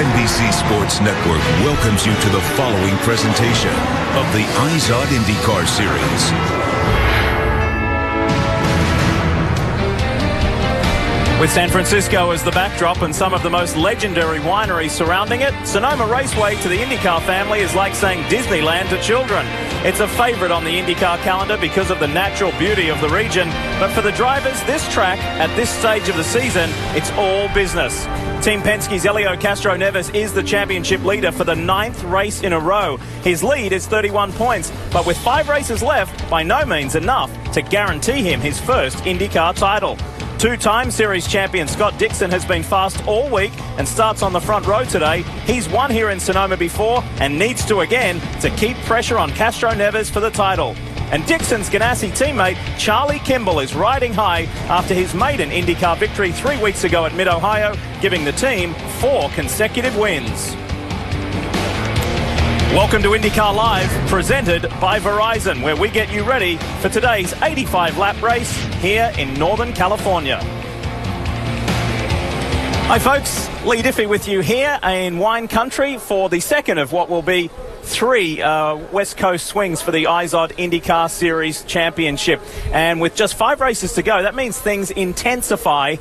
NBC Sports Network welcomes you to the following presentation of the IZOD IndyCar Series. With San Francisco as the backdrop and some of the most legendary wineries surrounding it, Sonoma Raceway to the IndyCar family is like saying Disneyland to children. It's a favorite on the IndyCar calendar because of the natural beauty of the region, but for the drivers, this track, at this stage of the season, it's all business. Team Penske's Helio Castroneves is the championship leader for the 9th race in a row. His lead is 31 points, but with 5 races left, by no means enough to guarantee him his first IndyCar title. Two-time series champion Scott Dixon has been fast all week and starts on the front row today. He's won here in Sonoma before and needs to again to keep pressure on Castroneves for the title. And Dixon's Ganassi teammate Charlie Kimball is riding high after his maiden IndyCar victory 3 weeks ago at Mid-Ohio, giving the team 4 consecutive wins. Welcome to IndyCar Live, presented by Verizon, where we get you ready for today's 85-lap race here in Northern California. Hi folks, Lee Diffie with you here in wine country for the second of what will be 3 West Coast swings for the IZOD IndyCar Series Championship. And with just 5 races to go, that means things intensify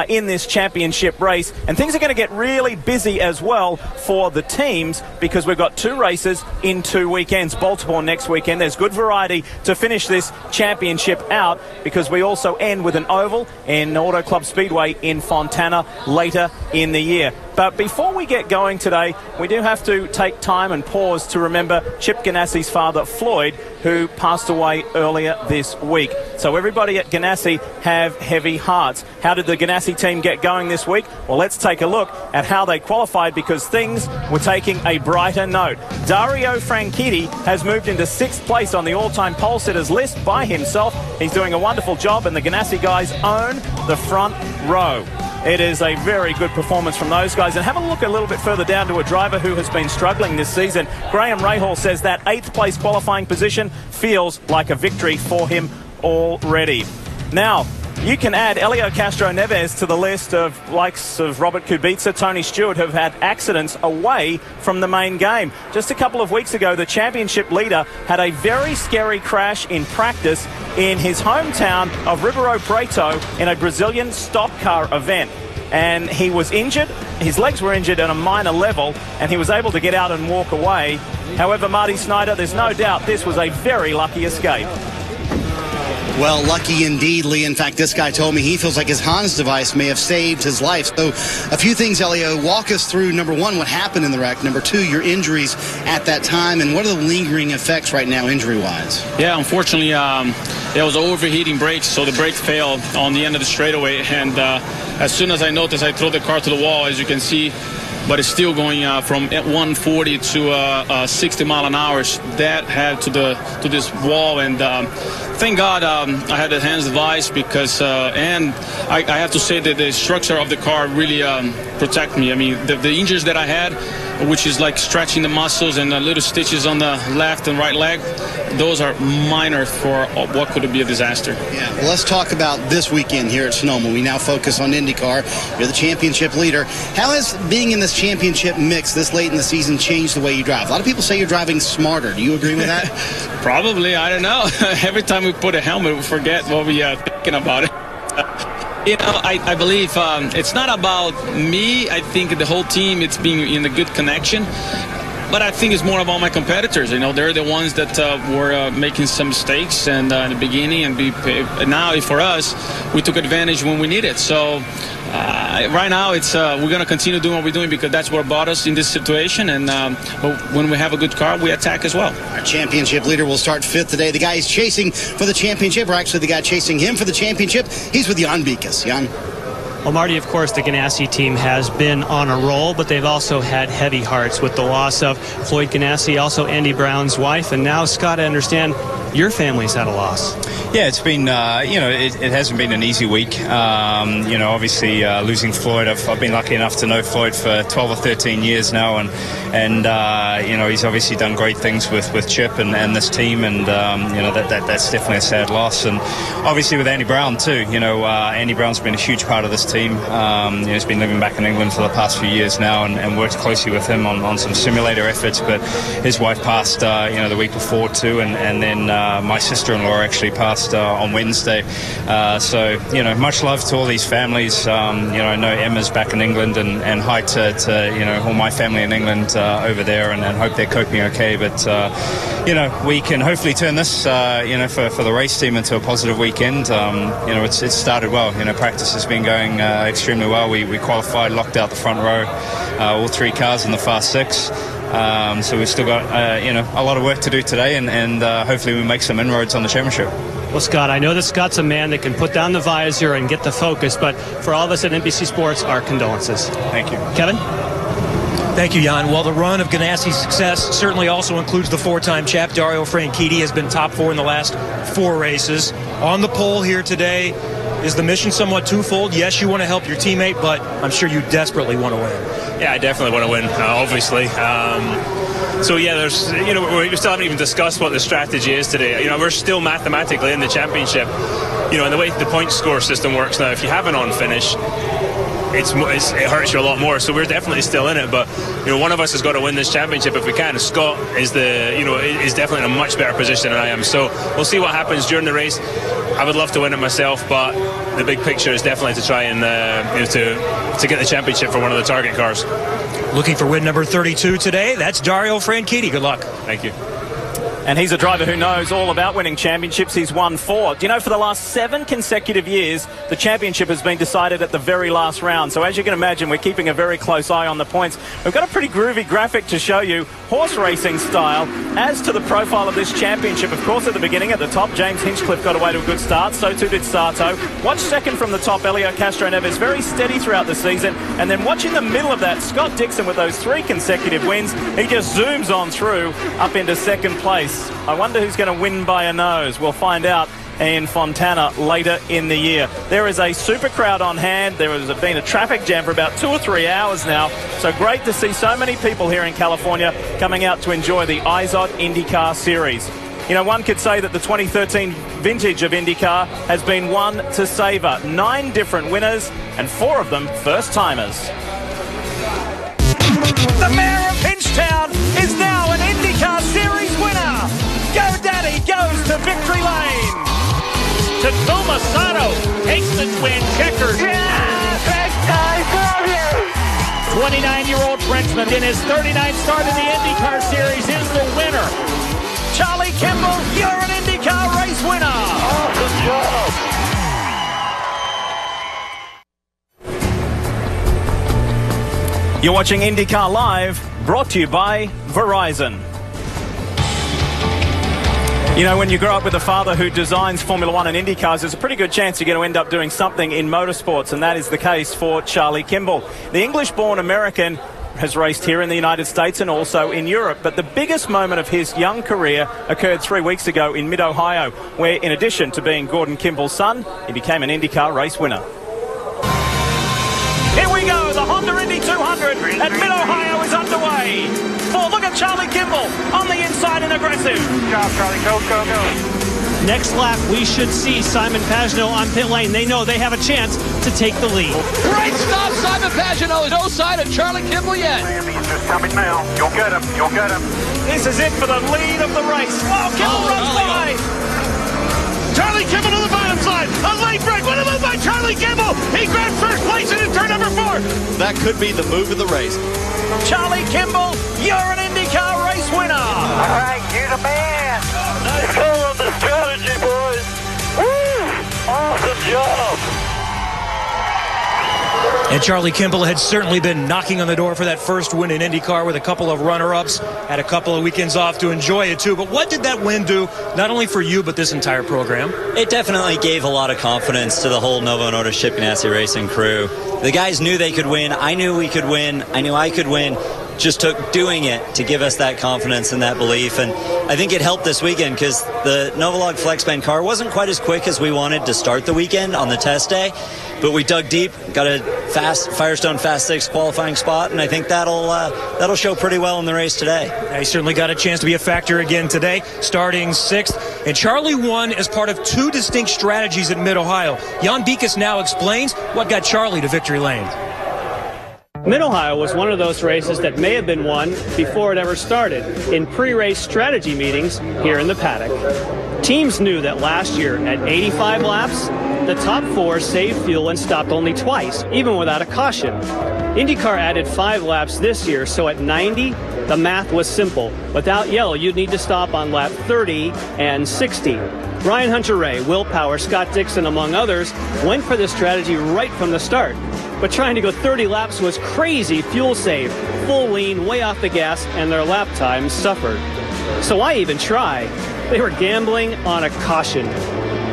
in this championship race. And things are going to get really busy as well for the teams because we've got 2 races in 2 weekends. Baltimore next weekend. There's good variety to finish this championship out because we also end with an oval in Auto Club Speedway in Fontana later in the year. But before we get going today, we do have to take time and pause to remember Chip Ganassi's father, Floyd, who passed away earlier this week. So everybody at Ganassi have heavy hearts. How did the Ganassi team get going this week? Well, let's take a look at how they qualified because things were taking a brighter note. Dario Franchitti has moved into 6th place on the all-time pole sitters list by himself. He's doing a wonderful job, and the Ganassi guys own the front row. It is a very good performance from those guys. And have a look a little bit further down to a driver who has been struggling this season. Graham Rahal says that 8th place qualifying position feels like a victory for him already. Now, you can add Helio Castroneves to the list of likes of Robert Kubica, Tony Stewart, who have had accidents away from the main game. Just a couple of weeks ago, the championship leader had a very scary crash in practice in his hometown of Ribeirão Preto in a Brazilian stock car event. And he was injured, his legs were injured at a minor level, and he was able to get out and walk away. However, Marty Snyder, there's no doubt this was a very lucky escape. Well, lucky indeed, Lee. In fact, this guy told me he feels like his Hans device may have saved his life. So a few things, Helio. Walk us through, number 1, what happened in the wreck. Number 2, your injuries at that time. And what are the lingering effects right now, injury-wise? Yeah, unfortunately, there was overheating brakes, so the brake failed on the end of the straightaway. And as soon as I noticed, I threw the car to the wall, as you can see. But it's still going from 140 to 60 mile an hour. That had to this wall, and thank God I had a Hans device because and I have to say that the structure of the car really protect me. I mean, the injuries that I had, which is like stretching the muscles and the little stitches on the left and right leg, those are minor for what could be a disaster. Yeah, well, let's talk about this weekend here at Sonoma. We now focus on IndyCar. You're the championship leader. How has being in this championship mix this late in the season changed the way you drive? A lot of people say you're driving smarter. Do you agree with that? Probably. I don't know. Every time we put a helmet, we forget what we are thinking about it. You know, I believe it's not about me. I think the whole team, it's being in a good connection. But I think it's more about my competitors. You know, they're the ones that were making some mistakes and in the beginning. And now, for us, we took advantage when we needed. So right now, it's we're going to continue doing what we're doing because that's what brought us in this situation. And when we have a good car, we attack as well. Our championship leader will start 5th today. The guy he's chasing for the championship, or actually the guy chasing him for the championship, he's with Jan Bikas. Jan? Well, Marty, of course, the Ganassi team has been on a roll, but they've also had heavy hearts with the loss of Floyd Ganassi, also Andy Brown's wife, and now, Scott, I understand your family's had a loss. Yeah, it's been, it hasn't been an easy week. Obviously losing Floyd, I've been lucky enough to know Floyd for 12 or 13 years now, and he's obviously done great things with Chip and this team, and that's definitely a sad loss. And obviously with Andy Brown too. Andy Brown's been a huge part of this team. He's been living back in England for the past few years now, and worked closely with him on some simulator efforts. But his wife passed, the week before too, and then my sister-in-law actually passed on Wednesday. So much love to all these families. I know Emma's back in England, and hi to all my family in England over there, and hope they're coping okay. But we can hopefully turn this for the race team into a positive weekend. It's started well. Practice has been going extremely well. We qualified, locked out the front row, all three cars in the Fast Six. So we've still got a lot of work to do today, and hopefully we make some inroads on the championship. Well, Scott, I know that Scott's a man that can put down the visor and get the focus, but for all of us at NBC Sports, our condolences. Thank you. Kevin? Thank you, Jan. Well, the run of Ganassi's success certainly also includes the four-time champ. Dario Franchitti has been top four in the last 4 races. On the pole here today, is the mission somewhat twofold? Yes, you want to help your teammate, but I'm sure you desperately want to win. Yeah, I definitely want to win, obviously. So yeah, there's, we still haven't even discussed what the strategy is today. We're still mathematically in the championship. And the way the point score system works now, if you have an on finish, it hurts you a lot more. So we're definitely still in it, but one of us has got to win this championship if we can. Scott is is definitely in a much better position than I am. So we'll see what happens during the race. I would love to win it myself, but the big picture is definitely to try and to get the championship for one of the target cars. Looking for win number 32 today. That's Dario Franchitti. Good luck. Thank you. And he's a driver who knows all about winning championships. He's won 4. Do you know, for the last 7 consecutive years, the championship has been decided at the very last round. So as you can imagine, we're keeping a very close eye on the points. We've got a pretty groovy graphic to show you, horse racing style, as to the profile of this championship. Of course, at the beginning, at the top, James Hinchcliffe got away to a good start. So too did Sato. Watch second from the top, Elio Castroneves, very steady throughout the season. And then watch in the middle of that, Scott Dixon with those 3 consecutive wins. He just zooms on through up into second place. I wonder who's going to win by a nose. We'll find out in Fontana later in the year. There is a super crowd on hand. There has been a traffic jam for about 2 or 3 hours now. So great to see so many people here in California coming out to enjoy the IZOD IndyCar Series. One could say that the 2013 vintage of IndyCar has been one to savor. 9 different winners, and 4 of them first-timers. The mayor of Hinchtown is now an IndyCar Series winner. GoDaddy goes to victory lane. Takuma Sato takes the twin checkers. Yeah, I love you. 29-year-old Frenchman in his 39th start in the IndyCar Series is the winner. Charlie Kimball, you're an IndyCar race winner. Awesome job. You're watching IndyCar Live, brought to you by Verizon. When you grow up with a father who designs Formula One and IndyCars, there's a pretty good chance you're going to end up doing something in motorsports, and that is the case for Charlie Kimball. The English-born American has raced here in the United States and also in Europe, but the biggest moment of his young career occurred 3 weeks ago in Mid-Ohio, where in addition to being Gordon Kimball's son, he became an IndyCar race winner. Here we go, the Honda Indy 200 at Mid-Ohio is underway. Look at Charlie Kimball on the inside and aggressive. Good job, Charlie. Go, go, go. Next lap, we should see Simon Pagenaud on pit lane. They know they have a chance to take the lead. Great stop, Simon Pagenaud. No sign of Charlie Kimball yet. He's just coming now. You'll get him. You'll get him. This is it for the lead of the race. Oh, Kimball runs by. Charlie Kimball to the bottom side. A late break. What a move by Charlie Kimball. He grabs first place in turn number 4. That could be the move of the race. Charlie Kimball, you're an IndyCar race winner. All right, you're the man. Nice call on the strategy, boys. Woo! Awesome job. And Charlie Kimball had certainly been knocking on the door for that first win in IndyCar with a couple of runner-ups, had a couple of weekends off to enjoy it too. But what did that win do, not only for you, but this entire program? It definitely gave a lot of confidence to the whole Novo Nordisk Chip Ganassi Racing crew. The guys knew they could win. I knew we could win. I knew I could win. Just took doing it to give us that confidence and that belief. And I think it helped this weekend because the Novolog FlexBand car wasn't quite as quick as we wanted to start the weekend on the test day. But we dug deep, got a fast Firestone Fast 6 qualifying spot, and I think that'll show pretty well in the race today. He certainly got a chance to be a factor again today, starting 6th. And Charlie won as part of 2 distinct strategies at Mid-Ohio. Jan Beekes now explains what got Charlie to victory lane. Mid-Ohio was one of those races that may have been won before it ever started in pre-race strategy meetings here in the paddock. Teams knew that last year at 85 laps, the top 4 saved fuel and stopped only twice, even without a caution. IndyCar added 5 laps this year, so at 90, the math was simple. Without yellow, you'd need to stop on lap 30 and 60. Ryan Hunter-Reay, Will Power, Scott Dixon, among others, went for this strategy right from the start. But trying to go 30 laps was crazy fuel save, full lean, way off the gas, and their lap times suffered. So why even try? They were gambling on a caution,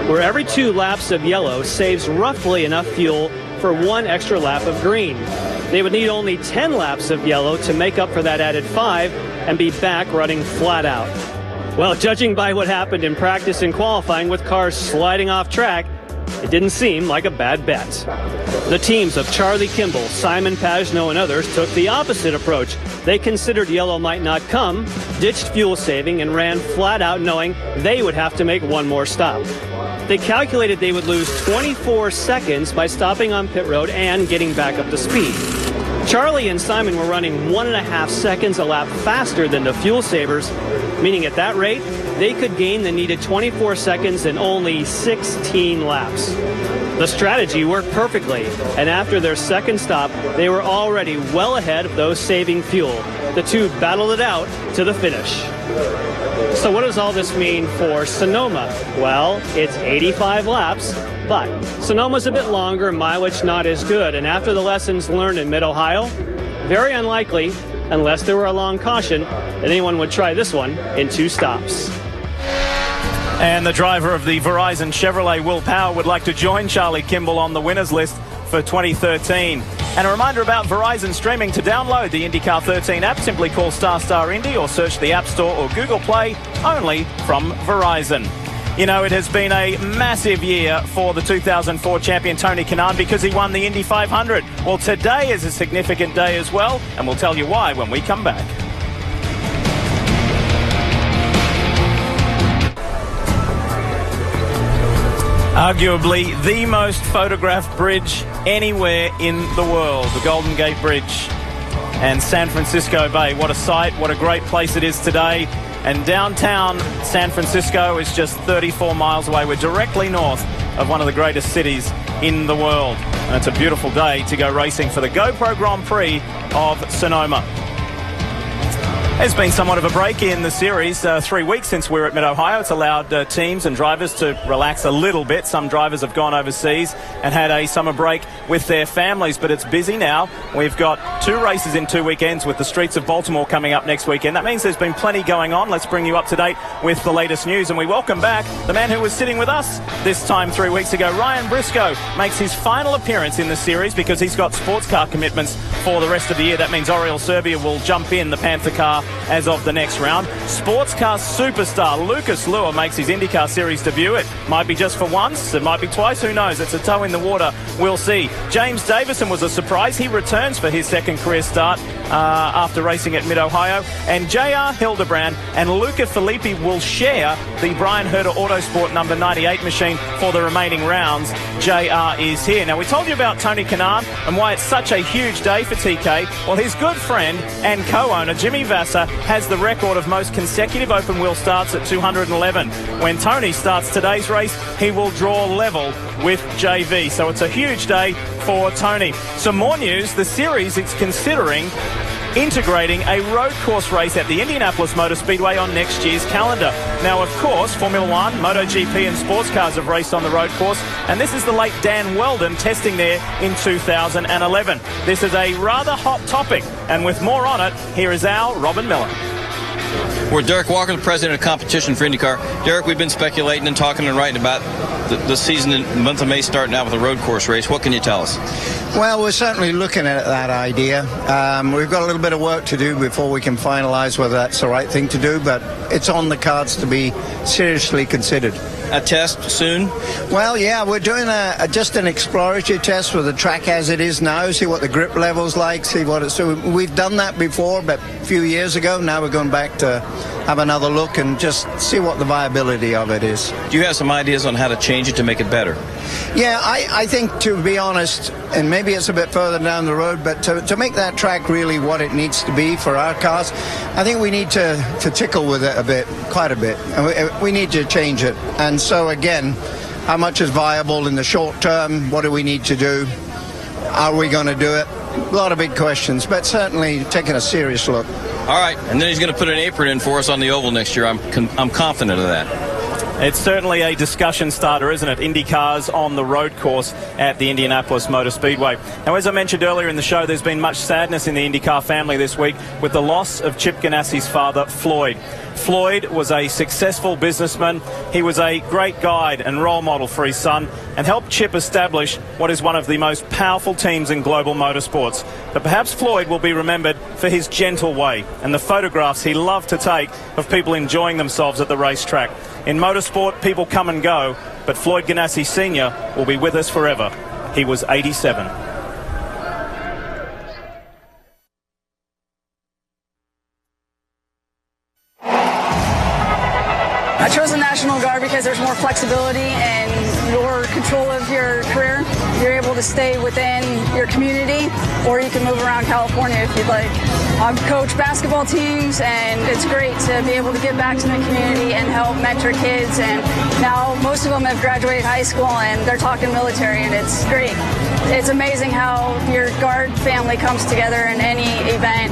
where every 2 laps of yellow saves roughly enough fuel for 1 extra lap of green. They would need only 10 laps of yellow to make up for that added 5 and be back running flat out. Well, judging by what happened in practice and qualifying with cars sliding off track, it didn't seem like a bad bet. The teams of Charlie Kimball, Simon Pagenaud, and others took the opposite approach. They considered yellow might not come, ditched fuel saving, and ran flat out knowing they would have to make 1 more stop. They calculated they would lose 24 seconds by stopping on pit road and getting back up to speed. Charlie and Simon were running 1.5 seconds a lap faster than the fuel savers, meaning at that rate, they could gain the needed 24 seconds in only 16 laps. The strategy worked perfectly, and after their second stop, they were already well ahead of those saving fuel. The 2 battled it out to the finish. So what does all this mean for Sonoma? Well, it's 85 laps, but Sonoma's a bit longer, mileage not as good, and after the lessons learned in Mid-Ohio, very unlikely, unless there were a long caution, that anyone would try this one in 2 stops. And the driver of the Verizon Chevrolet, Will Power, would like to join Charlie Kimball on the winners list for 2013. And a reminder about Verizon streaming. To download the IndyCar 13 app, simply call ** Indy or search the App Store or Google Play, only from Verizon. You know, it has been a massive year for the 2004 champion Tony Kanaan because he won the Indy 500. Well, today is a significant day as well, and we'll tell you why when we come back. Arguably the most photographed bridge anywhere in the world, the Golden Gate Bridge and San Francisco Bay. What a sight, what a great place it is today. And downtown San Francisco is just 34 miles away. We're directly north of one of the greatest cities in the world. And it's a beautiful day to go racing for the GoPro Grand Prix of Sonoma. There's been somewhat of a break in the series. 3 weeks since we were at Mid-Ohio. It's allowed teams and drivers to relax a little bit. Some drivers have gone overseas and had a summer break with their families, but it's busy now. We've got 2 races in 2 weekends with the streets of Baltimore coming up next weekend. That means there's been plenty going on. Let's bring you up to date with the latest news. And we welcome back the man who was sitting with us this time 3 weeks ago. Ryan Briscoe makes his final appearance in the series because he's got sports car commitments for the rest of the year. That means Oriol Serbia will jump in the Panther car as of the next round. Sports car superstar Lucas Luer makes his IndyCar Series debut. It might be just for once, it might be twice, who knows? It's a toe in the water, we'll see. James Davison was a surprise. He returns for his second career start after racing at Mid-Ohio. And JR Hildebrand and Luca Filippi will share the Brian Herter Autosport number 98 machine for the remaining rounds. JR is here. Now, we told you about Tony Kanaan and why it's such a huge day for TK. Well, his good friend and co-owner Jimmy Vasser has the record of most consecutive open wheel starts at 211. When Tony starts today's race, he will draw level with JV. So it's a huge day for Tony. Some more news. The series is considering integrating a road course race at the Indianapolis Motor Speedway on next year's calendar. Now, of course, Formula One, MotoGP and sports cars have raced on the road course, and this is the late Dan Weldon testing there in 2011. This is a rather hot topic, and with more on it, here is our Robin Miller. We're Derek Walker, the president of competition for IndyCar. Derek, we've been speculating and talking and writing about the season in the month of May starting out with a road course race. What can you tell us? Well, we're certainly looking at that idea. We've got a little bit of work to do before we can finalize whether that's the right thing to do, but it's on the cards to be seriously considered. A test soon? Well, yeah, we're doing just an exploratory test with the track as it is now, see what the grip level's like, see what it's doing. We've done that before, but a few years ago. Now we're going back to have another look and just see what the viability of it is. Do you have some ideas on how to change it to make it better? Yeah, I think, to be honest, and maybe it's a bit further down the road, but to make that track really what it needs to be for our cars, I think we need to tickle with it a bit, quite a bit. And we need to change it. And so, again, how much is viable in the short term? What do we need to do? Are we going to do it? A lot of big questions, but certainly taking a serious look. All right, and then he's going to put an apron in for us on the oval next year. I'm confident of that. It's certainly a discussion starter, isn't it? IndyCars on the road course at the Indianapolis Motor Speedway. Now, as I mentioned earlier in the show, there's been much sadness in the IndyCar family this week with the loss of Chip Ganassi's father, Floyd. Floyd was a successful businessman. He was a great guide and role model for his son and helped Chip establish what is one of the most powerful teams in global motorsports. But perhaps Floyd will be remembered for his gentle way and the photographs he loved to take of people enjoying themselves at the racetrack. In motorsport, people come and go, but Floyd Ganassi Sr. will be with us forever. He was 87. I chose the National Guard because there's more flexibility and more control of your career. You're able to stay within your community, or you can move around California if you'd like. I've coached basketball teams, and it's great to be able to give back to the community and help mentor kids. And now most of them have graduated high school, and they're talking military, and it's great. It's amazing how your Guard family comes together in any event.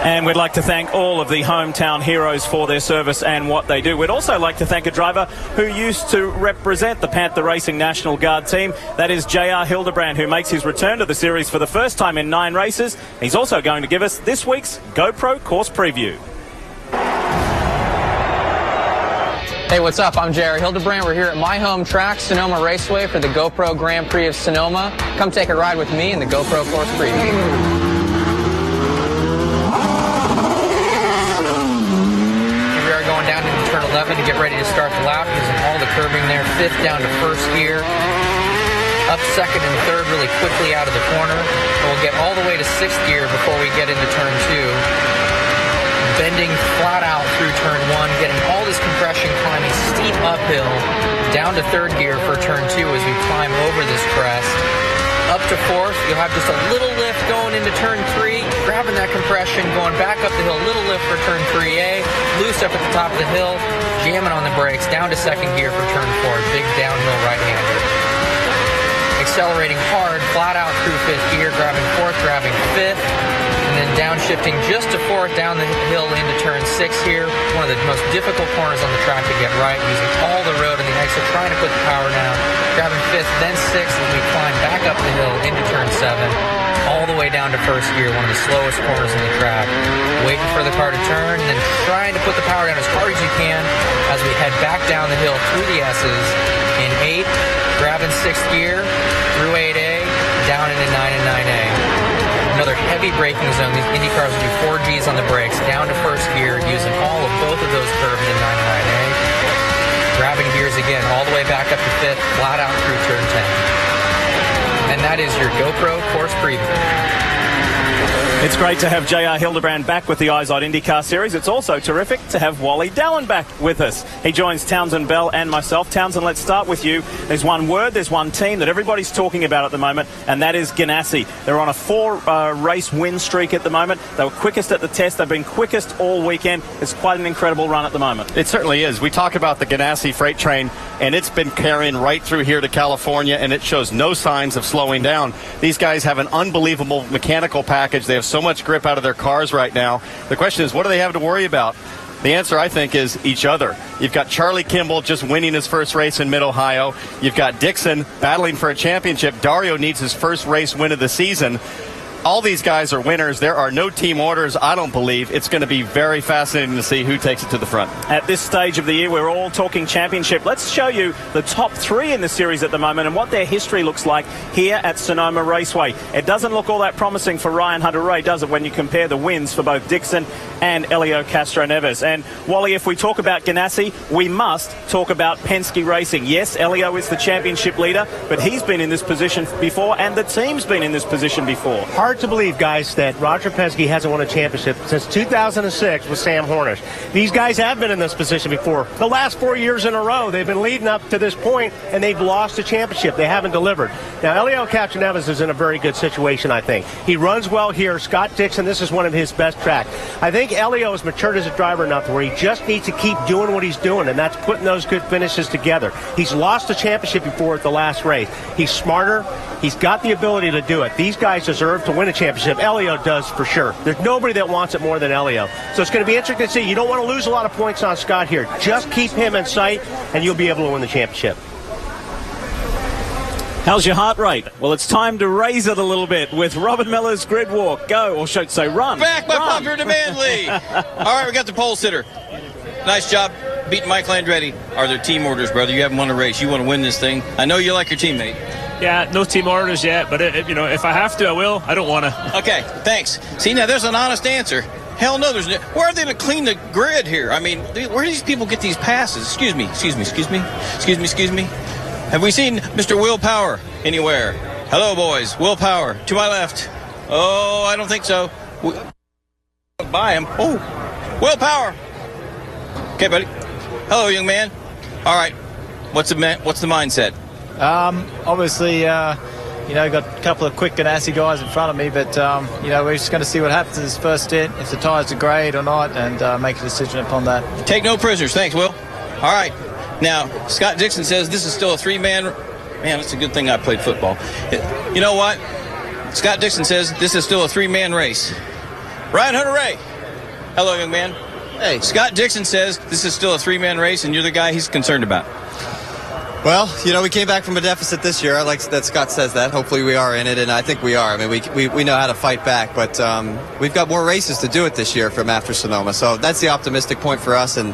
And we'd like to thank all of the hometown heroes for their service and what they do. We'd also like to thank a driver who used to represent the Panther Racing National Guard team. That is J.R. Hildebrand, who makes his return to the series for the first time in 9 races. He's also going to give us this week's GoPro course preview. Hey, what's up? I'm J.R. Hildebrand. We're here at my home track, Sonoma Raceway, for the GoPro Grand Prix of Sonoma. Come take a ride with me in the GoPro course preview. Going down into turn 11 to get ready to start the lap, using all the curbing there. 5th down to 1st gear. Up 2nd and 3rd really quickly out of the corner. And we'll get all the way to 6th gear before we get into turn 2. Bending flat out through turn 1, getting all this compression, climbing steep uphill down to 3rd gear for turn 2 as we climb over this crest. Up to 4th, you'll have just a little lift going into turn 3, grabbing that compression, going back up the hill, little lift for turn 3A, loose up at the top of the hill, jamming on the brakes, down to 2nd gear for turn 4, big downhill right-hander. Accelerating hard, flat out through 5th gear, grabbing 4th, grabbing 5th, and then downshifting just to 4th down the hill into turn 6 here. One of the most difficult corners on the track to get right, using all the road and the exit, trying to put the power down. Grabbing 5th, then 6th as we climb back up the hill into turn 7, all the way down to 1st gear, one of the slowest corners in the track. Waiting for the car to turn, and then trying to put the power down as hard as you can as we head back down the hill through the S's in 8th, grabbing 6th gear, through 8A, down into 9 and 9A. Another heavy braking zone. These Indy cars do 4 Gs on the brakes, down to 1st gear, using all of both of those curves in 9 and 9A. Grabbing gears again, all the way back up to 5th, flat out through turn 10. And that is your GoPro course preview. It's great to have J.R. Hildebrand back with the IZOD IndyCar Series. It's also terrific to have Wally Dallin back with us. He joins Townsend Bell and myself. Townsend, let's start with you. There's one word, there's one team that everybody's talking about at the moment, and that is Ganassi. They're on a 4-race win streak at the moment. They were quickest at the test. They've been quickest all weekend. It's quite an incredible run at the moment. It certainly is. We talk about the Ganassi freight train, and it's been carrying right through here to California, and it shows no signs of slowing down. These guys have an unbelievable mechanical package. They have so much grip out of their cars right now. The question is, what do they have to worry about? The answer, I think, is each other. You've got Charlie Kimball just winning his first race in Mid-Ohio. You've got Dixon battling for a championship. Dario needs his first race win of the season. All these guys are winners. There are no team orders, I don't believe. It's going to be very fascinating to see who takes it to the front. At this stage of the year, we're all talking championship. Let's show you the top 3 in the series at the moment and what their history looks like here at Sonoma Raceway. It doesn't look all that promising for Ryan Hunter-Reay, does it, when you compare the wins for both Dixon and Helio Castroneves. And, Wally, if we talk about Ganassi, we must talk about Penske Racing. Yes, Helio is the championship leader, but he's been in this position before, and the team's been in this position before. Hard to believe, guys, that Roger Penske hasn't won a championship since 2006 with Sam Hornish. These guys have been in this position before. The last 4 years in a row, they've been leading up to this point, and they've lost a championship. They haven't delivered. Now, Helio Castroneves is in a very good situation, I think. He runs well here. Scott Dixon, this is one of his best tracks. I think Helio has matured as a driver enough where he just needs to keep doing what he's doing, and that's putting those good finishes together. He's lost a championship before at the last race. He's smarter. He's got the ability to do it. These guys deserve to win a championship. Helio does for sure. There's nobody that wants it more than Helio. So it's going to be interesting to see. You don't want to lose a lot of points on Scott here. Just keep him in sight, and you'll be able to win the championship. How's your heart rate? Well, it's time to raise it a little bit with Robin Miller's grid walk. Go, or should say run. Back by popular demand, Lee. All right, we got the pole sitter. Nice job beating Mike Landretti. Are there team orders, brother? You haven't won a race. You want to win this thing. I know you like your teammate. Yeah, no team orders yet, but if I have to, I will. I don't want to. Okay, thanks. See, now there's an honest answer. Hell no, there's no. Where are they to clean the grid here? I mean, where do these people get these passes? Excuse me. Have we seen Mr. Will Power anywhere? Hello, boys. Will Power to my left. Oh, I don't think so. By him. Oh, Will Power. Okay, buddy. Hello, young man. All right. What's the mindset? Obviously, got a couple of quick Ganassi guys in front of me, but, we're just going to see what happens in this first stint, if the tyres are great or not, and make a decision upon that. Take no prisoners. Thanks, Will. All right. Now, Scott Dixon says this is still a 3-man. Man, it's a good thing I played football. You know what? Scott Dixon says this is still a 3-man race. Ryan Hunter-Reay. Hello, young man. Hey. Scott Dixon says this is still a 3-man race, and you're the guy he's concerned about. Well, we came back from a deficit this year. I like that Scott says that. Hopefully we are in it, and I think we are. I mean, we know how to fight back, but we've got more races to do it this year from after Sonoma. So that's the optimistic point for us, and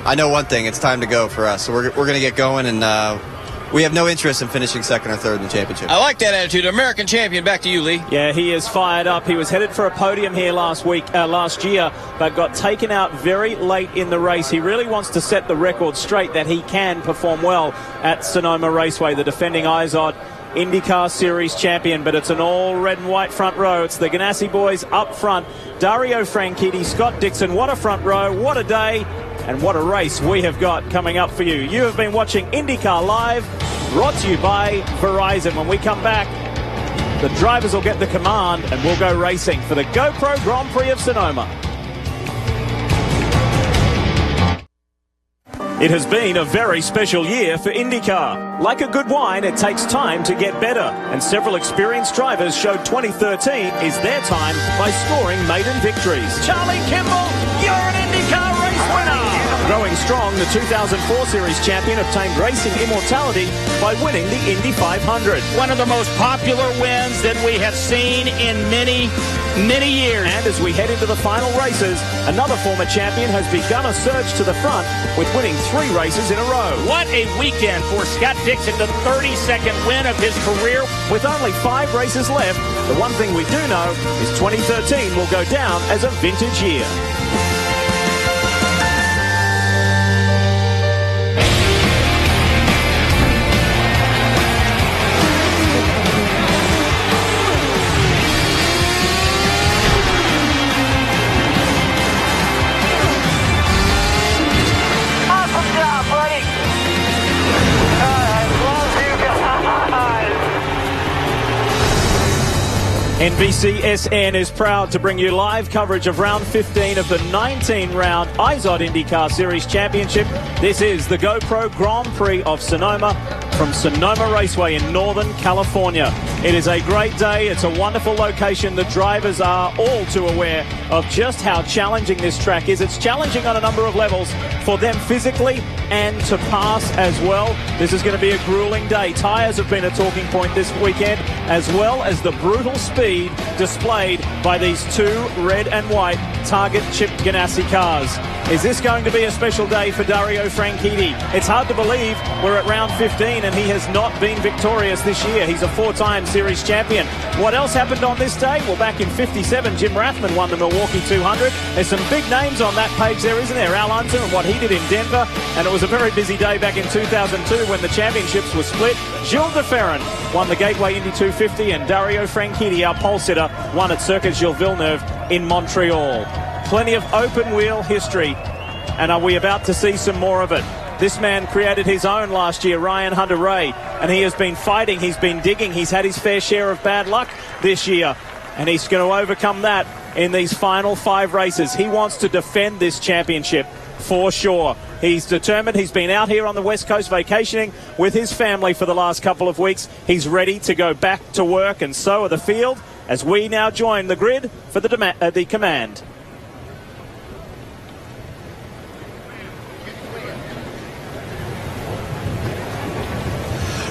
I know one thing. It's time to go for us. So we're going to get going, and we have no interest in finishing second or third in the championship. I like that attitude. American champion. Back to you, Lee. Yeah, he is fired up. He was headed for a podium here last year, but got taken out very late in the race. He really wants to set the record straight that he can perform well at Sonoma Raceway, the defending IZOD IndyCar Series champion, but it's an all red and white front row. It's the Ganassi boys up front. Dario Franchitti, Scott Dixon. What a front row. What a day. And what a race we have got coming up for you. You have been watching IndyCar Live, brought to you by Verizon. When we come back, the drivers will get the command and we'll go racing for the GoPro Grand Prix of Sonoma. It has been a very special year for IndyCar. Like a good wine, it takes time to get better, and several experienced drivers showed 2013 is their time by scoring maiden victories. Charlie Kimball, you're an IndyCar race winner! Growing strong, the 2004 Series champion obtained racing immortality by winning the Indy 500. One of the most popular wins that we have seen in many years. And as we head into the final races, another former champion has begun a surge to the front with winning 3 races in a row. What a weekend for Scott Dixon, the 32nd win of his career. With only 5 races left, the one thing we do know is 2013 will go down as a vintage year. NBCSN is proud to bring you live coverage of round 15 of the 19-round IZOD IndyCar Series Championship. This is the GoPro Grand Prix of Sonoma from Sonoma Raceway in Northern California. It is a great day. It's a wonderful location. The drivers are all too aware of just how challenging this track is. It's challenging on a number of levels for them physically and to pass as well. This is going to be a grueling day. Tyres have been a talking point this weekend, as well as the brutal speed displayed by these two red and white Target Chip Ganassi cars. Is this going to be a special day for Dario Franchitti? It's hard to believe we're at round 15 and he has not been victorious this year. He's a four-time series champion. What else happened on this day? Well, back in 57, Jim Rathman won the Milwaukee 200. There's some big names on that page there, isn't there? Al Unser and what he did in Denver. And it was a very busy day back in 2002 when the championships were split. Gilles de Ferran won the Gateway Indy 250 and Dario Franchitti, our pole sitter, won at Circuit Gilles Villeneuve in Montreal. Plenty of open wheel history, and are we about to see some more of it? This man created his own last year, Ryan Hunter-Reay, and he has been fighting, he's been digging, he's had his fair share of bad luck this year, and he's going to overcome that in these final 5 races. He wants to defend this championship for sure. He's determined. He's been out here on the West Coast vacationing with his family for the last couple of weeks. He's ready to go back to work, and so are the field, as we now join the grid for the command.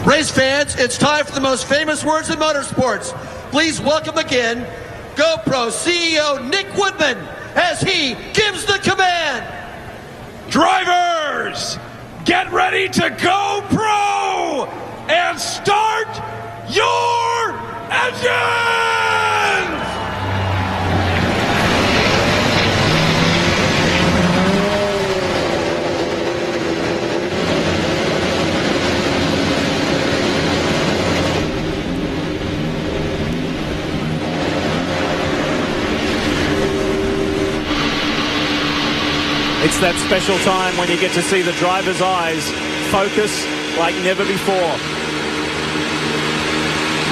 Race fans, it's time for the most famous words in motorsports. Please welcome again GoPro CEO Nick Woodman as he gives the command. Drivers, get ready to GoPro and start your engines! It's that special time when you get to see the driver's eyes focus like never before.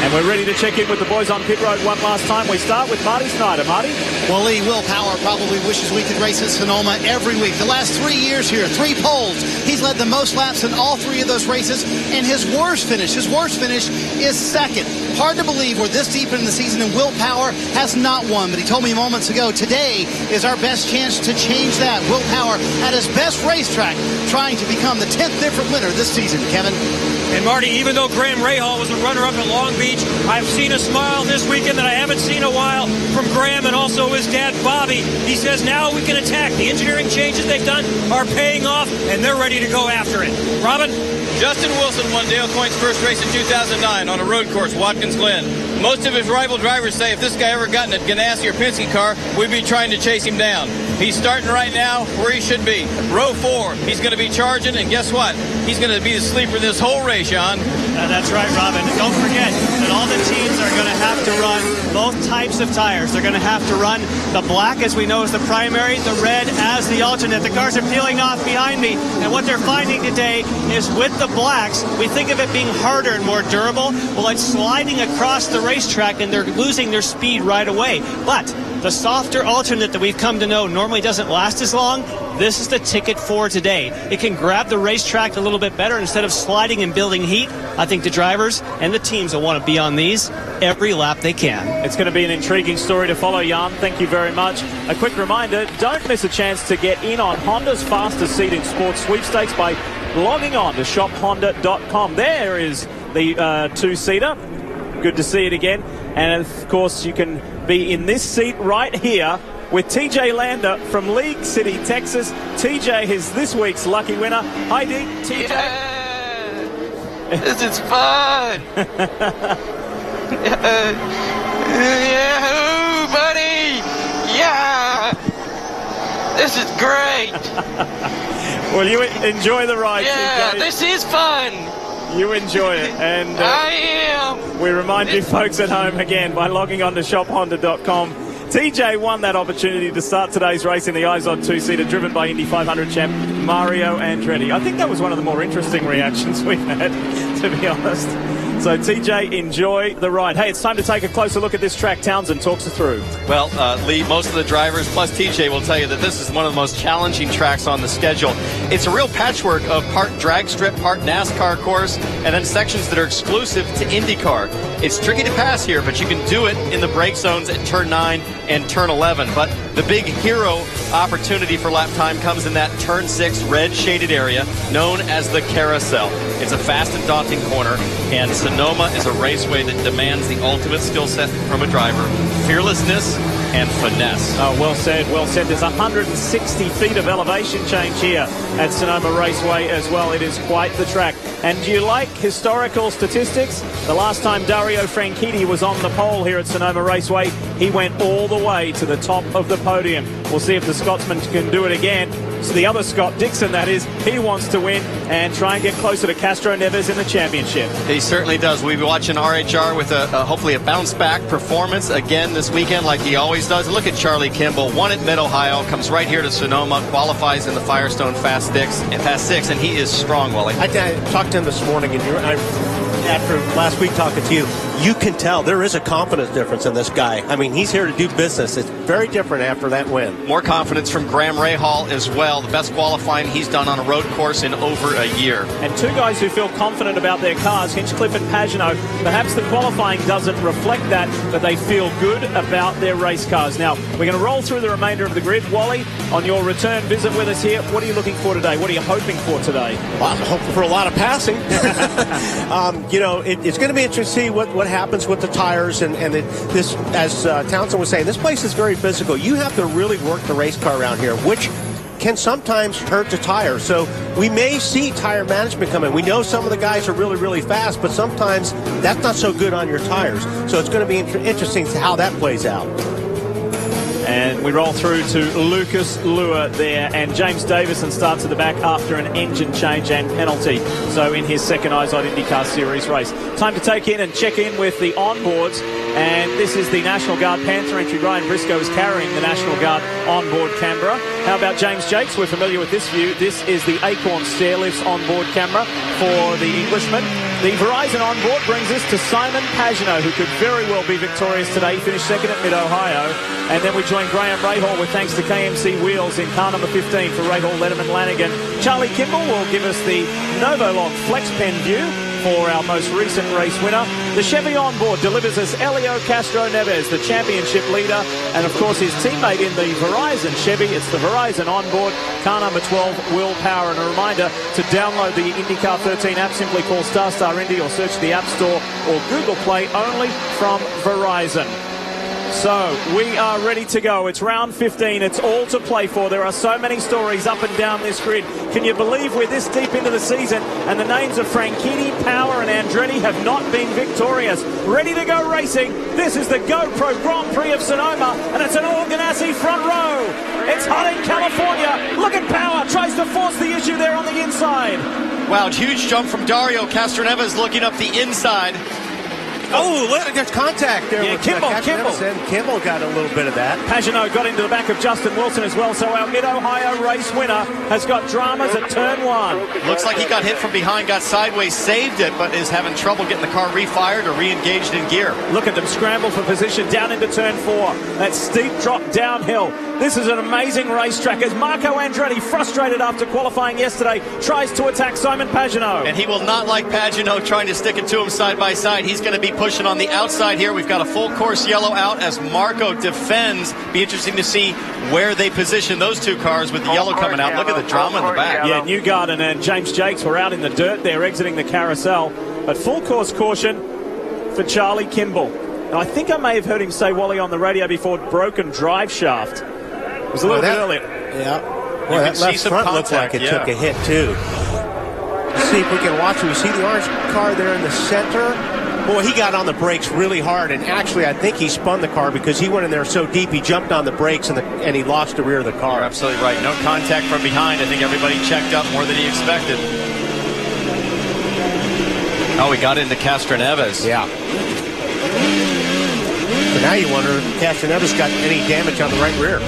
And we're ready to check in with the boys on pit road one last time. We start with Marty Snyder. Marty? Well, Lee, Will Power probably wishes we could race at Sonoma every week. The last 3 years here, 3 poles. He's led the most laps in all 3 of those races. And his worst finish is second. Hard to believe we're this deep in the season and Will Power has not won. But he told me moments ago, today is our best chance to change that. Will Power at his best racetrack, trying to become the 10th different winner this season. Kevin? And Marty, even though Graham Rahal was a runner-up at Long Beach, I've seen a smile this weekend that I haven't seen in a while from Graham and also his dad, Bobby. He says now we can attack. The engineering changes they've done are paying off, and they're ready to go after it. Robin? Justin Wilson won Dale Coyne's first race in 2009 on a road course, Watkins Glen. Most of his rival drivers say if this guy ever got in a Ganassi or Penske car, we'd be trying to chase him down. He's starting right now where he should be. Row 4, he's going to be charging, and guess what? He's going to be the sleeper this whole race, John. That's right, Robin. Don't forget that all the teams are going to have to run both types of tires. They're going to have to run the black, as we know, as the primary, the red as the alternate. The cars are peeling off behind me, and what they're finding today is with the blacks, we think of it being harder and more durable. Well, it's sliding across the racetrack, and they're losing their speed right away. But the softer alternate that we've come to know normally doesn't last as long. This is the ticket for today. It can grab the racetrack a little bit better instead of sliding and building heat. I think the drivers and the teams will want to be on these every lap they can. It's going to be an intriguing story to follow, Jan. Thank you very much. A quick reminder, don't miss a chance to get in on Honda's fastest seat in sports sweepstakes by logging on to shophonda.com. There is the two-seater. Good to see it again. And, of course, you can be in this seat right here with TJ Lander from League City, Texas. TJ is this week's lucky winner. Hi, D. TJ. Yeah, this is fun. Yeah, buddy. Yeah. This is great. Well, you enjoy the ride. Yeah, TJ. this is fun. You enjoy it. And I am. We remind you folks at home again by logging on to shophonda.com. TJ won that opportunity to start today's race in the IZOD two-seater driven by Indy 500 champ Mario Andretti. I think that was one of the more interesting reactions we've had, to be honest. So, TJ, enjoy the ride. Hey, it's time to take a closer look at this track. Townsend talks us through. Well, Lee, most of the drivers, plus TJ, will tell you that this is one of the most challenging tracks on the schedule. It's a real patchwork of part drag strip, part NASCAR course, and then sections that are exclusive to IndyCar. It's tricky to pass here, but you can do it in the brake zones at turn 9 and turn 11. But the big hero opportunity for lap time comes in that turn 6 red shaded area known as the carousel. It's a fast and daunting corner, and Sonoma is a raceway that demands the ultimate skill set from a driver: fearlessness and finesse. Oh, well said, well said. There's 160 feet of elevation change here at Sonoma Raceway as well. It is quite the track. And do you like historical statistics? The last time Dario Franchitti was on the pole here at Sonoma Raceway, he went all the way to the top of the podium. We'll see if the Scotsman can do it again. So the other Scott Dixon, that is, he wants to win and try and get closer to Castro Neves in the championship. He certainly does. We'll be watching RHR with hopefully a bounce-back performance again this weekend like he always does. Look at Charlie Kimball, won at Mid-Ohio, comes right here to Sonoma, qualifies in the Firestone Fast Six, and he is strong, Wally. I talked to him this morning, and after last week talking to you, you can tell there is a confidence difference in this guy. I mean, he's here to do business. It's very different after that win. More confidence from Graham Rahal as well. The best qualifying he's done on a road course in over a year. And two guys who feel confident about their cars, Hinchcliffe and Pagenaud. Perhaps the qualifying doesn't reflect that, but they feel good about their race cars. Now, we're going to roll through the remainder of the grid. Wally, on your return visit with us here, what are you looking for today? What are you hoping for today? Well, I'm hoping for a lot of passing. It's going to be interesting to see what happens with the tires. And this, as Townsend was saying, this place is very physical. You have to really work the race car around here, which can sometimes hurt the tires. So we may see tire management come in. We know some of the guys are really, really fast, but sometimes that's not so good on your tires. So it's going to be interesting how that plays out. And we roll through to Lucas Luer there, and James Davison starts at the back after an engine change and penalty. So in his second IZOD IndyCar Series race. Time to take in and check in with the onboards. And this is the National Guard Panther entry. Ryan Briscoe is carrying the National Guard onboard Canberra. How about James Jakes? We're familiar with this view. This is the Acorn Stairlifts onboard camera for the Englishman. The Verizon onboard brings us to Simon Pagenaud, who could very well be victorious today. He finished second at Mid-Ohio. And then we join Graham Rahal with thanks to KMC Wheels in car number 15 for Rahal, Letterman, Lanigan. Charlie Kimball will give us the Novolog Flex Pen view for our most recent race winner. The Chevy onboard delivers us Elio Castro Neves, the championship leader, and of course his teammate in the Verizon Chevy. It's the Verizon onboard, car number 12, Will Power. And a reminder to download the IndyCar 13 app. Simply call StarStar Indy or search the App Store or Google Play, only from Verizon. So we are ready to go. It's round 15. It's all to play for. There are so many stories up and down this grid. Can you believe we're this deep into the season and the names of Franchitti, Power and Andretti have not been victorious? Ready to go racing. This is the GoPro Grand Prix of Sonoma, and it's an All Ganassi front row. It's hot in California. Look at Power. Tries to force the issue there on the inside. Wow, huge jump from Dario Castroneves looking up the inside. Oh, there's contact there. Yeah, with Kimball. Kimball got a little bit of that. Pagenaud got into the back of Justin Wilson as well, so our Mid-Ohio race winner has got dramas at turn 1. Looks like he got hit from behind, got sideways, saved it, but is having trouble getting the car refired or re-engaged in gear. Look at them scramble for position down into turn 4. That steep drop downhill. This is an amazing racetrack as Marco Andretti, frustrated after qualifying yesterday, tries to attack Simon Pagenaud. And he will not like Pagenaud trying to stick it to him side by side. He's going to be pushing on the outside here. We've got a full course yellow out as Marco defends. Be interesting to see where they position those two cars with the yellow coming out. Look at the drama in the back. Yeah, Newgarden and James Jakes were out in the dirt there exiting the carousel. But full course caution for Charlie Kimball. And I think I may have heard him say, Wally, on the radio before, broken drive shaft. It was a little bit earlier. Yeah. Boy, that left front looked like it took a hit too. Let's see if we can watch it. We see the orange car there in the center. Boy, he got on the brakes really hard, and actually I think he spun the car because he went in there so deep he jumped on the brakes and he lost the rear of the car. You're absolutely right. No contact from behind. I think everybody checked up more than he expected. Oh, he got into Castroneves. Yeah. But now you wonder if Castroneves got any damage on the right rear.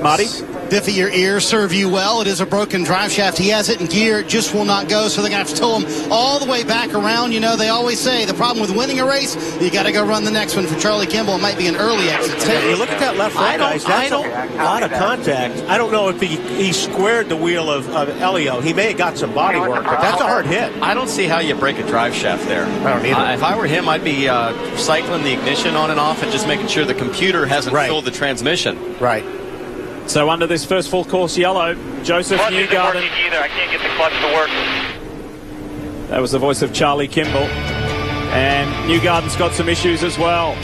Marty? Diffie, your ears serve you well. It is a broken drive shaft. He has it in gear. It just will not go, so they're going to have to tow him all the way back around. You know, they always say the problem with winning a race, you got to go run the next one. For Charlie Kimball, it might be an early exit. You look at that left front, guys. That's a lot of contact. I don't know if he squared the wheel of Elio. He may have got some body work, but that's a hard hit. I don't see how you break a drive shaft there. I don't either. If I were him, I'd be cycling the ignition on and off and just making sure the computer hasn't filled the transmission. Right. So under this first full course yellow, Joseph Clutch isn't Newgarden. working either. I can't get the clutch to work. That was the voice of Charlie Kimball. And Newgarden's got some issues as well.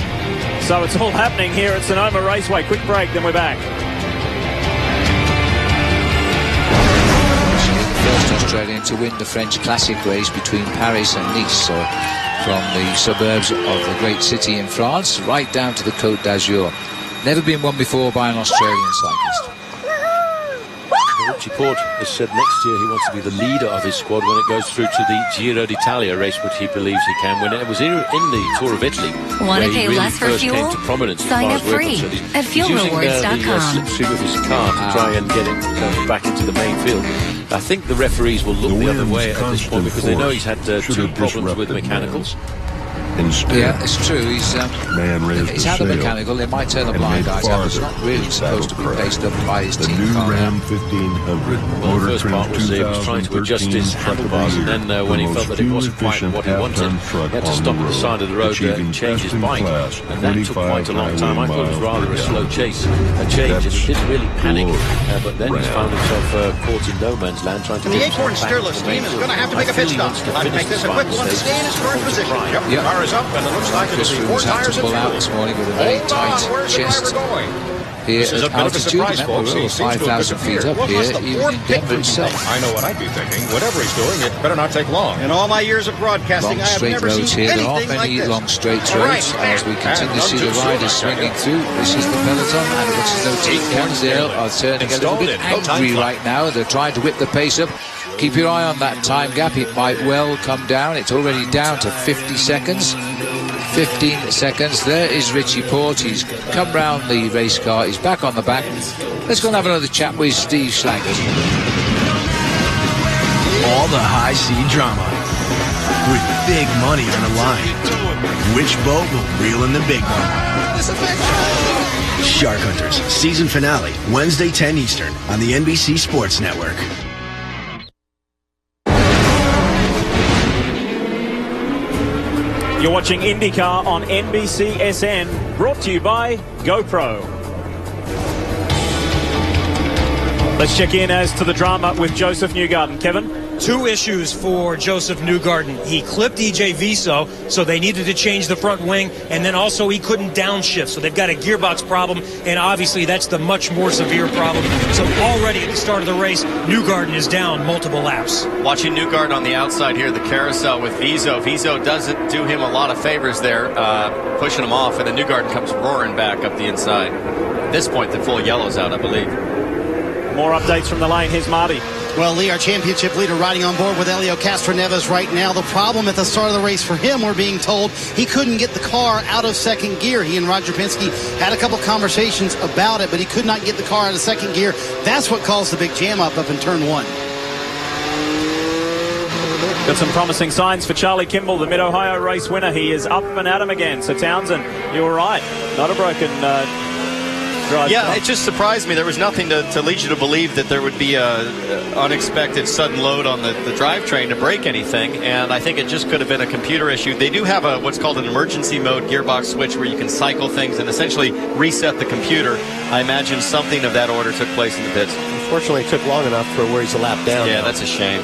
So it's all happening here at Sonoma Raceway. Quick break, then we're back. The first Australian to win the French Classic race between Paris and Nice. So from the suburbs of the great city in France, right down to the Côte d'Azur. Never been won before by an Australian cyclist. Richie Porte has said next year he wants to be the leader of his squad when it goes through to the Giro d'Italia race, which he believes he can win. It was in the Tour of Italy Want to where he pay really less for first fuel? came to prominence. Sign up free at fuelrewards.com. He's using the slipstream of his car to try and get him back into the main field. I think the referees will look the other way at this point because they know he's had two problems with mechanicals. Yeah, it's true. He's had a mechanical. They might turn the blind eyes out. It's not really supposed to be based up by his team car. Well, the first part was he was trying to adjust his handlebars, and then when he felt that it wasn't quite what he wanted, he had to stop at the side of the road and change his bike. And that took quite a long time. I thought it was rather a slow change, and he didn't really panic. But then he's found himself caught in no man's land trying to The get Acorn Stirless team is going to have to make a pit stop. I'd make this a quick one to stay in his current position. Yep. Car is up, and it looks like it'll be 4 tires to pull out this morning with a very tight chest here at altitude. Remember, we're over 5,000 feet up here, even in Denver itself. I know what I'd be thinking. Whatever he's doing, it better not take long. In all my years of broadcasting, I have never seen here. There aren't anything like many this. long straight roads as we continue to see the riders swinging through. This is the peloton, and it looks as though Team Cansdale are turning a little bit angry right now. They're trying to whip the pace up. Keep your eye on that time gap. It might well come down. It's already down to 50 seconds. 15 seconds. There is Richie Porte. He's come round the race car. He's back on the back. Let's go and have another chat with Steve Schlankers. All the high sea drama with big money on the line. Which boat will reel in the big one? Shark Hunters season finale Wednesday 10 Eastern on the NBC Sports Network. You're watching IndyCar on NBCSN, brought to you by GoPro. Let's check in as to the drama with Joseph Newgarden. Kevin? Two issues for Joseph Newgarden. He clipped EJ Viso, so they needed to change the front wing, and then also he couldn't downshift, so they've got a gearbox problem, and obviously that's the much more severe problem. So already at the start of the race, Newgarden is down multiple laps. Watching Newgarden on the outside here, the carousel with Viso. Viso doesn't do him a lot of favors there, pushing him off, and then Newgarden comes roaring back up the inside. At this point, the full yellow's out, I believe. More updates from the lane. Here's Marty. Well, Lee, our championship leader riding on board with Helio Castroneves right now. The problem at the start of the race for him, we're being told, he couldn't get the car out of second gear. He and Roger Penske had a couple conversations about it, but he could not get the car out of second gear. That's what caused the big jam up in turn one. Got some promising signs for Charlie Kimball, the Mid-Ohio race winner. He is up and at him again. So Townsend, you were right. Not a broken drive. Yeah, it just surprised me. There was nothing to lead you to believe that there would be a unexpected sudden load on the drivetrain to break anything, and I think it just could have been a computer issue. They do have what's called an emergency mode gearbox switch where you can cycle things and essentially reset the computer. I imagine something of that order took place in the pits. Unfortunately, it took long enough for where he's a lap down. Yeah, that's a shame.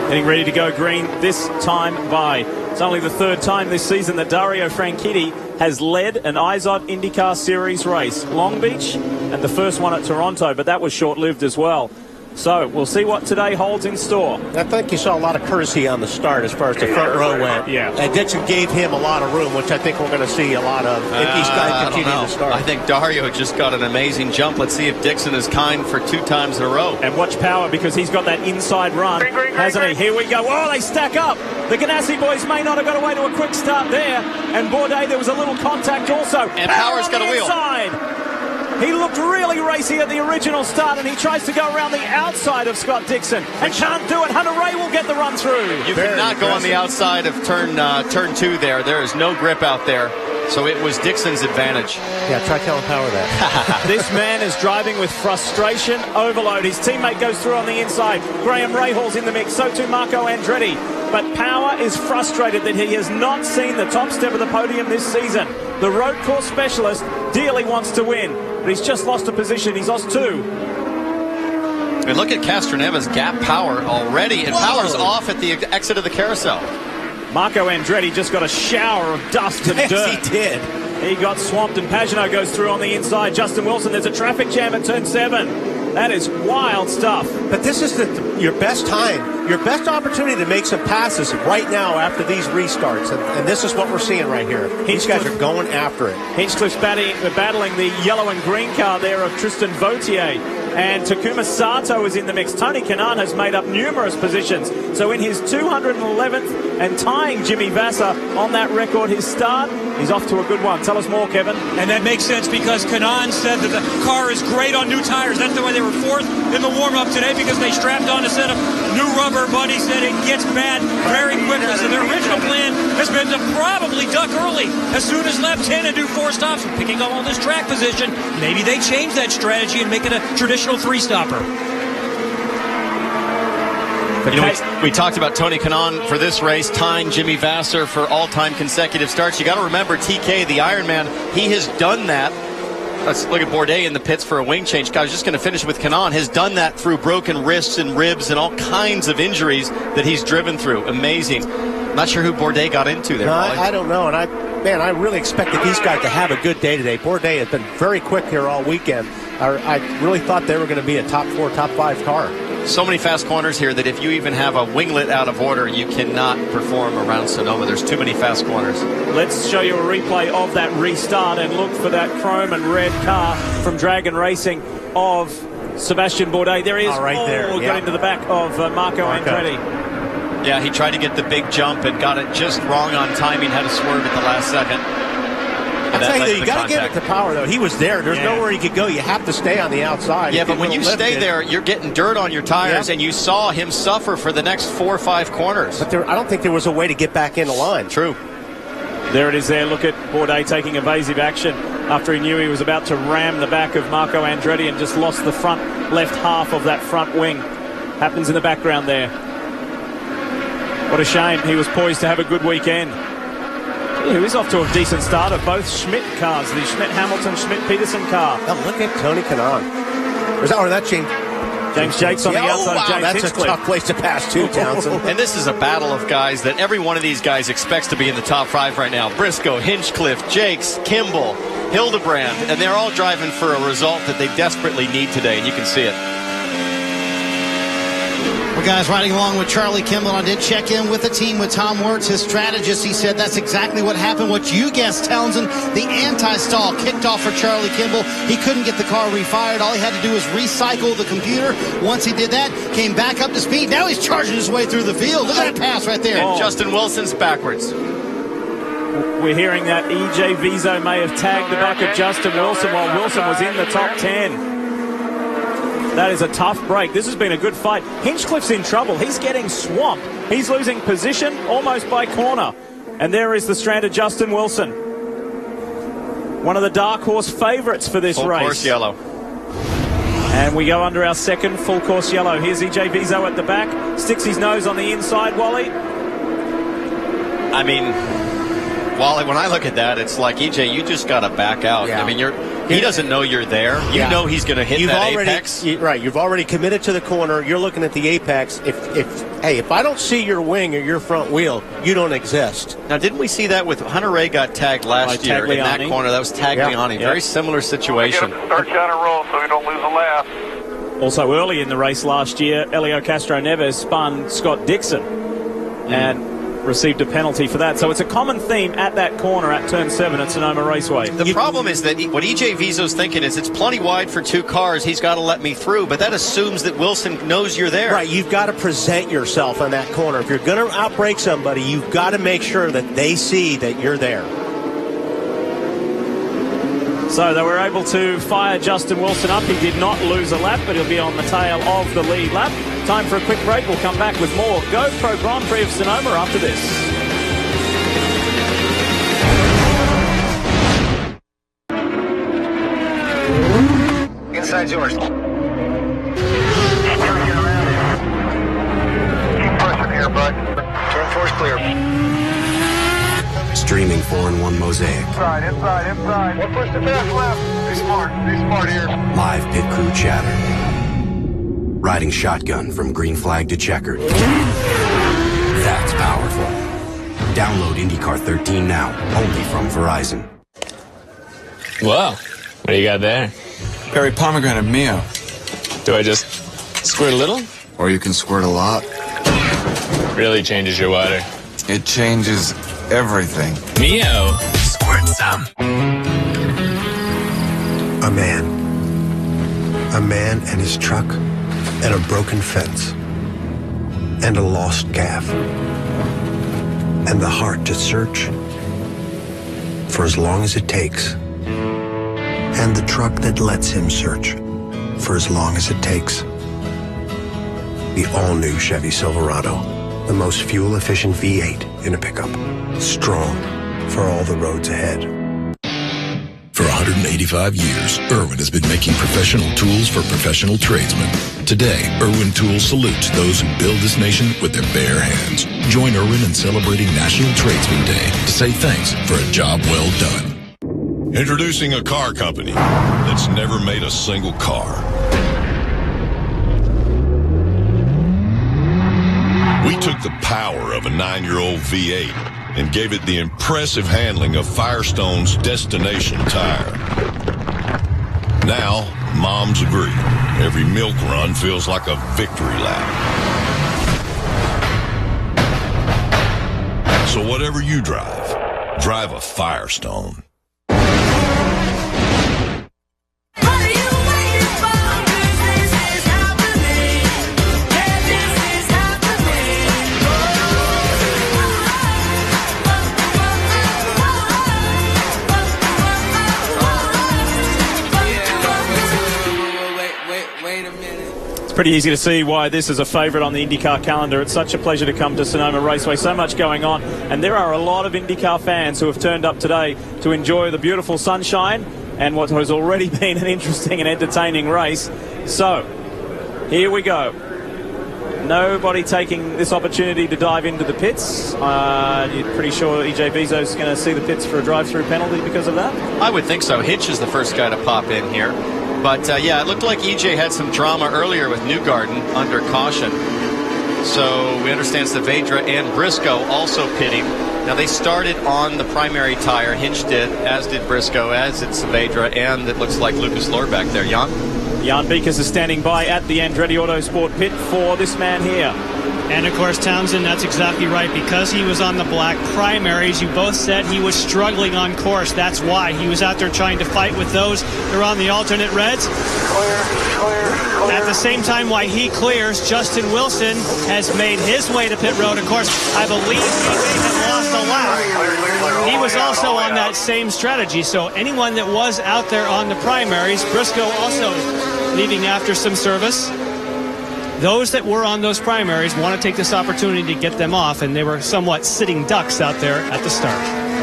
Getting ready to go green this time by. It's only the third time this season that Dario Franchitti has led an IZOD IndyCar Series race. Long Beach and the first one at Toronto, but that was short-lived as well. So we'll see what today holds in store. I think you saw a lot of courtesy on the start as far as the front row went. Yeah. And Dixon gave him a lot of room, which I think we're going to see a lot of if these guys continue to start. I think Dario just got an amazing jump. Let's see if Dixon is kind for 2 times in a row. And watch Power, because he's got that inside run, hasn't he? Here we go. Oh, they stack up. The Ganassi boys may not have got away to a quick start there. And Bourdais, there was a little contact also. And Power's got a wheel. Inside. He looked really racy at the original start, and he tries to go around the outside of Scott Dixon and can't do it. Hunter Ray will get the run through. You cannot go on the outside of turn 2 there. There is no grip out there. So it was Dixon's advantage. Yeah, try telling Power that. This man is driving with frustration overload. His teammate goes through on the inside. Graham Rahall's in the mix. So too Marco Andretti. But Power is frustrated that he has not seen the top step of the podium this season. The road course specialist dearly wants to win, but he's just lost a position. He's lost 2. And look at Castroneva's gap Power already, and Power's off at the exit of the carousel. Marco Andretti just got a shower of dust and dirt. He did. He got swamped, and Pagenaud goes through on the inside. Justin Wilson, there's a traffic jam at turn 7. That is wild stuff. But this is your best time, your best opportunity to make some passes right now after these restarts. And this is what we're seeing right here. These guys are going after it. Hinchcliffe's battling the yellow and green car there of Tristan Vautier. And Takuma Sato is in the mix. Tony Kanaan has made up numerous positions. So in his 211th and tying Jimmy Vasser on that record, his start, he's off to a good one. Tell us more, Kevin. And that makes sense because Kanaan said that the car is great on new tires. That's the way they were 4th in the warm-up today, because they strapped on a set of new rubber. But he said it gets bad very quickly. So their original plan has been to probably duck early as soon as lap 10 and do 4 stops, picking up all this track position. Maybe they change that strategy and make it a traditional 3-stopper. You know, we talked about Tony Kanaan for this race, tying Jimmy Vasser for all-time consecutive starts. You got to remember, TK, the Ironman, he has done that. Let's look at Bourdais in the pits for a wing change. I was just going to finish with Kanaan. Has done that through broken wrists and ribs and all kinds of injuries that he's driven through. Amazing. Not sure who Bourdais got into there. No, I don't know. And I really expected these guys to have a good day today. Bourdais has been very quick here all weekend. I really thought they were going to be a top 4, top 5 car. So many fast corners here that if you even have a winglet out of order, you cannot perform around Sonoma. There's too many fast corners. Let's show you a replay of that restart and look for that chrome and red car from Dragon Racing of Sebastian Bourdais. There he is. Right there. Got into the back of Marco Andretti. Yeah, he tried to get the big jump and got it just wrong on timing, had to swerve at the last second. You got to give it to Power, though. He was there. There's nowhere he could go. You have to stay on the outside. Yeah, but when you stay there, you're getting dirt on your tires, and you saw him suffer for the next 4 or 5 corners. But I don't think there was a way to get back in the line. True. There it is there. Look at Bourdais taking evasive action after he knew he was about to ram the back of Marco Andretti and just lost the front left half of that front wing. Happens in the background there. What a shame. He was poised to have a good weekend. He was off to a decent start of both Schmidt cars, the Schmidt-Hamilton, Schmidt-Peterson car. Oh, look at Tony Kanaan. That's James Jakes on the outside. Wow, James that's Hinchcliffe. a tough place to pass too, Townsend. And this is a battle of guys that every one of these guys expects to be in the top 5 right now. Briscoe, Hinchcliffe, Jakes, Kimball, Hildebrand, and they're all driving for a result that they desperately need today, and you can see it. Well, guys, riding along with Charlie Kimball, I did check in with the team with Tom Wirtz, his strategist. He said that's exactly what happened. What you guessed, Townsend, the anti-stall kicked off for Charlie Kimball. He couldn't get the car refired. All he had to do was recycle the computer. Once he did that, came back up to speed. Now he's charging his way through the field. Look at that pass right there. And Justin Wilson's backwards. We're hearing that EJ Vizo may have tagged the back of Justin Wilson while Wilson was in the top 10. That is a tough break. This has been a good fight. Hinchcliffe's in trouble. He's getting swamped. He's losing position almost by corner. And there is the stranded Justin Wilson. One of the dark horse favorites for this race. Full course yellow. And we go under our second full course yellow. Here's EJ Vizo at the back. Sticks his nose on the inside, Wally. I mean, Wally, when I look at that, it's like, EJ, you just got to back out. Yeah. I mean, he doesn't know you're there. You know he's going to hit that apex. Right. You've already committed to the corner. You're looking at the apex. If I don't see your wing or your front wheel, you don't exist. Now, didn't we see that with Hunter Ray got tagged last year in that corner? That was Tagliani. Very similar situation. Start, shot, and roll so we don't lose a lap. Also early in the race last year, Elio Castro Neves spun Scott Dixon and received a penalty for that. So it's a common theme at that corner at turn 7 at Sonoma Raceway. The problem is that what EJ Vizo's thinking is it's plenty wide for 2 cars. He's got to let me through, but that assumes that Wilson knows you're there. Right, you've got to present yourself on that corner. If you're going to outbrake somebody, you've got to make sure that they see that you're there. So they were able to fire Justin Wilson up. He did not lose a lap, but he'll be on the tail of the lead lap. Time for a quick break. We'll come back with more GoPro Grand Prix of Sonoma after this. Inside yours. Keep pushing here, bud. Turn 4's clear. Streaming 4-in-1 Mosaic. Inside. We'll push the fast left. Be smart here. Live pit crew chatter. Riding shotgun from green flag to checkered. That's powerful. Download IndyCar 13 now, only from Verizon. Whoa, what do you got there? Berry pomegranate Mio. Do I just squirt a little? Or you can squirt a lot. Really changes your water. It changes everything. Mio, squirt some. A man and his truck, and a broken fence, and a lost calf, and the heart to search for as long as it takes, and the truck that lets him search for as long as it takes. The all-new Chevy Silverado, the most fuel-efficient V8 in a pickup, strong for all the roads ahead. For 185 years, Irwin has been making professional tools for professional tradesmen. Today, Irwin Tools salutes those who build this nation with their bare hands. Join Irwin in celebrating National Tradesman Day to say thanks for a job well done. Introducing a car company that's never made a single car. We took the power of a 9-year-old V8 and gave it the impressive handling of Firestone's Destination tire. Now, moms agree. Every milk run feels like a victory lap. So whatever you drive a Firestone. Pretty easy to see why this is a favourite on the IndyCar calendar. It's such a pleasure to come to Sonoma Raceway. So much going on. And there are a lot of IndyCar fans who have turned up today to enjoy the beautiful sunshine and what has already been an interesting and entertaining race. So, here we go. Nobody taking this opportunity to dive into the pits. You're pretty sure EJ Vizo's going to see the pits for a drive-through penalty because of that? I would think so. Hitch is the first guy to pop in here. But, yeah, it looked like EJ had some drama earlier with Newgarden under caution. So we understand Saavedra and Briscoe also pitting. Now, they started on the primary tire. Hinch did, as did Briscoe, as did Saavedra, and it looks like Lucas Lord back there. Jan Beekers is standing by at the Andretti Autosport pit for this man here. And, of course, Townsend, that's exactly right. Because he was on the black primaries, you both said he was struggling on course. That's why he was out there trying to fight with those who are on the alternate reds. Clear. At the same time, while he clears, Justin Wilson has made his way to pit road. Of course, I believe he may have lost a lap. He was also on that same strategy. So anyone that was out there on the primaries, Briscoe also leaving after some service. Those that were on those primaries want to take this opportunity to get them off, and they were somewhat sitting ducks out there at the start.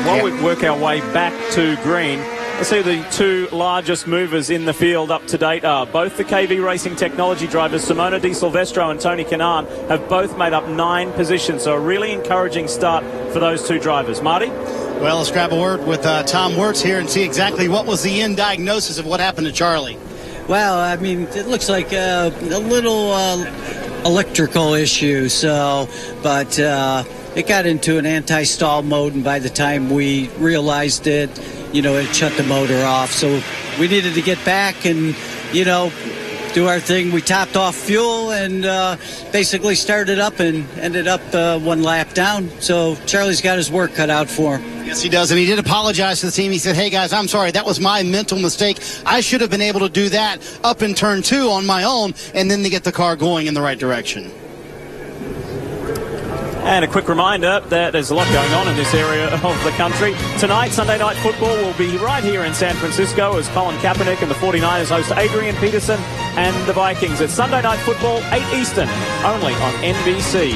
While we work our way back to green, let's see the two largest movers in the field up to date are both the KV Racing Technology drivers. Simona Di Silvestro and Tony Kanaan have both made up 9 positions, so a really encouraging start for those two drivers. Marty? Well, let's grab a word with Tom Wirtz here and see exactly what was the end diagnosis of what happened to Charlie. Well, I mean, it looks like a little electrical issue, but it got into an anti-stall mode, and by the time we realized it, it shut the motor off. So we needed to get back and, do our thing. We topped off fuel and basically started up and ended up 1 lap down. So Charlie's got his work cut out for him. Yes, he does, and he did apologize to the team. He said, hey, guys, I'm sorry. That was my mental mistake. I should have been able to do that up in turn 2 on my own and then to get the car going in the right direction. And a quick reminder that there's a lot going on in this area of the country. Tonight, Sunday Night Football will be right here in San Francisco as Colin Kaepernick and the 49ers host Adrian Peterson and the Vikings. It's Sunday Night Football, 8 Eastern, only on NBC.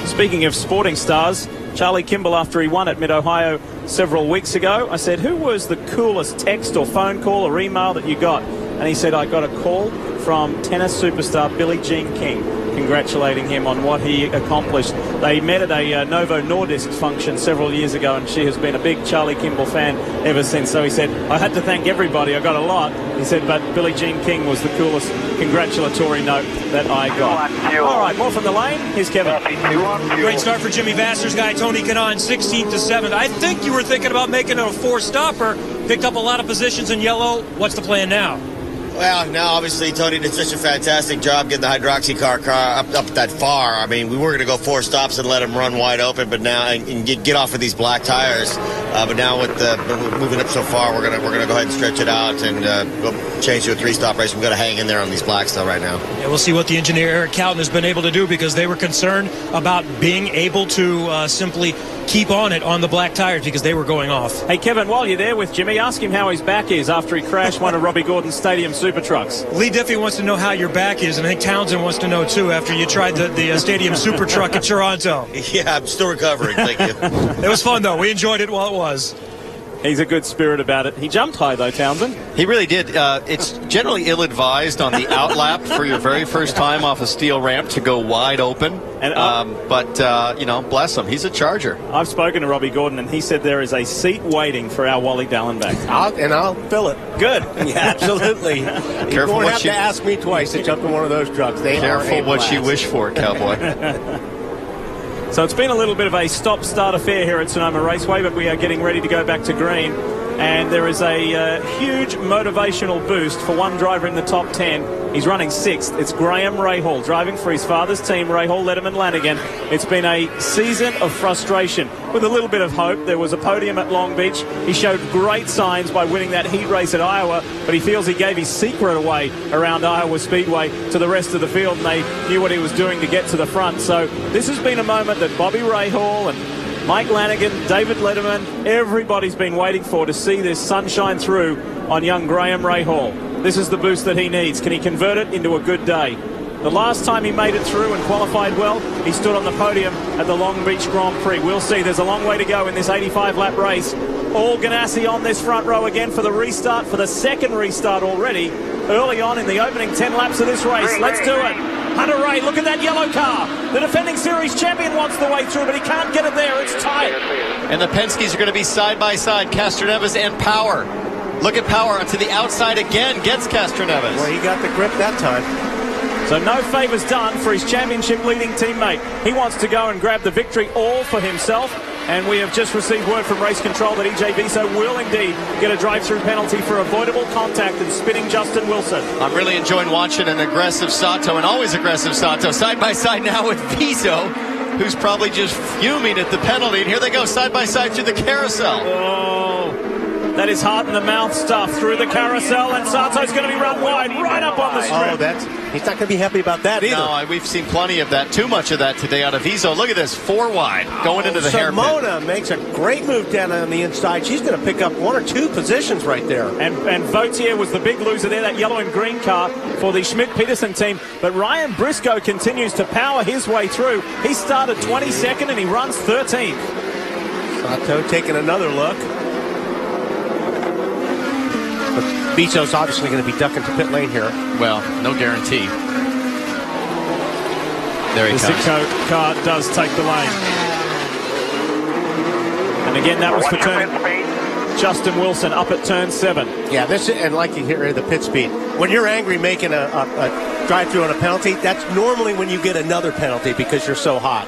Speaking of sporting stars, Charlie Kimball, after he won at Mid-Ohio several weeks ago, I said, who was the coolest text or phone call or email that you got? And he said, I got a call from tennis superstar Billie Jean King, congratulating him on what he accomplished. They met at a Novo Nordisk function several years ago, and she has been a big Charlie Kimball fan ever since. So he said, I had to thank everybody. I got a lot. He said, but Billie Jean King was the coolest congratulatory note that I got. All right, more from the lane. Here's Kevin. Great start for Jimmy Vasser's guy, Tony Kanaan, 16th to 7th. I think you were thinking about making it a 4-stopper. Picked up a lot of positions in yellow. What's the plan now? Well, now obviously Tony did such a fantastic job getting the hydroxy car up that far. I mean, we were going to go 4 stops and let him run wide open, but now and get off of these black tires. But now with moving up so far, we're gonna go ahead and stretch it out and go change to a 3-stop race. We've got to hang in there on these blacks though right now. Yeah, we'll see what the engineer Eric Cowden has been able to do, because they were concerned about being able to simply keep on it on the black tires because they were going off. Hey, Kevin, while you're there with Jimmy, ask him how his back is after he crashed one of Robbie Gordon's Stadium Super Trucks. Lee Diffie wants to know how your back is, and I think Townsend wants to know, too, after you tried the Stadium Super Truck in Toronto. Yeah, I'm still recovering. Thank you. It was fun, though. We enjoyed it while it was. He's a good spirit about it. He jumped high, though, Townsend. He really did. It's generally ill-advised on the outlap for your very first time off a steel ramp to go wide open. And but you know, bless him. He's a charger. I've spoken to Robbie Gordon, and he said there is a seat waiting for our Wally Dallenbach. I'll fill it. Good. Yeah, absolutely. Careful you won't have you to ask me twice to jump in one of those trucks. Careful what you wish for, cowboy. So it's been a little bit of a stop-start affair here at Sonoma Raceway, but we are getting ready to go back to green. And there is a huge motivational boost for one driver in the top 10. He's running 6th. It's Graham Rahal, driving for his father's team, Rahal, Letterman, Lanigan. It's been a season of frustration with a little bit of hope. There was a podium at Long Beach. He showed great signs by winning that heat race at Iowa, but he feels he gave his secret away around Iowa Speedway to the rest of the field, and they knew what he was doing to get to the front. So this has been a moment that Bobby Rahal and Mike Lanigan, David Letterman, everybody's been waiting for, to see this sunshine through on young Graham Rahal. This is the boost that he needs. Can he convert it into a good day? The last time he made it through and qualified well, he stood on the podium at the Long Beach Grand Prix. We'll see. There's a long way to go in this 85-lap race. All Ganassi on this front row again for the restart, for the second restart already, early on in the opening 10 laps of this race. Let's do it. Hunter Ray, look at that yellow car. The defending series champion wants the way through, but he can't get it there. It's tight. And the Penske's are going to be side by side, Castroneves and Power. Look at Power to the outside again, gets Castroneves. Well, he got the grip that time. So no favours done for his championship leading teammate. He wants to go and grab the victory all for himself. And we have just received word from race control that EJ Viso will indeed get a drive-through penalty for avoidable contact and spinning Justin Wilson. I'm really enjoying watching an aggressive Sato, and always aggressive Sato, side by side now with Viso, who's probably just fuming at the penalty. And here they go, side by side through the carousel. Oh, that is heart in the mouth stuff through the carousel, and Sato's going to be run wide right up on the strip. Oh, he's not going to be happy about that either. No, we've seen plenty of that, too much of that today out of Viso. Look at this, 4 wide, going into the hairpin. Simona makes a great move down on the inside. She's going to pick up 1 or 2 positions right there. And Vautier was the big loser there, that yellow and green car for the Schmidt-Peterson team. But Ryan Briscoe continues to power his way through. He started 22nd and he runs 13th. Sato taking another look. Viso's obviously going to be ducking to pit lane here. Well, no guarantee. There he comes. The Sitco car does take the lane. And again, that was for Justin Wilson up at turn 7. Yeah, and like you hear the pit speed. When you're angry making a drive-through on a penalty, that's normally when you get another penalty because you're so hot.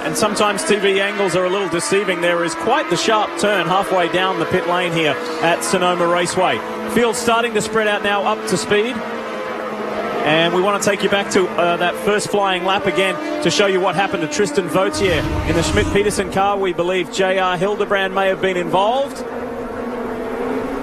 And sometimes TV angles are a little deceiving. There is quite the sharp turn halfway down the pit lane here at Sonoma Raceway. Field starting to spread out now up to speed. And we want to take you back to that first flying lap again to show you what happened to Tristan Vautier in the Schmidt-Peterson car. We believe J.R. Hildebrand may have been involved.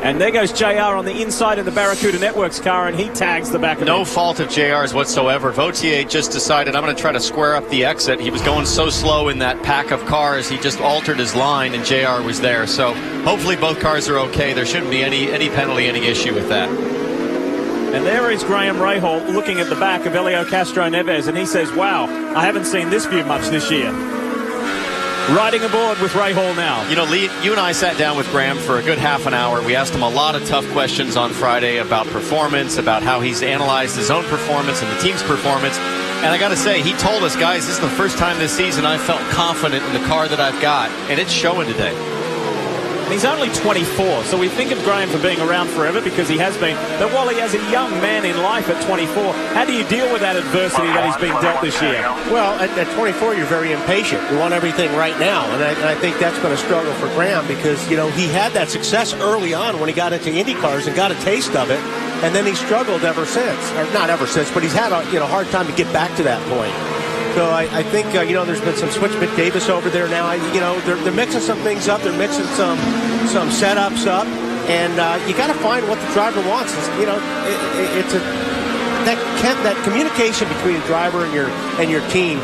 And there goes JR on the inside of the Barracuda Networks car, and he tags the back of it. No fault of JR's whatsoever. Vautier just decided, I'm going to try to square up the exit. He was going so slow in that pack of cars, he just altered his line, and JR was there. So hopefully both cars are okay. There shouldn't be any penalty, any issue with that. And there is Graham Rahal looking at the back of Helio Castro Neves, and he says, wow, I haven't seen this view much this year. Riding aboard with Rahal now. You know, Lee, you and I sat down with Graham for a good half an hour. We asked him a lot of tough questions on Friday about performance, about how he's analyzed his own performance and the team's performance. And I got to say, he told us, guys, this is the first time this season I felt confident in the car that I've got, and it's showing today. He's only 24, so we think of Graham for being around forever because he has been. But while he has a young man in life at 24, how do you deal with that adversity that he's been dealt this year? Well, at 24, you're very impatient. You want everything right now, and I think that's been a struggle for Graham because, you know, he had that success early on when he got into IndyCars and got a taste of it, and then he struggled ever since. Or not ever since, but he's had a hard time to get back to that point. So I think, there's been some Switchman Davis over there now. They're mixing some things up. They're mixing some setups up. And you got to find what the driver wants. That communication between the driver and your team,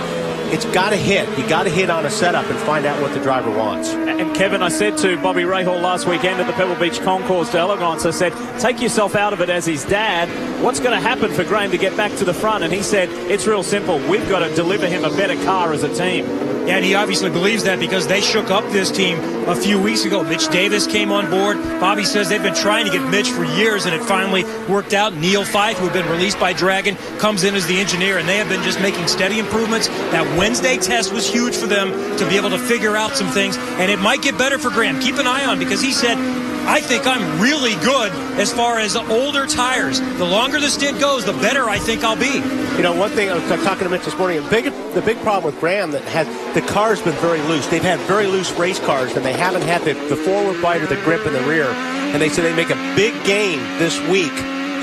it's got to hit. You got to hit on a setup and find out what the driver wants. And Kevin, I said to Bobby Rahal last weekend at the Pebble Beach Concours d'Elegance, I said, take yourself out of it as his dad. What's going to happen for Graham to get back to the front? And he said, it's real simple. We've got to deliver him a better car as a team. Yeah, and he obviously believes that because they shook up this team a few weeks ago. Mitch Davis came on board. Bobby says they've been trying to get Mitch for years, and it finally worked out. Neil Fife, who had been released by Dragon, comes in as the engineer, and they have been just making steady improvements. That Wednesday test was huge for them to be able to figure out some things, and it might get better for Graham. Keep an eye on, because he said, I think I'm really good as far as older tires. The longer the stint goes, the better I think I'll be. You know, one thing I was talking to Mitch this morning, the big problem with Graham that the car's been very loose. They've had very loose race cars, and they haven't had the forward bite or the grip in the rear. And they said they make a big gain this week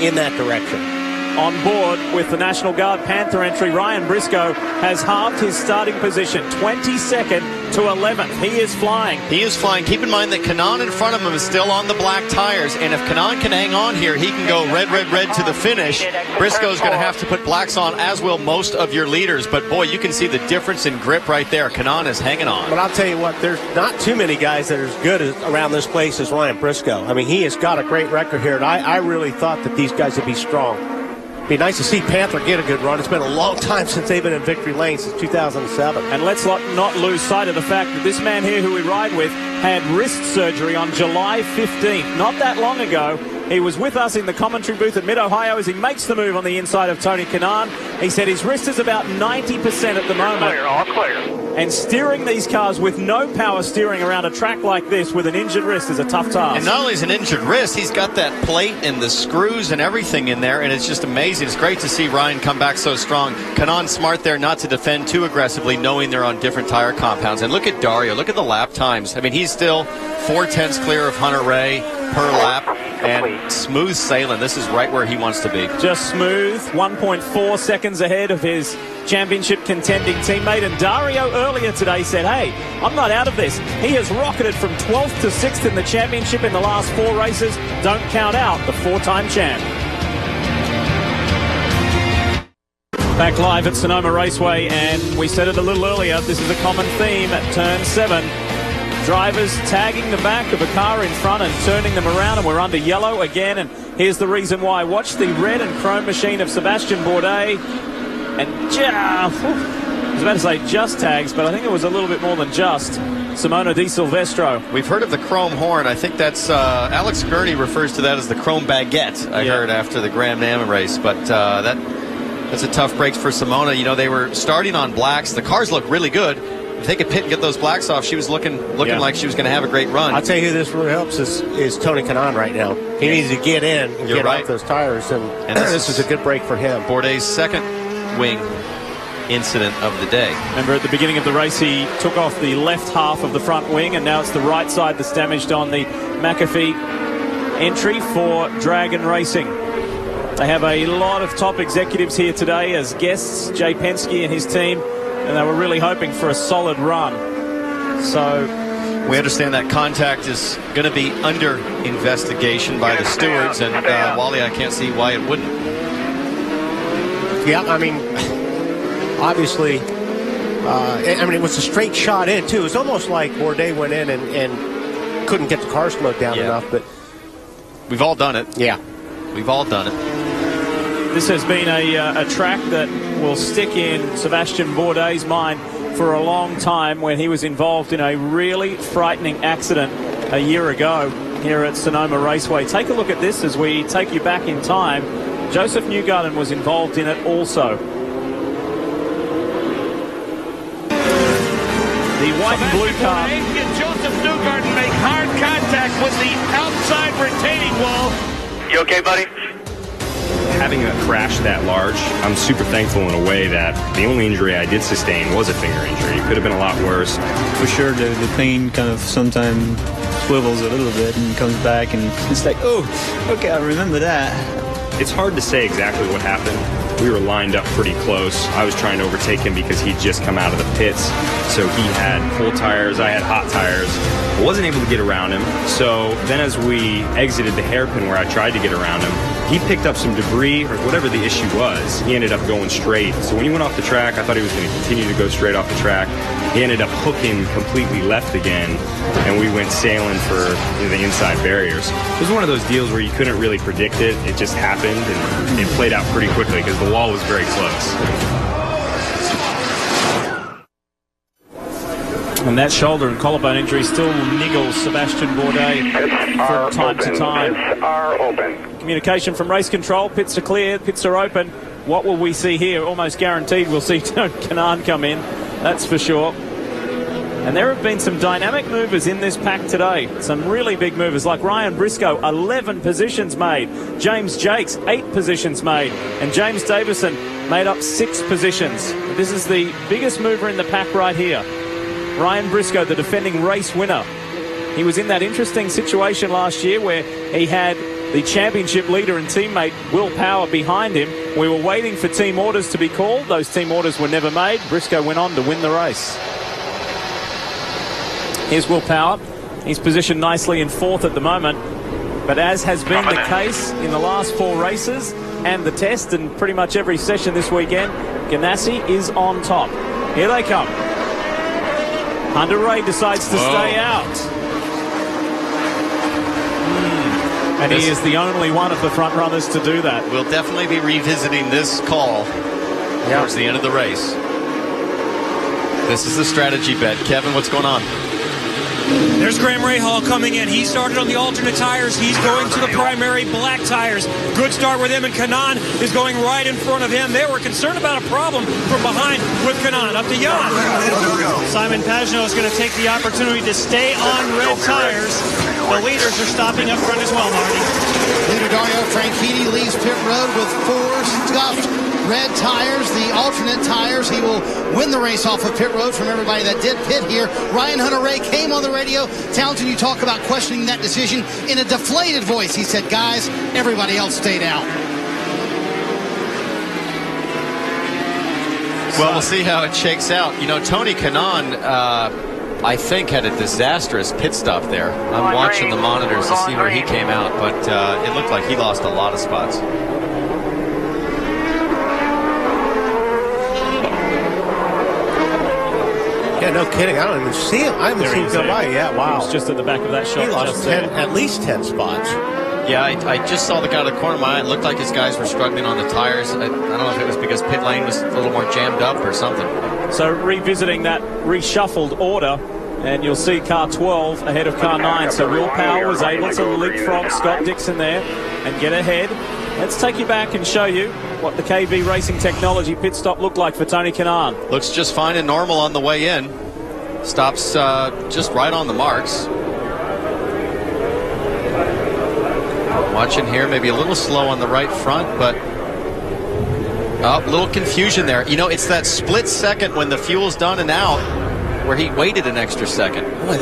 in that direction. On board with the National Guard Panther entry, Ryan Briscoe has halved his starting position, 22nd to 11th. He is flying. He is flying. Keep in mind that Kanaan in front of him is still on the black tires, and if Kanaan can hang on here, he can go red, red, red to the finish. Briscoe's going to have to put blacks on, as will most of your leaders. But, boy, you can see the difference in grip right there. Kanaan is hanging on. But I'll tell you what, there's not too many guys that are as good around this place as Ryan Briscoe. I mean, he has got a great record here, and I really thought that these guys would be strong. Be nice to see Panther get a good run. It's been a long time since they've been in victory lane, since 2007. And let's not lose sight of the fact that this man here who we ride with had wrist surgery on July 15th. Not that long ago. He was with us in the commentary booth at Mid-Ohio as he makes the move on the inside of Tony Kanaan. He said his wrist is about 90% at the moment. All clear. And steering these cars with no power steering around a track like this with an injured wrist is a tough task. And not only is an injured wrist, he's got that plate and the screws and everything in there, and it's just amazing. It's great to see Ryan come back so strong. Kanaan smart there not to defend too aggressively, knowing they're on different tire compounds. And look at Dario. Look at the lap times. I mean, he's still 4/10 clear of Hunter Ray per lap. And smooth sailing. This is right where he wants to be. Just smooth. 1.4 seconds ahead of his championship contending teammate. And Dario earlier today said, hey, I'm not out of this. He has rocketed from 12th to 6th in the championship in the last 4 races. Don't count out the 4-time champ. Back live at Sonoma Raceway, and we said it a little earlier, this is a common theme at turn 7. Drivers tagging the back of a car in front and turning them around, and we're under yellow again, and here's the reason why. Watch the red and chrome machine of Sebastian Bourdais, and I was about to say just tags, but I think it was a little bit more than just. Simona Di Silvestro. We've heard of the chrome horn. I think that's Alex Gurney refers to that as the chrome baguette, I heard after the Grand Am race, but that's a tough break for Simona. You know, they were starting on blacks. The cars look really good. If they could pit and get those blacks off, she was looking like she was going to have a great run. I'll tell you who this really helps is Tony Kanaan right now. He needs to get in and get off those tires, and this is a good break for him. Bourdais' second wing. incident of the day. Remember, at the beginning of the race, he took off the left half of the front wing, and now it's the right side that's damaged on the McAfee entry for Dragon Racing. They have a lot of top executives here today as guests, Jay Penske and his team, and they were really hoping for a solid run. So we understand that contact is going to be under investigation by the stewards, and Wally, I can't see why it wouldn't. Yeah, I mean, obviously, I mean, it was a straight shot in, too. It's almost like Bourdais went in and couldn't get the car slowed down enough, but we've all done it. Yeah. We've all done it. This has been a track that will stick in Sebastian Bourdais' mind for a long time, when he was involved in a really frightening accident a year ago here at Sonoma Raceway. Take a look at this as we take you back in time. Joseph Newgarden was involved in it also. The white and blue car. And Joseph Newgarden make hard contact with the outside retaining wall. You okay, buddy? Having a crash that large, I'm super thankful in a way that the only injury I did sustain was a finger injury. It could have been a lot worse. For sure, the pain kind of sometimes swivels a little bit and comes back, and it's like, oh, okay, I remember that. It's hard to say exactly what happened. We were lined up pretty close. I was trying to overtake him because he'd just come out of the pits. So he had cold tires, I had hot tires. I wasn't able to get around him. So then as we exited the hairpin where I tried to get around him, he picked up some debris or whatever the issue was. He ended up going straight. So when he went off the track, I thought he was going to continue to go straight off the track. He ended up hooking completely left again, and we went sailing for the inside barriers. It was one of those deals where you couldn't really predict it. It just happened, and it played out pretty quickly because the wall was very close. And that shoulder and collarbone injury still niggles Sebastian Bourdais from time to time. Communication from race control. Pits are clear. Pits are open. What will we see here? Almost guaranteed we'll see Tony Kanaan come in. That's for sure. And there have been some dynamic movers in this pack today. Some really big movers like Ryan Briscoe, 11 positions made. James Jakes, 8 positions made. And James Davison made up 6 positions. This is the biggest mover in the pack right here. Ryan Briscoe, the defending race winner. He was in that interesting situation last year where he had the championship leader and teammate Will Power behind him. We were waiting for team orders to be called. Those team orders were never made. Briscoe went on to win the race. Here's Will Power. He's positioned nicely in 4th at the moment. But as has been the case in the last 4 races and the test and pretty much every session this weekend, Ganassi is on top. Here they come. Hunter Ray decides to stay out. And he is the only one of the front runners to do that. We'll definitely be revisiting this call towards the end of the race. This is the strategy bet. Kevin, what's going on? There's Graham Rahal coming in. He started on the alternate tires. He's going to the primary black tires. Good start with him, and Kanaan is going right in front of him. They were concerned about a problem from behind with Kanaan. Up to Jan. Simon Pagenaud is going to take the opportunity to stay on red tires. The leaders are stopping up front as well, Marty. Leader Dario Franchitti leaves pit road with 4 scuffed red tires, the alternate tires. He will win the race off of pit road from everybody that did pit here. Ryan Hunter-Reay came on the radio. Townsend, you talk about questioning that decision in a deflated voice. He said, guys, everybody else stayed out. Well, we'll see how it shakes out. You know, Tony Kanaan, I think, had a disastrous pit stop there. I'm watching the monitors to see where he came out, but it looked like he lost a lot of spots. Yeah, no kidding. I don't even see him. I haven't seen him come by. Yeah, wow. He was just at the back of that shot. He lost at least 10 spots. Yeah, I just saw the guy out of the corner of my eye. It looked like his guys were struggling on the tires. I don't know if it was because pit lane was a little more jammed up or something. So revisiting that reshuffled order, and you'll see car 12 ahead of car 9. So Will Power was able to leapfrog Scott Dixon there and get ahead. Let's take you back and show you what the KV Racing Technology pit stop looked like for Tony Kanaan. Looks just fine and normal on the way in. Stops just right on the marks. Watching here, maybe a little slow on the right front, but Oh, a little confusion there. You know, it's that split second when the fuel's done and out where he waited an extra second. Boy,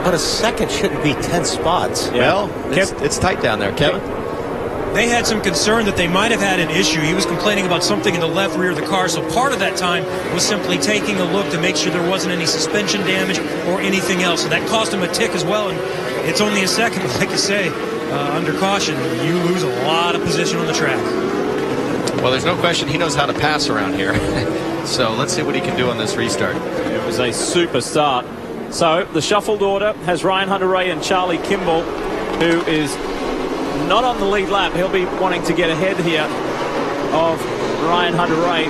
but a second shouldn't be 10 spots. Yeah. Well, it's tight down there, Kevin. They had some concern that they might have had an issue. He was complaining about something in the left rear of the car, so part of that time was simply taking a look to make sure there wasn't any suspension damage or anything else. So that cost him a tick as well, and it's only a second. Like you say, under caution, you lose a lot of position on the track. Well, there's no question he knows how to pass around here. So let's see what he can do on this restart. It was a super start. So the shuffled order has Ryan Hunter-Reay and Charlie Kimball, who is not on the lead lap. He'll be wanting to get ahead here of Ryan Hunter-Reay.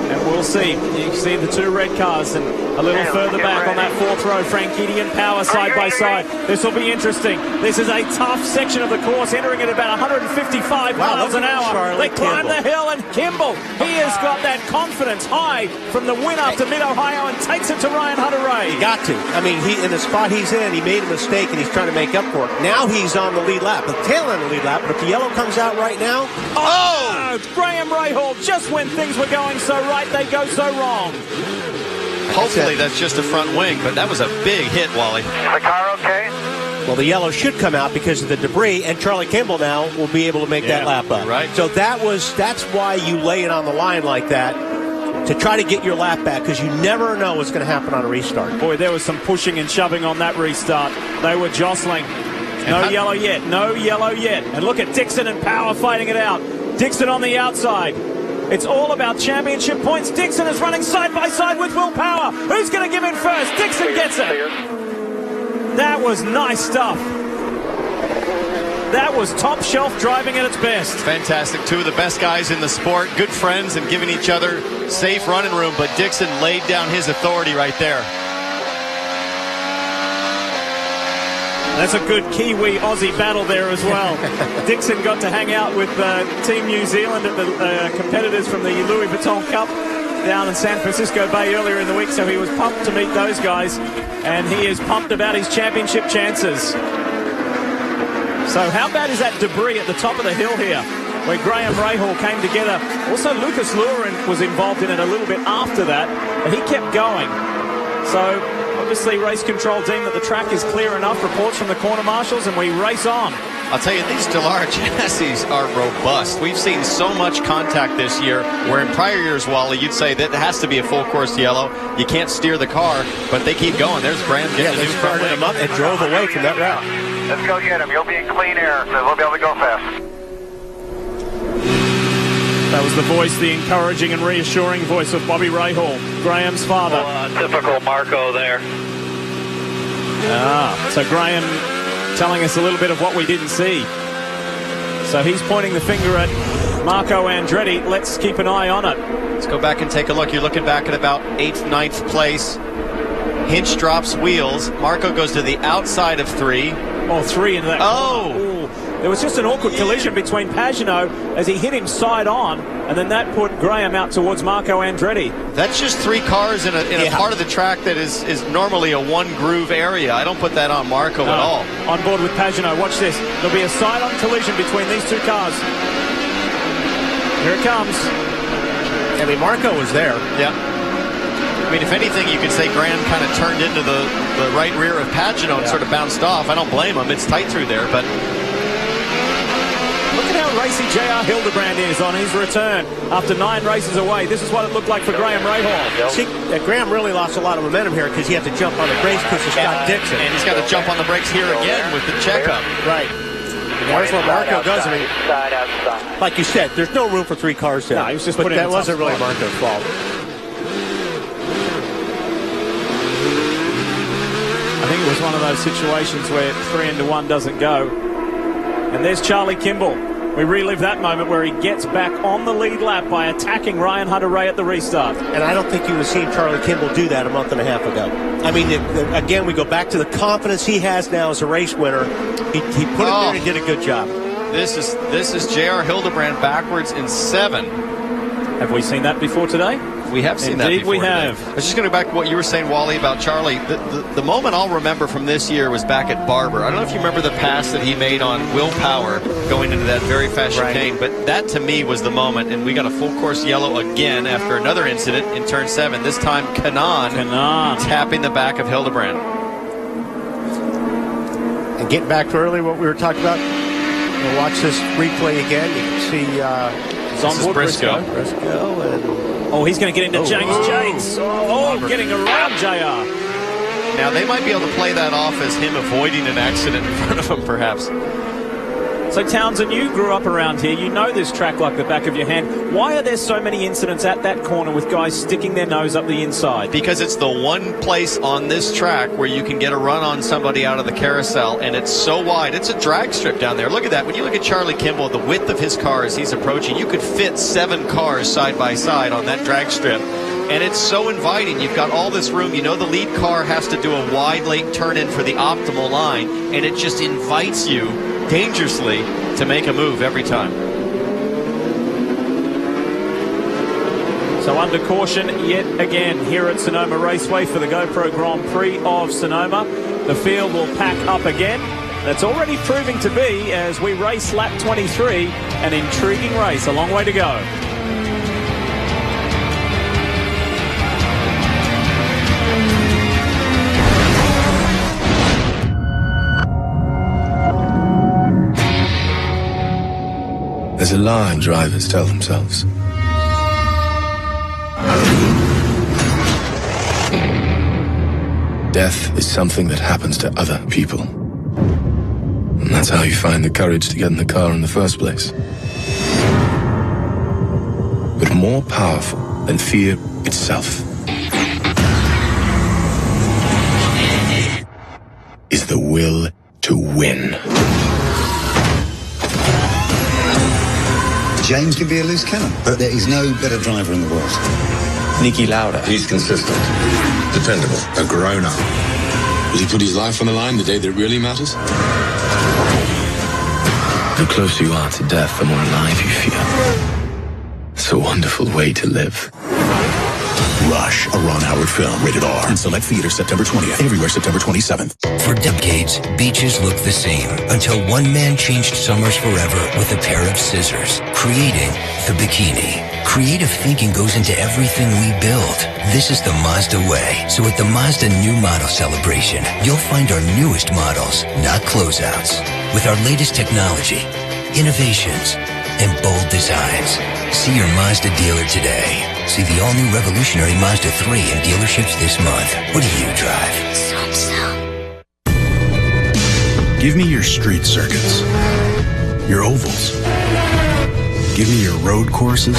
And we'll see. You can see the two red cars, and a little further back on that fourth row, Franchitti and Power side by side. This will be interesting. This is a tough section of the course, entering at about 155 miles an hour. They climb the hill, and Kimball, he has got that confidence high from the win up to Mid-Ohio and takes it to Ryan Hunter-Reay. He got to. I mean, in the spot he's in, he made a mistake, and he's trying to make up for it. Now he's on the lead lap, the tail end of the lead lap, but if the yellow comes out right now, Graham Rahal, just when things were going so right, they go so wrong. Hopefully that's just a front wing, but that was a big hit, Wally. Is the car okay? well, the yellow should come out because of the debris, and Charlie Kimball now will be able to make that lap up. Right. So that's why you lay it on the line like that, to try to get your lap back, because you never know what's going to happen on a restart. Boy, there was some pushing and shoving on that restart. They were jostling. No yellow yet. No yellow yet. And look at Dixon and Power fighting it out. Dixon on the outside. It's all about championship points. Dixon is running side by side with Will Power. Who's going to give in first? Dixon gets it. That was nice stuff. That was top shelf driving at its best. Fantastic. Two of the best guys in the sport. Good friends and giving each other safe running room. But Dixon laid down his authority right there. That's a good Kiwi-Aussie battle there as well. Dixon got to hang out with Team New Zealand at the competitors from the Louis Vuitton Cup down in San Francisco Bay earlier in the week, so he was pumped to meet those guys, and he is pumped about his championship chances. So how bad is that debris at the top of the hill here, where Graham Rahal came together? Also, Lucas Lurin was involved in it a little bit after that, and he kept going. So obviously, race control deemed that the track is clear enough. Reports from the corner marshals, and we race on. I'll tell you, these Dallara chassis are robust. We've seen so much contact this year, where in prior years, Wally, you'd say that it has to be a full course yellow. You can't steer the car, but they keep going. There's Graham getting they started him up and drove away from that route. Let's go get him. You'll be in clean air, so we'll be able to go fast. That was the voice, the encouraging and reassuring voice of Bobby Rahal, Graham's father. Typical Marco there. So Graham telling us a little bit of what we didn't see. So he's pointing the finger at Marco Andretti. Let's keep an eye on it. Let's go back and take a look. You're looking back at about 8th, 9th place. Hinch drops wheels. Marco goes to the outside of 3. Oh, 3 into that corner. There was just an awkward collision between Pagenaud as he hit him side on, and then that put Graham out towards Marco Andretti. That's just 3 cars in a part of the track that is normally a one-groove area. I don't put that on Marco at all. On board with Pagenaud. Watch this. There'll be a side-on collision between these 2 cars. Here it comes. I mean, Marco was there. Yeah. I mean, if anything, you could say Graham kind of turned into the right rear of Pagenaud and sort of bounced off. I don't blame him. It's tight through there, but look at how racy J.R. Hildebrand is on his return after 9 races away. This is what it looked like for Graham Rahal. See, Graham really lost a lot of momentum here because he had to jump on the brakes because of Scott Dixon. And he's got to jump on the brakes here again with the checkup. Right. There's what Marco does. I mean, like you said, there's no room for 3 cars there. No, he was just but putting that wasn't really Marco's fault. I think it was one of those situations where 3 into 1 doesn't go. And there's Charlie Kimball. We relive that moment where he gets back on the lead lap by attacking Ryan Hunter-Reay at the restart. And I don't think you would have seen Charlie Kimball do that a month and a half ago. I mean, again, we go back to the confidence he has now as a race winner. He put it there and did a good job. This is J.R. Hildebrand backwards in 7. Have we seen that before today? We have seen that before. Indeed, we have. I was just going to go back to what you were saying, Wally, about Charlie. The moment I'll remember from this year was back at Barber. I don't know if you remember the pass that he made on Will Power. going into that very fast chicane. But that, to me, was the moment. And we got a full course yellow again after another incident in turn 7. This time, Kanan tapping the back of Hildebrand. And getting back to earlier what we were talking about, we'll watch this replay again. You can see it's on board Briscoe. Oh, he's going to get into James. Getting around JR. Now, they might be able to play that off as him avoiding an accident in front of him, perhaps. So, Townsend, you grew up around here. You know this track like the back of your hand. Why are there so many incidents at that corner with guys sticking their nose up the inside? Because it's the one place on this track where you can get a run on somebody out of the carousel, and it's so wide. It's a drag strip down there. Look at that. When you look at Charlie Kimball, the width of his car as he's approaching, you could fit 7 cars side by side on that drag strip. And it's so inviting. You've got all this room. You know the lead car has to do a wide lane turn in for the optimal line, and it just invites you dangerously to make a move every time. So under caution yet again here at Sonoma Raceway for the GoPro Grand Prix of Sonoma. The field will pack up again. That's already proving to be, as we race lap 23, an intriguing race. A long way to go. There's a lie drivers tell themselves. Death is something that happens to other people. And that's how you find the courage to get in the car in the first place. But more powerful than fear itself is the will to win. James can be a loose cannon, but there is no better driver in the world. Niki Lauda. He's consistent, dependable, a grown-up. Will he put his life on the line the day that really matters? The closer you are to death, the more alive you feel. It's a wonderful way to live. Rush, a Ron Howard film, rated R. In select theaters September 20th, everywhere September 27th. For decades, beaches looked the same until one man changed summers forever with a pair of scissors, creating the bikini. Creative thinking goes into everything we build. This is the Mazda way. So at the Mazda New Model Celebration, you'll find our newest models, not closeouts. With our latest technology, innovations, and bold designs. See your Mazda dealer today. See the all-new revolutionary Mazda 3 in dealerships this month. What do you drive? Give me your street circuits, your ovals. Give me your road courses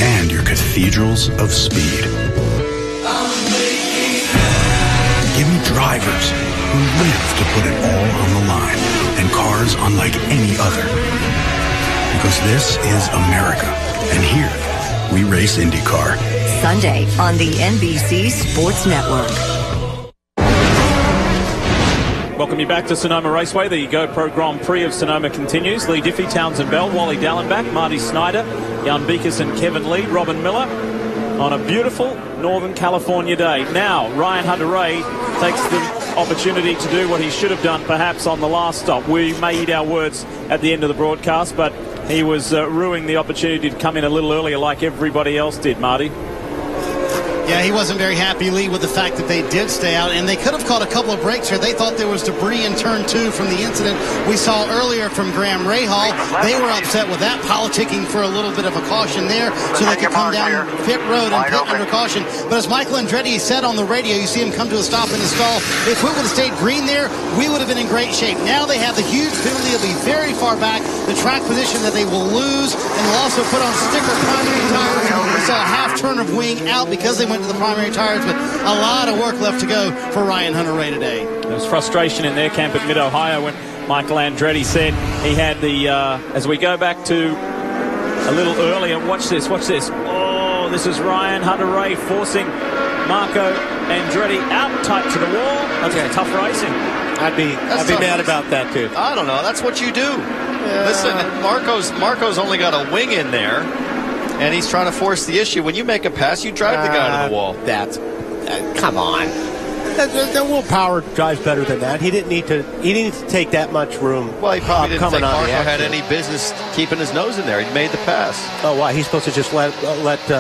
and your cathedrals of speed. Give me drivers who live to put it all on the line and cars unlike any other. Because this is America, and here we race IndyCar. Sunday on the NBC Sports Network. Welcome you back to Sonoma Raceway. The GoPro Grand Prix of Sonoma continues. Lee Diffie, Townsend Bell, Wally Dallenbach, Marty Snyder, Jan Beekes and Kevin Lee, Robin Miller on a beautiful Northern California day. Now, Ryan Hunter-Reay takes the opportunity to do what he should have done perhaps on the last stop. We may eat our words at the end of the broadcast, but he was ruining the opportunity to come in a little earlier like everybody else did, Marty. Yeah, he wasn't very happy, Lee, with the fact that they did stay out, and they could have caught a couple of breaks here. They thought there was debris in turn 2 from the incident we saw earlier from Graham Rahal. They were upset with that, politicking for a little bit of a caution there so they could come down pit road and pit under caution. But as Michael Andretti said on the radio, you see him come to a stop in the stall. If we would have stayed green there, we would have been in great shape. Now they have the huge penalty. It'll be very far back, the track position that they will lose, and they'll also put on sticker primary tires. We saw a half turn of wing out because they went to the primary tires, but a lot of work left to go for Ryan Hunter-Reay today. There was frustration in their camp at Mid-Ohio when Michael Andretti said he had the, as we go back to a little earlier, watch this. Oh, this is Ryan Hunter-Reay forcing Marco Andretti out tight to the wall. That's tough racing. I'd be mad about that too. I don't know. That's what you do. Listen, Marco's only got a wing in there, and he's trying to force the issue. When you make a pass, you drive the guy to the wall. That's come on. The Will Power drives better than that. He didn't need to. He didn't need to take that much room. Well, he probably didn't think Marco had action. any business keeping his nose in there. He made the pass. Oh, why? He's supposed to just let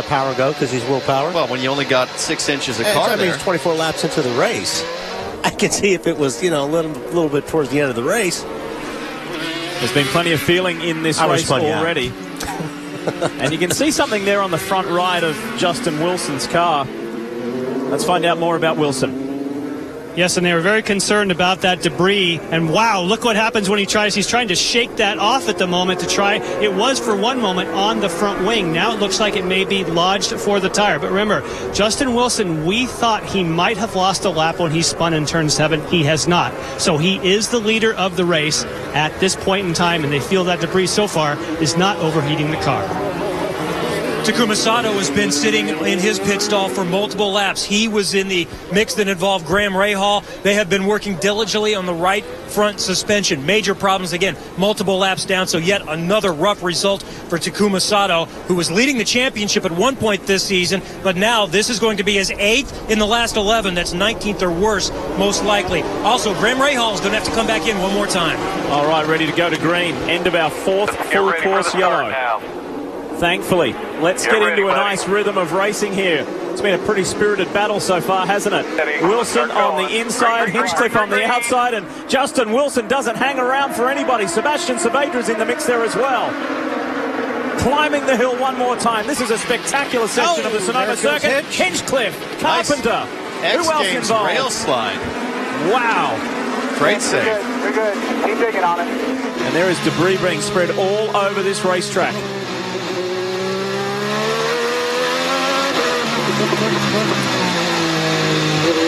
Power go because he's Will Power? Well, when you only got 6 inches of car that means 24 laps into the race. I can see if it was, a little bit towards the end of the race. There's been plenty of feeling in this race already. And you can see something there on the front right of Justin Wilson's car. Let's find out more about Wilson. Yes, and they were very concerned about that debris. And wow, look what happens when he's trying to shake that off at the moment to try. It was for one moment on the front wing. Now it looks like it may be lodged for the tire. But remember, Justin Wilson, we thought he might have lost a lap when he spun in turn 7. He has not. So he is the leader of the race at this point in time, and they feel that debris so far is not overheating the car. Takuma Sato has been sitting in his pit stall for multiple laps. He was in the mix that involved Graham Rahal. They have been working diligently on the right front suspension. Major problems again, multiple laps down, so yet another rough result for Takuma Sato, who was leading the championship at one point this season, but now this is going to be his 8th in the last 11. That's 19th or worse, most likely. Also, Graham Rahal is going to have to come back in one more time. All right, ready to go to green. End of our 4th full course yellow. Thankfully, let's get into a nice rhythm of racing here. It's been a pretty spirited battle so far, hasn't it? Wilson on the inside, Hinchcliffe on the outside, and Justin Wilson doesn't hang around for anybody. Sebastian Saavedra's in the mix there as well. Climbing the hill one more time. This is a spectacular section of the Sonoma circuit. Hinchcliffe, Carpenter. Nice. Who else involved? Rail slide. Wow. Great save. You're good. Keep digging on it. And there is debris being spread all over this racetrack.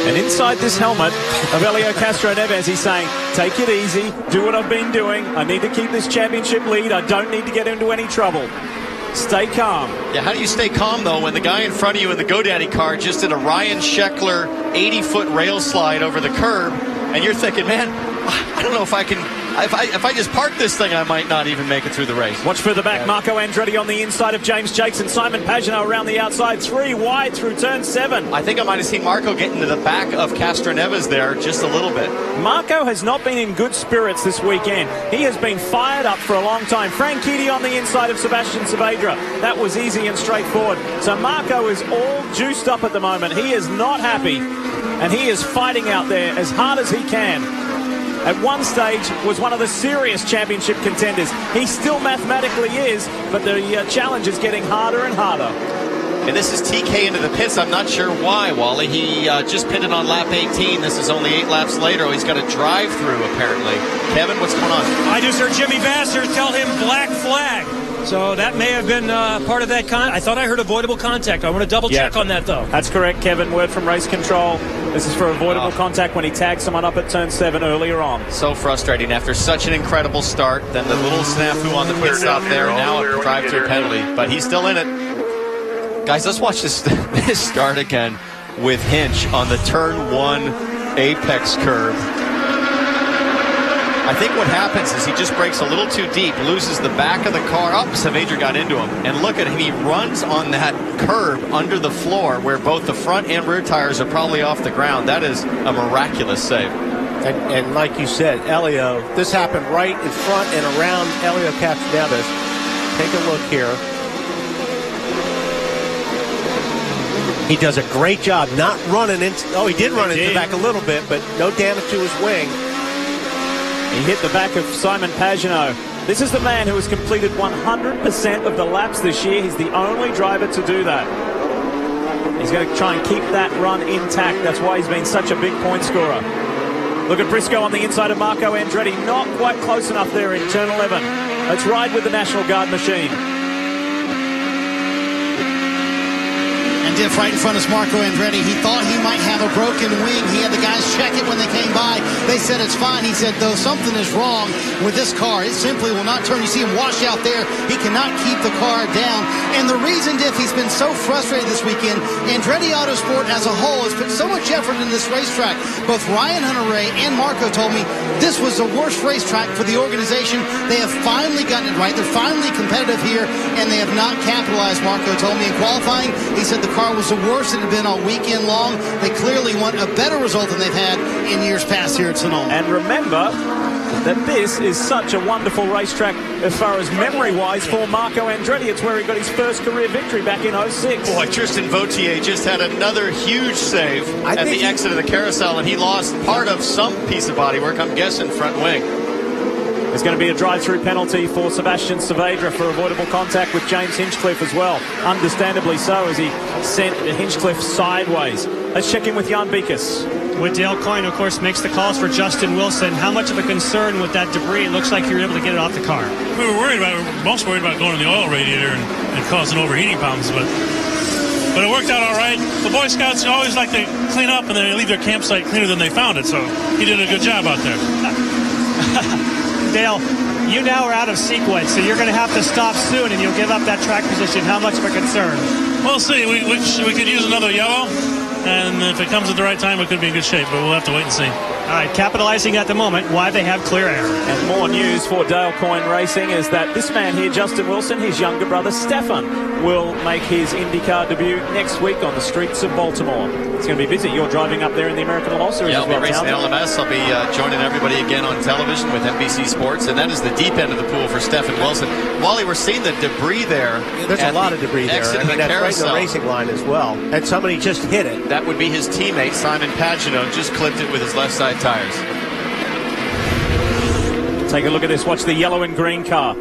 And inside this helmet of Helio Castroneves, he's saying, take it easy, do what I've been doing. I need to keep this championship lead. I don't need to get into any trouble. Stay calm. Yeah, how do you stay calm, though, when the guy in front of you in the GoDaddy car just did a Ryan Sheckler 80-foot rail slide over the curb, and you're thinking, man, I don't know if I can... If I just park this thing, I might not even make it through the race. Watch further back. Marco Andretti on the inside of James Jakes and Simon Pagenaud around the outside. 3 wide through turn 7. I think I might have seen Marco get into the back of Castroneves there just a little bit. Marco has not been in good spirits this weekend. He has been fired up for a long time. Franchitti on the inside of Sebastian Saavedra. That was easy and straightforward. So Marco is all juiced up at the moment. He is not happy, and he is fighting out there as hard as he can. At one stage was one of the serious championship contenders. He still mathematically is, but the challenge is getting harder and harder. And this is TK into the pits. I'm not sure why, Wally. He just pitted on lap 18. This is only 8 laps later. He's got a drive-through, apparently. Kevin, what's going on? I just heard Jimmy Vassar tell him black flag. So that may have been part of that. I thought I heard avoidable contact. I want to double-check on that, though. That's correct, Kevin. Word from race control. This is for avoidable contact when he tagged someone up at turn 7 earlier on. So frustrating. After such an incredible start, then the little snafu on the pit stop there, now a drive-through penalty. But he's still in it. Guys, let's watch this start again with Hinch on the turn 1 apex curve. I think what happens is he just breaks a little too deep, loses the back of the car. Oh, Saavedra got into him. And look at him. He runs on that curb under the floor where both the front and rear tires are probably off the ground. That is a miraculous save. And like you said, Helio, this happened right in front and around Helio Castroneves. Take a look here. He does a great job not running into... Oh, he did run into the back a little bit, but no damage to his wing. He hit the back of Simon Pagenaud. This is the man who has completed 100% of the laps this year. He's the only driver to do that. He's going to try and keep that run intact. That's why he's been such a big point scorer. Look at Briscoe on the inside of Marco Andretti. Not quite close enough there in turn 11. Let's ride with the National Guard machine. And Diff right in front is Marco Andretti. He thought he might have a broken wing. He had the guys check it when they came by. They said it's fine. He said, though, something is wrong with this car. It simply will not turn. You see him wash out there. He cannot keep the car down. And the reason, Diff, he's been so frustrated this weekend, Andretti Autosport as a whole has put so much effort in this racetrack. Both Ryan Hunter-Reay and Marco told me this was the worst racetrack for the organization. They have finally gotten it right. They're finally competitive here, and they have not capitalized, Marco told me. In qualifying, he said the car car was the worst it had been all weekend long. They clearly want a better result than they've had in years past here at Sonoma. And remember that this is such a wonderful racetrack as far as memory-wise for Marco Andretti. It's where he got his first career victory back in 06. Boy, Tristan Vautier just had another huge save at the exit of the carousel, and he lost part of some piece of bodywork, I'm guessing front wing. There's going to be a drive-through penalty for Sebastian Saavedra for avoidable contact with James Hinchcliffe as well. Understandably so, as he sent Hinchcliffe sideways. Let's check in with Jan Beekes. With Dale Coyne, of course, makes the calls for Justin Wilson. How much of a concern with that debris? It looks like you were able to get it off the car. We were most worried about going in the oil radiator and causing overheating problems, but it worked out all right. The Boy Scouts always like to clean up and they leave their campsite cleaner than they found it, so he did a good job out there. Dale, you now are out of sequence, so you're going to have to stop soon and you'll give up that track position. How much of a concern? We'll see. We could use another yellow, and if it comes at the right time, it could be in good shape, but we'll have to wait and see. All right, capitalizing at the moment why they have clear air. And more news for Dale Coyne Racing is that this man here, Justin Wilson, his younger brother Stefan, will make his IndyCar debut next week on the streets of Baltimore. It's going to be busy. You're driving up there in the American Le Mans Series as well. I'll be racing the LMS. I'll be joining everybody again on television with NBC Sports, and that is the deep end of the pool for Stefan Wilson. Wally, we're seeing the debris there. There's a lot of debris there. I mean, that's right in the racing line as well. And somebody just hit it. That would be his teammate, Simon Pagenaud, just clipped it with his left side tires. Take a look at this. Watch the yellow and green car.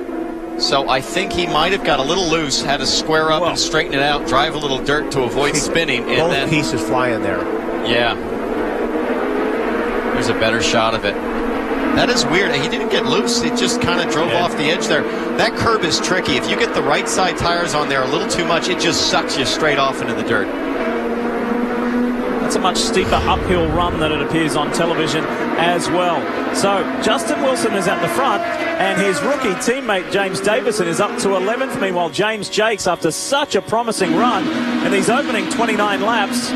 So I think he might have got a little loose, had to square up and straighten it out, drive a little dirt to avoid spinning. And both then pieces fly in there. Yeah. There's a better shot of it. That is weird. He didn't get loose. It just kind of drove off the edge there. That curb is tricky. If you get the right side tires on there a little too much, it just sucks you straight off into the dirt. That's a much steeper uphill run than it appears on television as well. So Justin Wilson is at the front, and his rookie teammate James Davison is up to 11th. Meanwhile, James Jakes, after such a promising run in these opening 29 laps,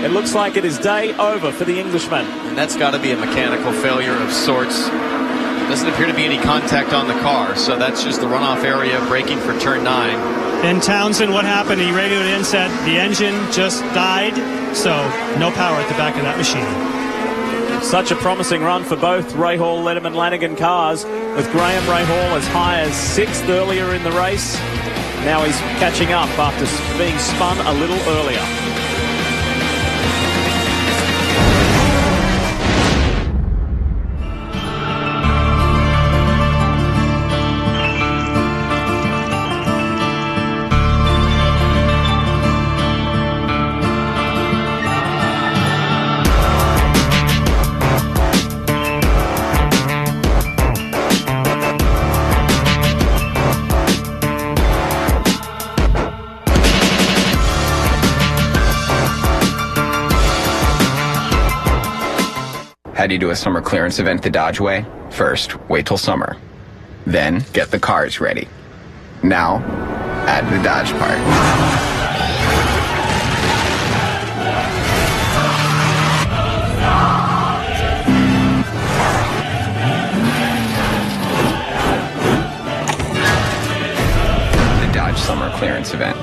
it looks like it is day over for the Englishman. And that's got to be a mechanical failure of sorts. Doesn't appear to be any contact on the car, so that's just the runoff area braking for turn 9. And Townsend, what happened? He radioed in, said the engine just died, so no power at the back of that machine. Such a promising run for both Rahal, Letterman, Lanigan cars, with Graham Rahal as high as 6th earlier in the race. Now he's catching up after being spun a little earlier. How do you do a summer clearance event the Dodge way? First, wait till summer. Then, get the cars ready. Now, add the Dodge part. The Dodge Summer Clearance Event.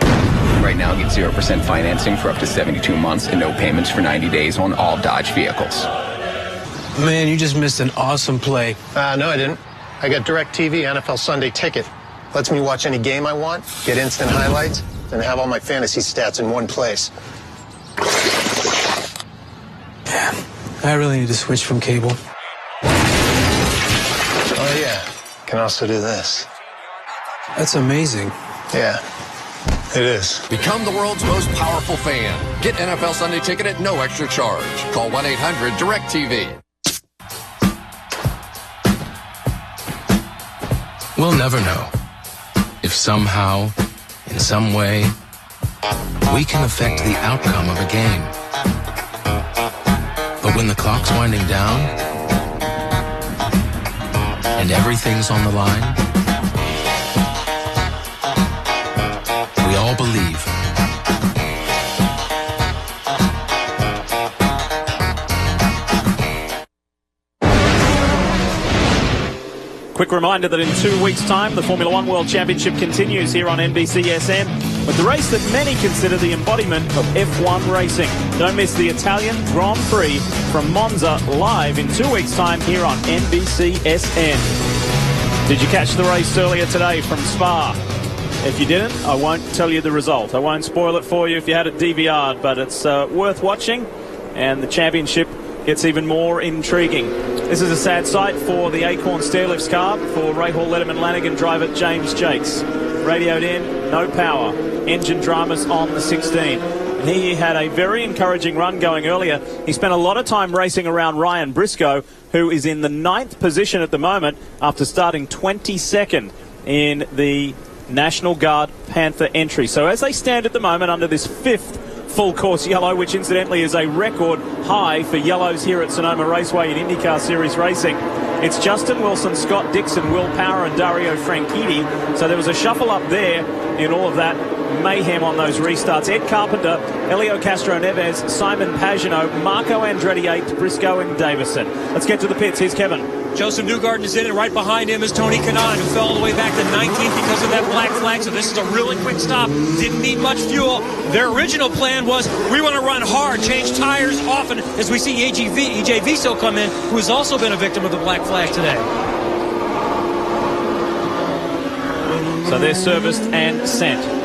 Right now, get 0% financing for up to 72 months and no payments for 90 days on all Dodge vehicles. Man, you just missed an awesome play. No, I didn't. I got DirecTV NFL Sunday Ticket. Lets me watch any game I want, get instant highlights, and have all my fantasy stats in one place. Yeah, I really need to switch from cable. Oh, yeah. Can also do this. That's amazing. Yeah, it is. Become the world's most powerful fan. Get NFL Sunday Ticket at no extra charge. Call 1-800-DirecTV. We'll never know if somehow, in some way, we can affect the outcome of a game. But when the clock's winding down and everything's on the line, we all believe. Quick reminder that in 2 weeks' time, the Formula One World Championship continues here on NBCSN. with the race that many consider the embodiment of F1 racing. Don't miss the Italian Grand Prix from Monza live in 2 weeks' time here on NBCSN. Did you catch the race earlier today from Spa? If you didn't, I won't tell you the result. I won't spoil it for you if you had it DVR'd, but it's worth watching, and the championship gets even more intriguing. This is a sad sight for the Acorn Stairlifts car for Rahal Letterman Lanigan driver James Jakes. Radioed in, no power, engine dramas on the 16. He had a very encouraging run going earlier. He spent a lot of time racing around Ryan Briscoe, who is in the 9th position at the moment after starting 22nd in the National Guard Panther entry. So as they stand at the moment under this 5th full course yellow, which incidentally is a record high for yellows here at Sonoma Raceway in IndyCar Series racing, it's Justin Wilson, Scott Dixon, Will Power and Dario Franchitti. So there was a shuffle up there in all of that mayhem on those restarts. Ed Carpenter, Elio Castro Neves, Simon Pagino, Marco Andretti 8th, Briscoe and Davison. Let's get to the pits. Here's Kevin. Joseph Newgarden is in, and right behind him is Tony Kanaan, who fell all the way back to 19th because of that black flag. So this is a really quick stop. Didn't need much fuel. Their original plan was, we want to run hard, change tires often, as we see EJ Viso come in, who has also been a victim of the black flag today. So they're serviced and sent.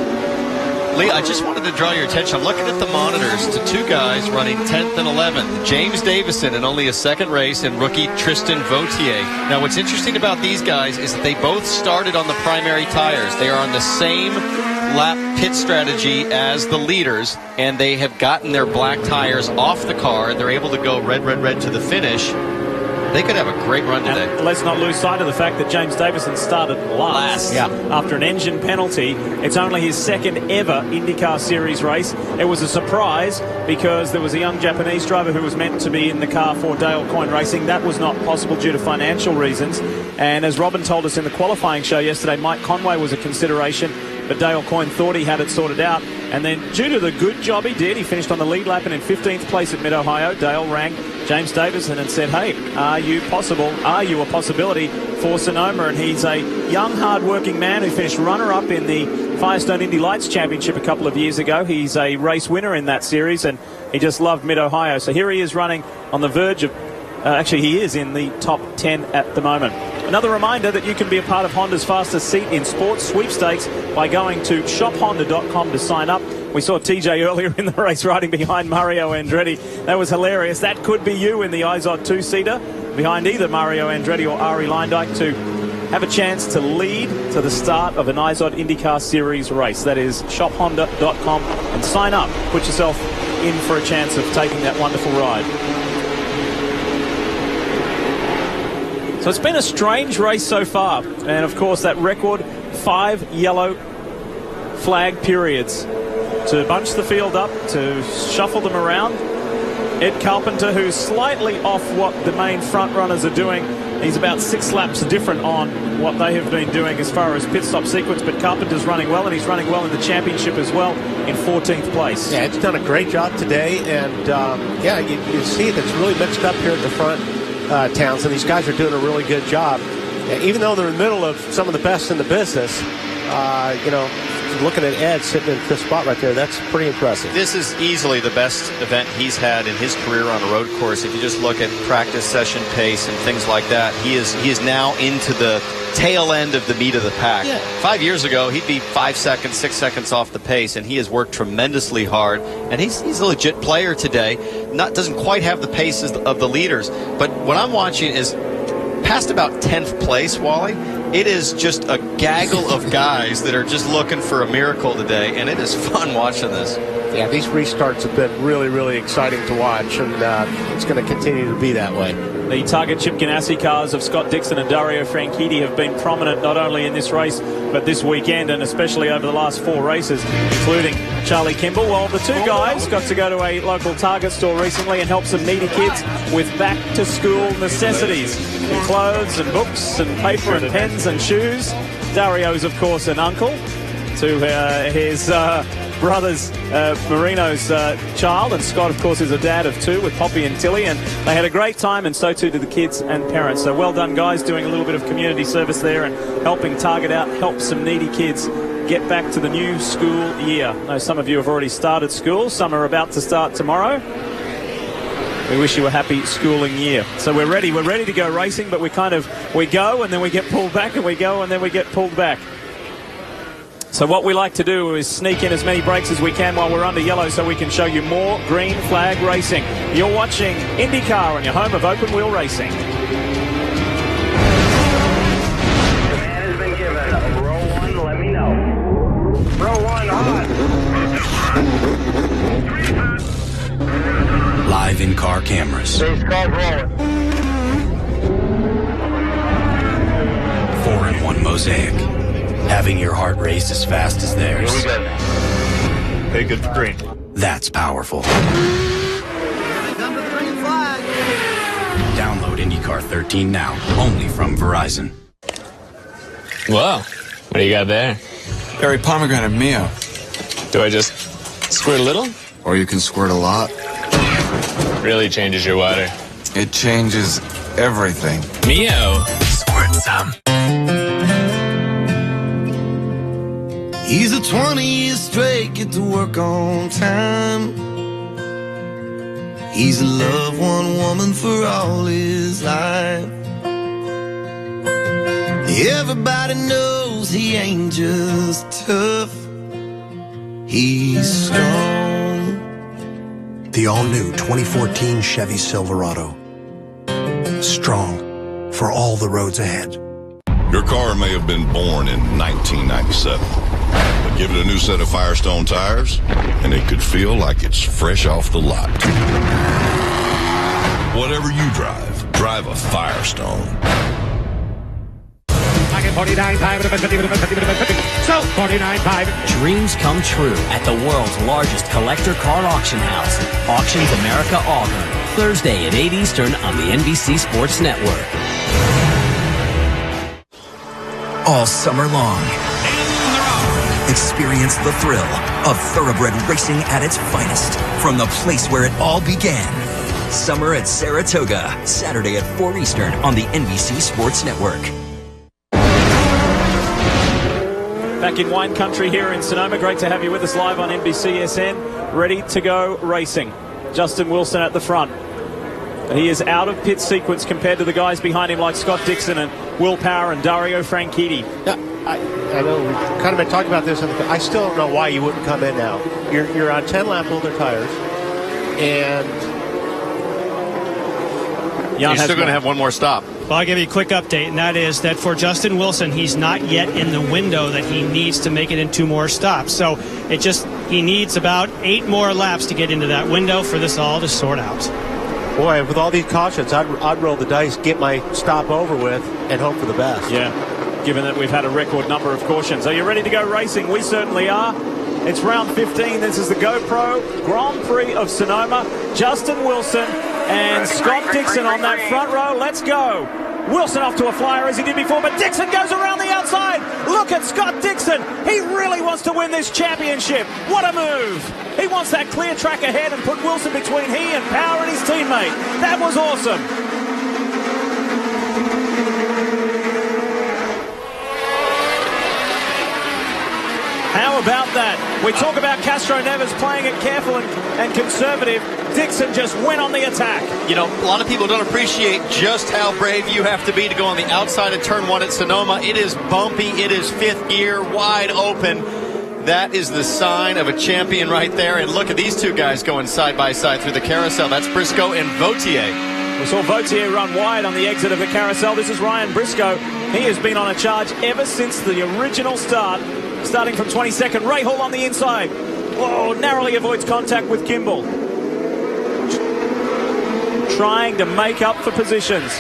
Lee, I just wanted to draw your attention. I'm looking at the monitors to 2 guys running 10th and 11th. James Davison in only a 2nd race and rookie Tristan Vautier. Now, what's interesting about these guys is that they both started on the primary tires. They are on the same lap pit strategy as the leaders, and they have gotten their black tires off the car, and they're able to go red, red, red to the finish. They could have a great run today. And let's not lose sight of the fact that James Davison started last. After an engine penalty. It's only his 2nd ever IndyCar Series race. It was a surprise because there was a young Japanese driver who was meant to be in the car for Dale Coyne Racing. That was not possible due to financial reasons. And as Robin told us in the qualifying show yesterday, Mike Conway was a consideration, but Dale Coyne thought he had it sorted out. And then due to the good job he did, he finished on the lead lap and in 15th place at Mid-Ohio. Dale rang James Davison and said, hey, are you a possibility for Sonoma? And he's a young, hard-working man who finished runner-up in the Firestone Indy Lights Championship a couple of years ago. He's a race winner in that series, and he just loved Mid-Ohio. So here he is running on the verge of, actually he is in the top 10 at the moment. Another reminder that you can be a part of Honda's fastest seat in sports sweepstakes by going to shophonda.com to sign up. We saw TJ earlier in the race riding behind Mario Andretti. That was hilarious. That could be you in the IZOD 2-seater behind either Mario Andretti or Ari Leindijk to have a chance to lead to the start of an IZOD IndyCar Series race. That is shophonda.com and sign up. Put yourself in for a chance of taking that wonderful ride. So it's been a strange race so far. And of course that record 5 yellow flag periods to bunch the field up, to shuffle them around. Ed Carpenter, who's slightly off what the main front runners are doing. He's about 6 laps different on what they have been doing as far as pit stop sequence, but Carpenter's running well, and he's running well in the championship as well in 14th place. Yeah, Ed's done a great job today, and you see it, it's really mixed up here at the front. Townsend, these guys are doing a really good job. Even though they're in the middle of some of the best in the business, looking at Ed sitting in the spot right there, that's pretty impressive. This is easily the best event he's had in his career on a road course. If you just look at practice session pace and things like that, he is now into the tail end of the meat of the pack. Yeah. 5 years ago, he'd be 5 seconds, 6 seconds off the pace, and he has worked tremendously hard. And he's a legit player today. Doesn't quite have the paces of the leaders, but what I'm watching is past about 10th place, Wally. It is just a gaggle of guys that are just looking for a miracle today, and it is fun watching this. Yeah, these restarts have been really, really exciting to watch, and it's going to continue to be that way. The Target Chip Ganassi cars of Scott Dixon and Dario Franchitti have been prominent not only in this race, but this weekend, and especially over the last 4 races, including Charlie Kimball. Well, the 2 guys got to go to a local Target store recently and help some needy kids with back-to-school necessities, clothes and books and paper and pens and shoes. Dario's, of course, an uncle to his brother's Marino's child, and Scott, of course, is a dad of 2 with Poppy and Tilly, and they had a great time, and so too did the kids and parents. So well done, guys, doing a little bit of community service there and helping Target out, help some needy kids get back to the new school year. I know some of you have already started school. Some are about to start tomorrow. We wish you a happy schooling year. So we're ready to go racing, but we go and then we get pulled back, and we go and then we get pulled back. So what we like to do is sneak in as many breaks as we can while we're under yellow so we can show you more green flag racing. You're watching IndyCar on your home of open wheel racing. Command has been given. Row 1, let me know. Row 1 on. Live in-car cameras. 4-in-1 mosaic. Having your heart race as fast as theirs. Hey, good for green. That's powerful. Download IndyCar 13 now, only from Verizon. Whoa, what do you got there? Berry pomegranate Mio. Do I just squirt a little? Or you can squirt a lot. Really changes your water. It changes everything. Mio, squirt some. He's a 20 years straight, get to work on time. He's loved one woman for all his life. Everybody knows he ain't just tough, he's strong. The all-new 2014 Chevy Silverado. Strong for all the roads ahead. Your car may have been born in 1997, but give it a new set of Firestone tires, and it could feel like it's fresh off the lot. Whatever you drive a Firestone. So 49.5. Dreams come true at the world's largest collector car auction house, Auctions America Auburn. Thursday at 8 Eastern on the NBC Sports Network. All summer long, experience the thrill of thoroughbred racing at its finest from the place where it all began. Summer at Saratoga, Saturday at 4 Eastern on the NBC Sports Network. Back in wine country here in Sonoma. Great to have you with us live on NBCSN. Ready to go racing. Justin Wilson at the front. He is out of pit sequence compared to the guys behind him like Scott Dixon and Will Power and Dario Franchitti. Yeah, I know we've kind of been talking about this. I still don't know why you wouldn't come in now. You're on 10-lap older tires, and you're still going to have one more stop. Well, I'll give you a quick update, and that is that for Justin Wilson, he's not yet in the window that he needs to make it in 2 more stops. So he needs about 8 more laps to get into that window for this all to sort out. Boy, with all these cautions, I'd roll the dice, get my stop over with, and hope for the best. Yeah, given that we've had a record number of cautions. Are you ready to go racing? We certainly are. It's round 15. This is the GoPro Grand Prix of Sonoma. Justin Wilson and Scott Dixon on that front row. Let's go. Wilson off to a flyer as he did before, but Dixon goes around the outside. Look at Scott Dixon. He really wants to win this championship. What a move. He wants that clear track ahead and put Wilson between he and Power and his teammate. That was awesome. How about that? We talk about Castro Neves playing it careful and conservative. Dixon just went on the attack. You know, a lot of people don't appreciate just how brave you have to be to go on the outside of turn 1 at Sonoma. It is bumpy. It is 5th gear, wide open. That is the sign of a champion right there. And look at these two guys going side by side through the carousel. That's Briscoe and Vautier. We saw Vautier run wide on the exit of the carousel. This is Ryan Briscoe. He has been on a charge ever since the original start, starting from 22nd. Ray Hall on the inside. Oh, narrowly avoids contact with Kimball. Trying to make up for positions.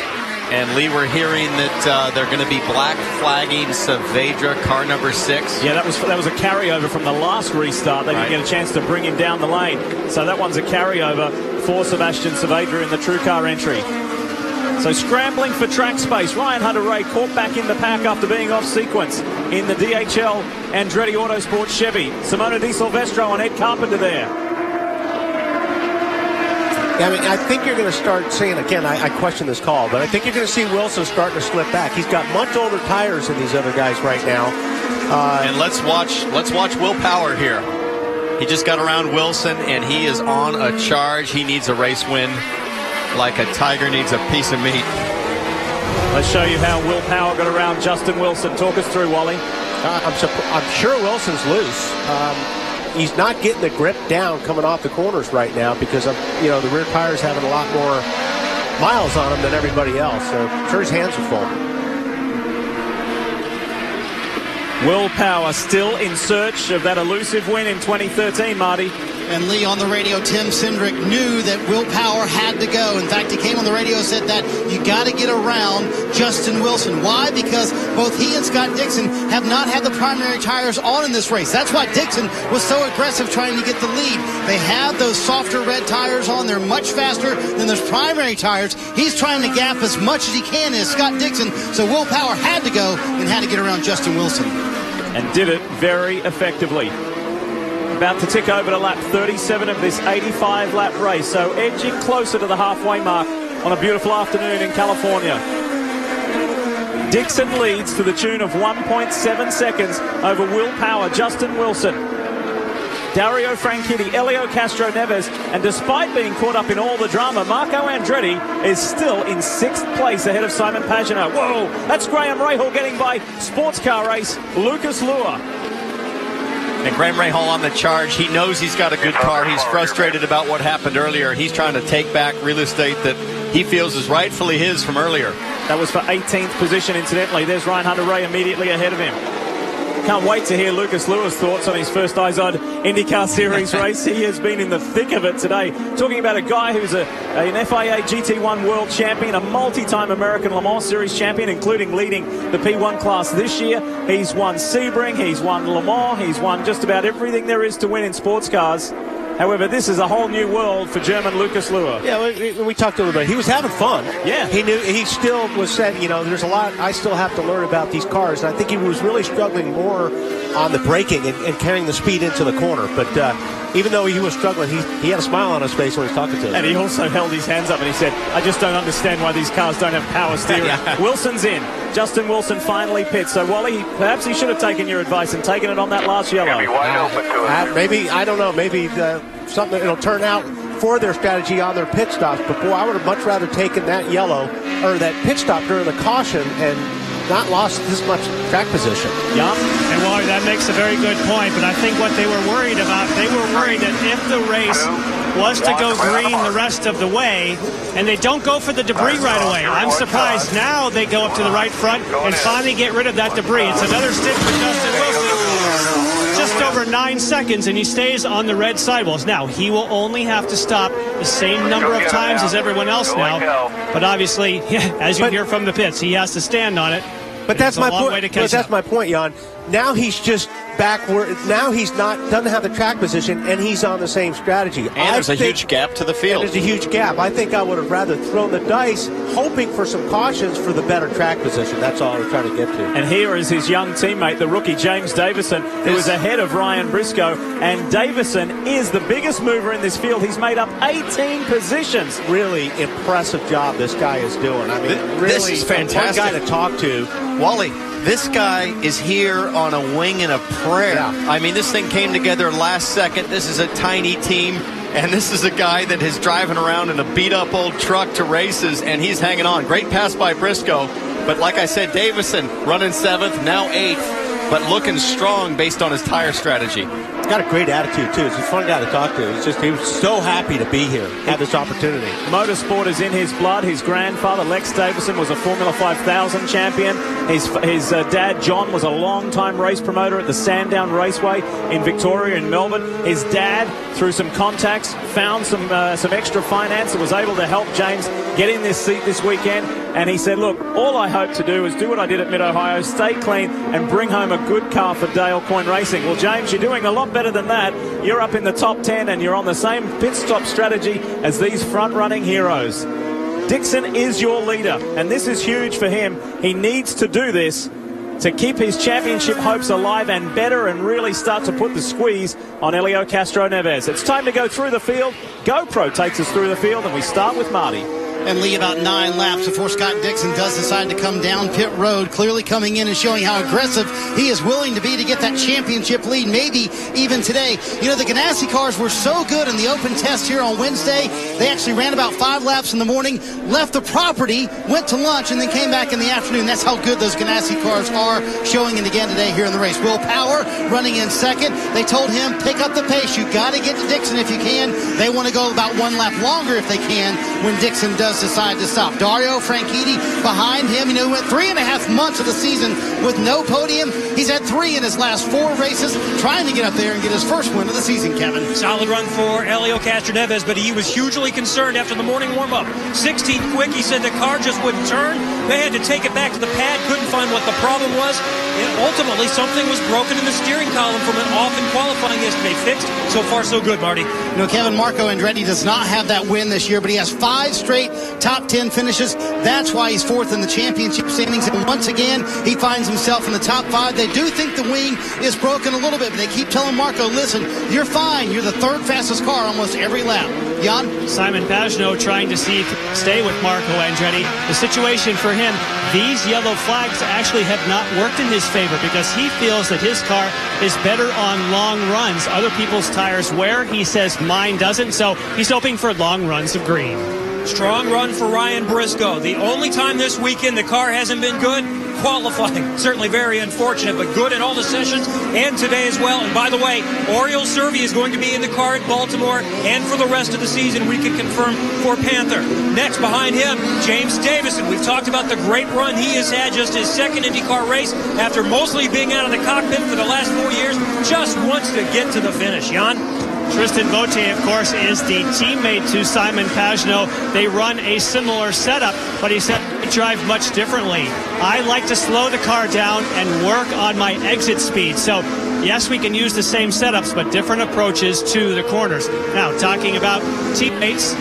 And Lee, we're hearing that they're going to be black flagging Saavedra, car number 6. Yeah, that was a carryover from the last restart. They didn't get a chance to bring him down the lane. So that one's a carryover for Sebastian Saavedra in the True Car entry. So scrambling for track space. Ryan Hunter-Ray caught back in the pack after being off sequence in the DHL Andretti Autosport Chevy. Simona Di Silvestro and Ed Carpenter there. I mean, I think you're going to start seeing, again, I question this call, but I think you're going to see Wilson starting to slip back. He's got much older tires than these other guys right now. And let's watch Will Power here. He just got around Wilson, and he is on a charge. He needs a race win like a tiger needs a piece of meat. Let's show you how Will Power got around Justin Wilson. Talk us through, Wally. I'm sure Wilson's loose. He's not getting the grip down coming off the corners right now because of, the rear tires having a lot more miles on them than everybody else. So I'm sure his hands are full. Will Power still in search of that elusive win in 2013, Marty. And Lee, on the radio, Tim Cindric knew that Will Power had to go. In fact, he came on the radio and said that you got to get around Justin Wilson. Why? Because both he and Scott Dixon have not had the primary tires on in this race. That's why Dixon was so aggressive trying to get the lead. They have those softer red tires on. They're much faster than those primary tires. He's trying to gap as much as he can as Scott Dixon. So Will Power had to go and had to get around Justin Wilson. And did it very effectively. About to tick over to lap 37 of this 85-lap race, so edging closer to the halfway mark on a beautiful afternoon in California. Dixon leads to the tune of 1.7 seconds over Will Power, Justin Wilson, Dario Franchitti, Elio Castro Neves, and despite being caught up in all the drama, Marco Andretti is still in 6th place ahead of Simon Pagenaud. Whoa, that's Graham Rahal getting by sports car race Lucas Luer. And Graham Rahal on the charge. He knows he's got a good car. He's frustrated about what happened earlier. He's trying to take back real estate that he feels is rightfully his from earlier. That was for 18th position, incidentally. There's Ryan Hunter-Reay immediately ahead of him. Can't wait to hear Lucas Luer's thoughts on his first IZOD IndyCar Series race. He has been in the thick of it today. Talking about a guy who's an FIA GT1 world champion, a multi-time American Le Mans Series champion, including leading the P1 class this year. He's won Sebring, he's won Le Mans, he's won just about everything there is to win in sports cars. However, this is a whole new world for German Lucas Luer. Yeah, we talked a little bit. He was having fun. Yeah. He still was saying, there's a lot I still have to learn about these cars. And I think he was really struggling more on the braking and carrying the speed into the corner. But even though he was struggling, he had a smile on his face when he was talking to him. And he also held his hands up and he said, I just don't understand why these cars don't have power steering. Wilson's in. Justin Wilson finally pits. So, Wally, perhaps he should have taken your advice and taken it on that last yellow. Be wide open to it. Maybe, I don't know, maybe something that'll turn out for their strategy on their pit stops. But, boy, I would have much rather taken that yellow or that pit stop during the caution and not lost this much track position. Yeah. And, Wally, that makes a very good point. But I think what they were worried about, they were worried that if the race was to go green the rest of the way, and they don't go for the debris right away. I'm surprised now they go up to the right front and finally get rid of that debris. It's another stint for Justin Wilson. Just over 9 seconds, and he stays on the red sidewalls. Now, he will only have to stop the same number of times as everyone else now. But obviously, as you hear from the pits, he has to stand on it. But that's my point. That's my point, Jan. Now he's just backward. Now he's doesn't have the track position, and he's on the same strategy. And there's a huge gap to the field. There's a huge gap. I think I would have rather thrown the dice, hoping for some cautions for the better track position. That's all I was trying to get to. And here is his young teammate, the rookie James Davison, who is ahead of Ryan Briscoe. And Davison is the biggest mover in this field. He's made up 18 positions. Really impressive job this guy is doing. I mean, really, this is fantastic. One guy to talk to. Wally, this guy is here on a wing and a prayer. Yeah. I mean, this thing came together last second. This is a tiny team, and this is a guy that is driving around in a beat-up old truck to races, and he's hanging on. Great pass by Briscoe, but like I said, Davison running 7th, now 8th, but looking strong based on his tire strategy. He's got a great attitude, too. He's a fun guy to talk to. He was so happy to be here, have this opportunity. Motorsport is in his blood. His grandfather, Lex Davison, was a Formula 5000 champion. His dad, John, was a long-time race promoter at the Sandown Raceway in Victoria and Melbourne. His dad, through some contacts, found some extra finance and was able to help James get in this seat this weekend. And he said, look, all I hope to do is do what I did at Mid-Ohio, stay clean, and bring home a good car for Dale Coyne Racing. Well, James, you're doing a lot better than that. You're up in the top 10, and you're on the same pit stop strategy as these front-running heroes. Dixon is your leader, and this is huge for him. He needs to do this to keep his championship hopes alive and better and really start to put the squeeze on Elio Castro Neves. It's time to go through the field. GoPro takes us through the field, and we start with Marty. And Lee, about 9 laps before Scott Dixon does decide to come down pit road, clearly coming in and showing how aggressive he is willing to be to get that championship lead, maybe even today. You know, the Ganassi cars were so good in the open test here on Wednesday. They actually ran about 5 laps in the morning, left the property, went to lunch, and then came back in the afternoon. That's how good those Ganassi cars are, showing it again today here in the race. Will Power running in second. They told him, pick up the pace. You got to get to Dixon if you can. They want to go about 1 lap longer if they can when Dixon does decide to stop. Dario Franchitti behind him. You know, he went 3.5 months of the season with no podium. He's had 3 in his last 4 races, trying to get up there and get his first win of the season, Kevin. Solid run for Helio Castroneves, but he was hugely concerned after the morning warm-up. 16th quick, he said the car just wouldn't turn. They had to take it back to the pad, couldn't find what the problem was. And ultimately, something was broken in the steering column from an off in qualifying yesterday. Fixed. So far, so good, Marty. You know, Kevin, Marco Andretti does not have that win this year, but he has 5 straight top 10 finishes. That's why he's 4th in the championship standings. And once again, he finds himself in the top 5. They do think the wing is broken a little bit, but they keep telling Marco, listen, you're fine. You're the 3rd fastest car almost every lap. Jan? Simon Pagenaud trying to see if he can stay with Marco Andretti. The situation for him, these yellow flags actually have not worked in his favor because he feels that his car is better on long runs. Other people's tires wear. He says mine doesn't, so he's hoping for long runs of green. Strong run for Ryan Briscoe. The only time this weekend the car hasn't been good, qualifying. Certainly very unfortunate, but good in all the sessions and today as well. And by the way, Oriol Survey is going to be in the car at Baltimore, and for the rest of the season, we can confirm for Panther. Next, behind him, James Davison. We've talked about the great run he has had, just his 2nd IndyCar race after mostly being out of the cockpit for the last 4 years. Just wants to get to the finish. Jan? Tristan Vautier, of course, is the teammate to Simon Pagenaud. They run a similar setup, but he said they drive much differently. I like to slow the car down and work on my exit speed. So, yes, we can use the same setups, but different approaches to the corners. Now, talking about teammates,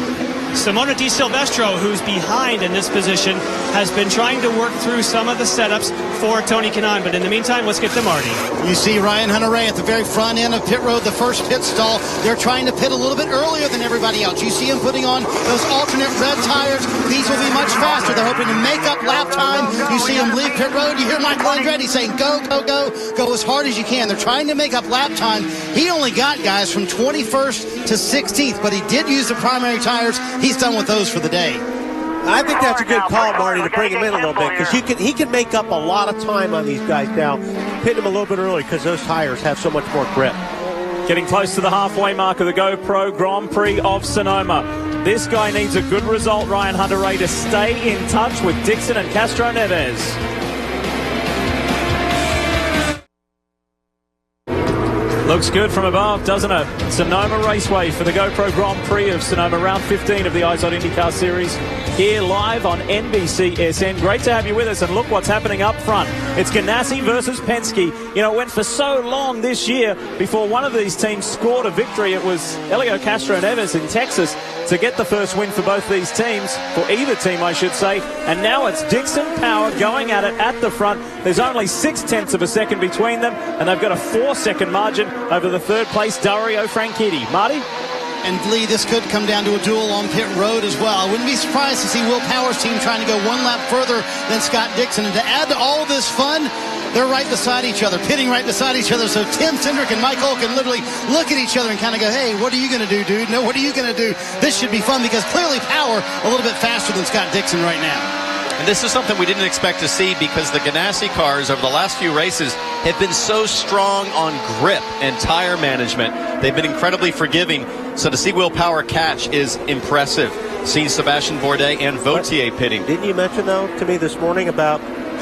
Simona Di Silvestro, who's behind in this position, has been trying to work through some of the setups for Tony Kanaan. But in the meantime, let's get to Marty. You see Ryan Hunter-Reay at the very front end of pit road, the first pit stall. They're trying to pit a little bit earlier than everybody else. You see him putting on those alternate red tires. These will be much faster. They're hoping to make up lap time. You see him leave pit road. You hear Michael Andretti saying, go, go, go. Go as hard as you can. They're trying to make up lap time. He only got guys from 21st to 16th, but he did use the primary tires. He's done with those for the day. I think that's a good call, Marty, to bring him in a little bit, because he can make up a lot of time on these guys now. Pit him a little bit early because those tires have so much more grip. Getting close to the halfway mark of the GoPro Grand Prix of Sonoma. This guy needs a good result, Ryan Hunter-Reay, to stay in touch with Dixon and Castroneves. Looks good from above, doesn't it? Sonoma Raceway for the GoPro Grand Prix of Sonoma, round 15 of the IZOD IndyCar Series, here live on NBCSN. Great to have you with us, and look what's happening up front. It's Ganassi versus Penske. You know, it went for so long this year before one of these teams scored a victory. It was Helio Castroneves in Texas to get the first win for both these teams, for either team, I should say. And now it's Dixon Power going at it at the front. There's only 0.6 of a second between them, and they've got a 4-second margin over the 3rd place Dario Franchitti. Marty? And Lee, this could come down to a duel on pit road as well. I wouldn't be surprised to see Will Power's team trying to go 1 lap further than Scott Dixon. And to add to all this fun, they're right beside each other, pitting right beside each other. So Tim Cindric and Mike Hull can literally look at each other and kind of go, hey, what are you going to do, dude? No, what are you going to do? This should be fun, because clearly Power a little bit faster than Scott Dixon right now. And this is something we didn't expect to see, because the Ganassi cars over the last few races have been so strong on grip and tire management. They've been incredibly forgiving. So to see Will Power catch is impressive. Seen Sebastian Bourdais and Vautier pitting. Didn't you mention, though, to me this morning about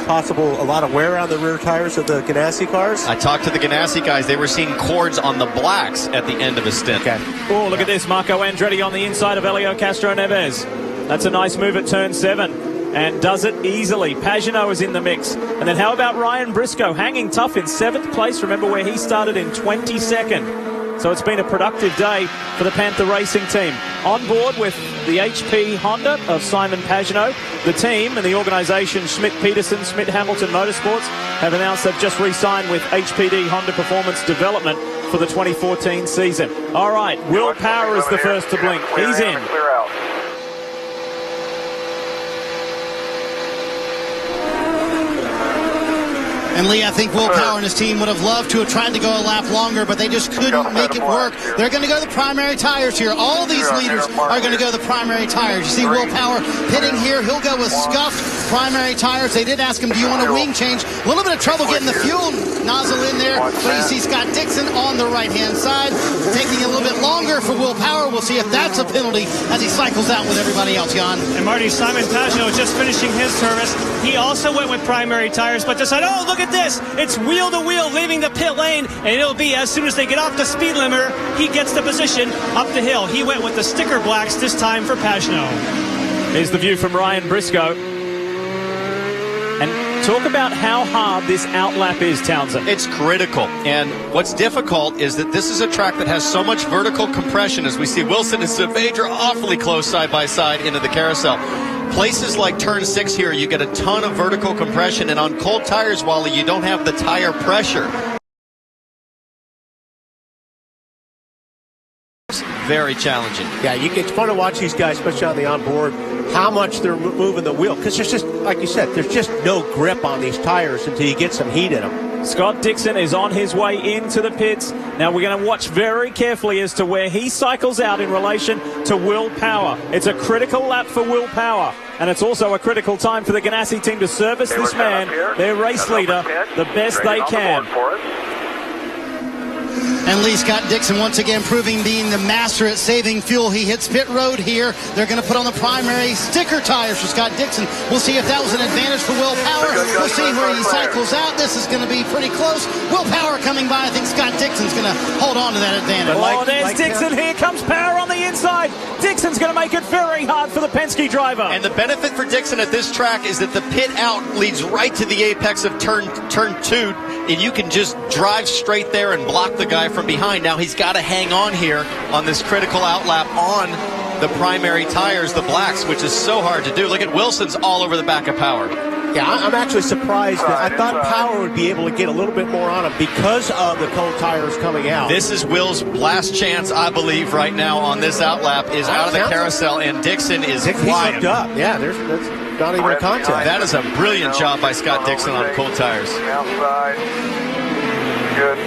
a lot of wear on the rear tires of the Ganassi cars? I talked to the Ganassi guys. They were seeing cords on the blacks at the end of a stint. Okay. Oh, look at this. Marco Andretti on the inside of Helio Castroneves. That's a nice move at turn 7. And does it easily. Pagenaud is in the mix. And then how about Ryan Briscoe hanging tough in 7th place? Remember where he started in 22nd. So it's been a productive day for the Panther Racing team. On board with the HP Honda of Simon Pagenaud, the team and the organisation Schmidt-Peterson, Schmidt-Hamilton Motorsports have announced they've just re-signed with HPD Honda Performance Development for the 2014 season. All right, Will Power is the first to blink. He's in. And Lee, I think Will Power and his team would have loved to have tried to go a lap longer, but they just couldn't make it work. They're going to go to the primary tires here. All these leaders are going to go to the primary tires. You see Will Power pitting here. He'll go with scuffed primary tires. They did ask him, do you want a wing change? A little bit of trouble getting the fuel nozzle in there, but you see Scott Dixon on the right-hand side, taking a little bit longer for Will Power. We'll see if that's a penalty as he cycles out with everybody else, Jan. And Marty, Simon Pagenaud just finishing his service. He also went with primary tires, but decided, oh, look at this. It's wheel-to-wheel leaving the pit lane, and it'll be as soon as they get off the speed limiter, he gets the position up the hill. He went with the sticker blacks this time for Pagenaud. Here's the view from Ryan Briscoe. And talk about how hard this outlap is, Townsend. It's critical. And what's difficult is that this is a track that has so much vertical compression, as we see Wilson and Saavedra awfully close side by side into the carousel. Places like turn 6 here, you get a ton of vertical compression, and on cold tires, Wally, you don't have the tire pressure. Very challenging. Yeah, it's fun to watch these guys, especially on the onboard, how much they're moving the wheel. Because there's just, like you said, there's just no grip on these tires until you get some heat in them. Scott Dixon is on his way into the pits. Now we're going to watch very carefully as to where he cycles out in relation to Will Power. It's a critical lap for Will Power. And it's also a critical time for the Ganassi team to service this man, their race leader, the best they can. And Lee, Scott Dixon once again proving being the master at saving fuel. He hits pit road here. They're going to put on the primary sticker tires for Scott Dixon. We'll see if that was an advantage for Will Power. We'll see where he cycles out. This is going to be pretty close. Will Power coming by. I think Scott Dixon's going to hold on to that advantage. There's Dixon. Here comes Power on the inside. Dixon's going to make it very hard for the Penske driver. And the benefit for Dixon at this track is that the pit out leads right to the apex of turn 2, and you can just drive straight there and block the guy from behind. Now he's got to hang on here on this critical outlap on the primary tires, the blacks, which is so hard to do. Look at Wilson's all over the back of Power. Yeah, I'm actually surprised that I thought Power would be able to get a little bit more on him because of the cold tires coming out. This is Will's last chance, I believe, right now on this outlap is out of the carousel, and Dixon is flying. He's up. Yeah, that's not even a contact. That is a brilliant job by Scott Dixon on cold tires. Outside. Good.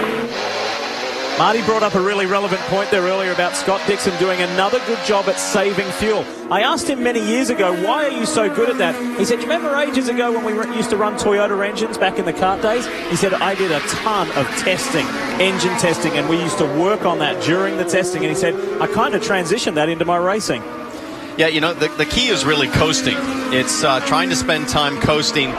Marty brought up a really relevant point there earlier about Scott Dixon doing another good job at saving fuel. I asked him many years ago, why are you so good at that? He said, do you remember ages ago when we used to run Toyota engines back in the kart days? He said, I did a ton of testing, engine testing, and we used to work on that during the testing. And he said, I kind of transitioned that into my racing. Yeah, you know, the key is really coasting. It's trying to spend time coasting,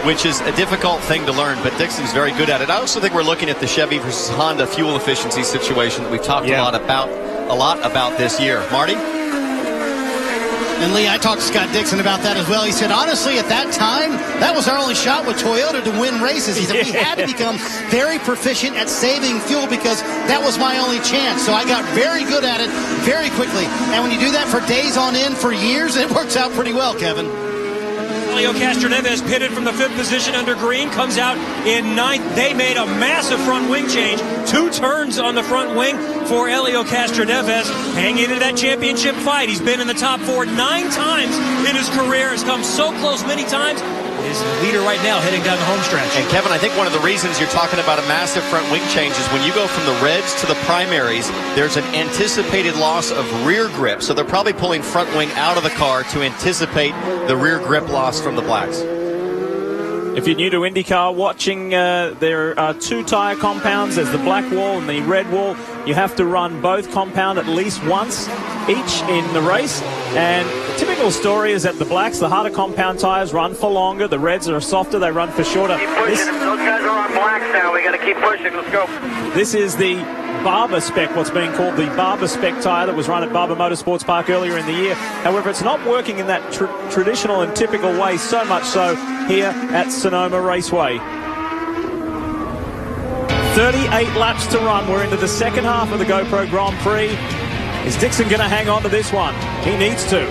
which is a difficult thing to learn, but Dixon's very good at it. I also think we're looking at the Chevy versus Honda fuel efficiency situation that we've talked a lot about this year. Marty? And Lee, I talked to Scott Dixon about that as well. He said, honestly, at that time, that was our only shot with Toyota to win races. He said, we had to become very proficient at saving fuel because that was my only chance. So I got very good at it very quickly. And when you do that for days on end, for years, it works out pretty well, Kevin. Elio Castroneves pitted from the 5th position under green, comes out in 9th. They made a massive front wing change. 2 turns on the front wing for Elio Castroneves, hanging into that championship fight. He's been in the top 4 9 times in his career, has come so close many times. Is the leader right now heading down the home stretch. And Kevin, I think one of the reasons you're talking about a massive front wing change is when you go from the reds to the primaries, there's an anticipated loss of rear grip. So they're probably pulling front wing out of the car to anticipate the rear grip loss from the blacks. If you're new to IndyCar, watching, there are 2 tire compounds. There's the black wall and the red wall. You have to run both compound at least once each in the race. And the typical story is that the blacks, the harder compound tires, run for longer. The reds are softer. They run for shorter. Keep pushing. Those guys are on blacks now. We got to keep pushing. Let's go. This is the Barber spec, what's being called the Barber spec tire that was run at Barber Motorsports Park earlier in the year. However, it's not working in that traditional and typical way, so much so here at Sonoma Raceway. 38 laps to run. We're into the second half of the GoPro Grand Prix. Is Dixon going to hang on to this one? He needs to.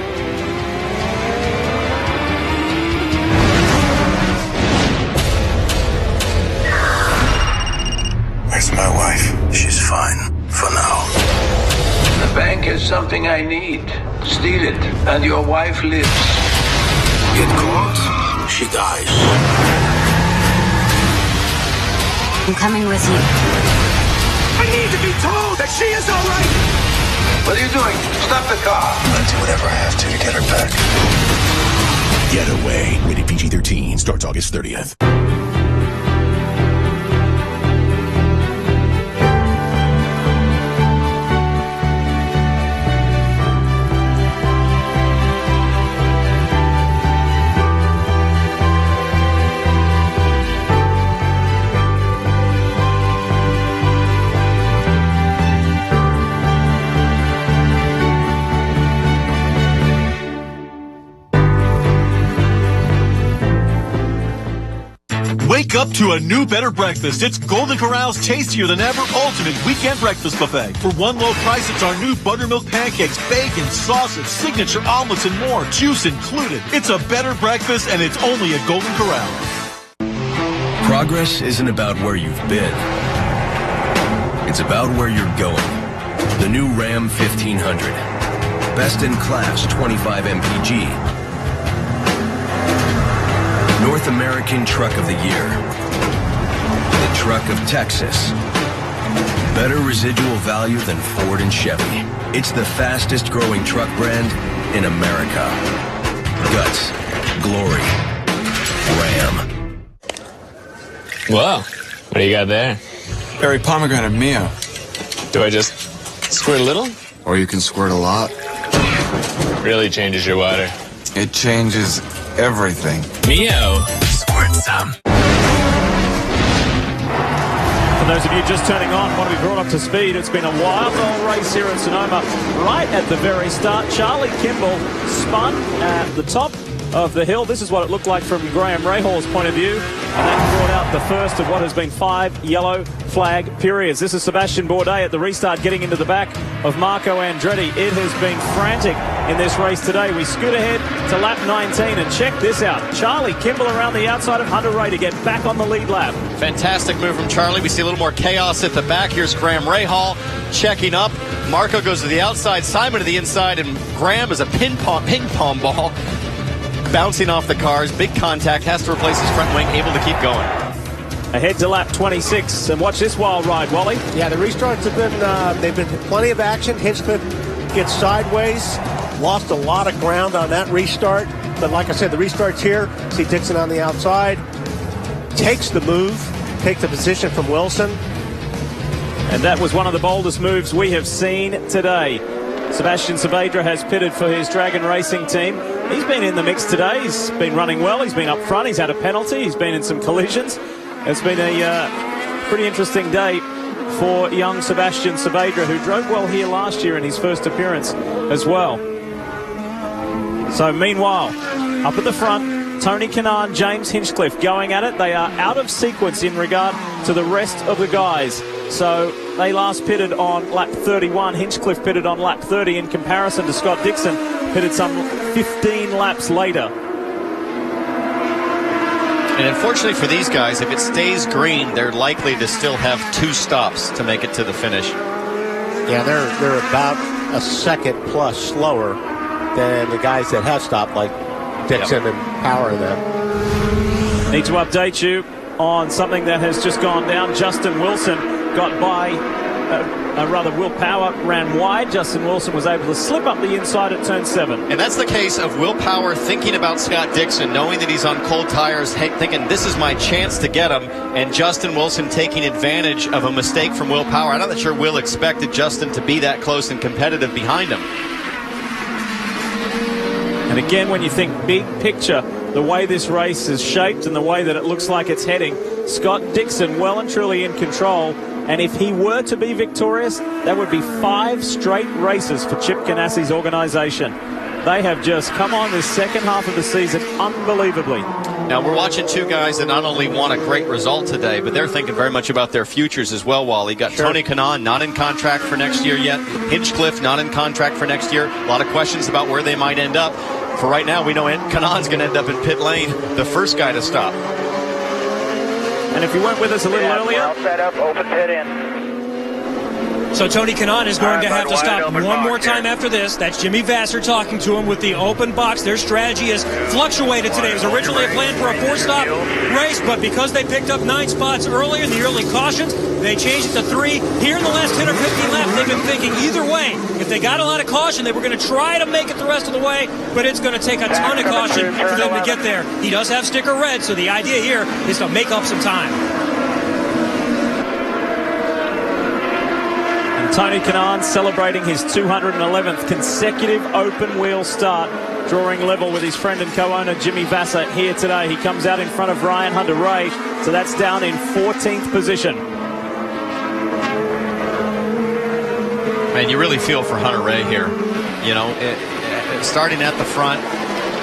Where's my wife? She's fine for now. The bank has something I need. Steal it, and your wife lives. Get caught, she dies. I'm coming with you. I need to be told that she is all right. What are you doing? Stop the car. I'll do whatever I have to get her back. Getaway. Rated PG-13. Starts August 30th. Wake up to a new, better breakfast. It's Golden Corral's tastier than ever ultimate weekend breakfast buffet. For one low price, it's our new buttermilk pancakes, bacon, sausage, signature omelets, and more. Juice included. It's a better breakfast, and it's only at Golden Corral. Progress isn't about where you've been. It's about where you're going. The new Ram 1500. Best in class 25 mpg. North American Truck of the Year. The Truck of Texas. Better residual value than Ford and Chevy. It's the fastest growing truck brand in America. Guts. Glory. Ram. Whoa. What do you got there? Berry pomegranate Mio. Do I just squirt a little? Or you can squirt a lot. Really changes your water. It changes everything. Mio. Squirt some. For those of you just turning on, want to be brought up to speed, it's been a wild old race here at Sonoma. Right at the very start, Charlie Kimball spun at the top of the hill. This is what it looked like from Graham Rahall's point of view. And that brought out the first of what has been 5 yellow flag periods. This is Sebastian Bourdais at the restart getting into the back of Marco Andretti. It has been frantic in this race today. We scoot ahead to lap 19 and check this out. Charlie Kimball around the outside of Hunter Ray to get back on the lead lap. Fantastic move from Charlie. We see a little more chaos at the back. Here's Graham Rahal checking up. Marco goes to the outside, Simon to the inside, and Graham is a ping pong ball bouncing off the cars. Big contact, has to replace his front wing, able to keep going. Ahead to lap 26, and watch this wild ride, Wally. Yeah, the restarts have been, they've been plenty of action. Hinchcliffe gets sideways, lost a lot of ground on that restart. But like I said, the restart's here. See Dixon on the outside. Takes the move, takes the position from Wilson. And that was one of the boldest moves we have seen today. Sebastian Saavedra has pitted for his Dragon Racing team. He's been in the mix today. He's been running well. He's been up front. He's had a penalty. He's been in some collisions. It's been a pretty interesting day for young Sebastian Saavedra, who drove well here last year in his first appearance as well. So meanwhile, up at the front, Tony Kanaan, James Hinchcliffe going at it. They are out of sequence in regard to the rest of the guys. So they last pitted on lap 31. Hinchcliffe pitted on lap 30 in comparison to Scott Dixon, pitted some 15 laps later. And unfortunately for these guys, if it stays green, they're likely to still have 2 stops to make it to the finish. Yeah, they're about a second plus slower than the guys that have stopped, like Dixon and Power and them. Need to update you on something that has just gone down. Justin Wilson got by, Will Power ran wide. Justin Wilson was able to slip up the inside at turn 7. And that's the case of Will Power thinking about Scott Dixon, knowing that he's on cold tires, thinking this is my chance to get him, and Justin Wilson taking advantage of a mistake from Will Power. I'm not sure Will expected Justin to be that close and competitive behind him. And again, when you think big picture, the way this race is shaped and the way that it looks like it's heading, Scott Dixon well and truly in control. And if he were to be victorious, that would be 5 straight races for Chip Ganassi's organization. They have just come on this second half of the season unbelievably. Now, we're watching 2 guys that not only won a great result today, but they're thinking very much about their futures as well, Wally. Got Tony Kanaan not in contract for next year yet. Hinchcliffe not in contract for next year. A lot of questions about where they might end up. For right now, we know Kanaan's going to end up in pit lane, the first guy to stop. And if you weren't with us a little earlier, set up, open pit in. So Tony Kanaan is going to have to stop one more time after this. That's Jimmy Vasser talking to him with the open box. Their strategy has fluctuated today. It was originally a plan for a 4-stop race, but because they picked up 9 spots earlier in the early cautions, they changed it to 3. Here in the last 10 or 15 laps, they've been thinking either way. If they got a lot of caution, they were going to try to make it the rest of the way, but it's going to take a ton of caution for them to get there. He does have sticker red, so the idea here is to make up some time. Tony Kanaan celebrating his 211th consecutive open-wheel start, drawing level with his friend and co-owner Jimmy Vasser here today. He comes out in front of Ryan Hunter-Reay, so that's down in 14th position. Man, you really feel for Hunter-Reay here. You know, starting at the front,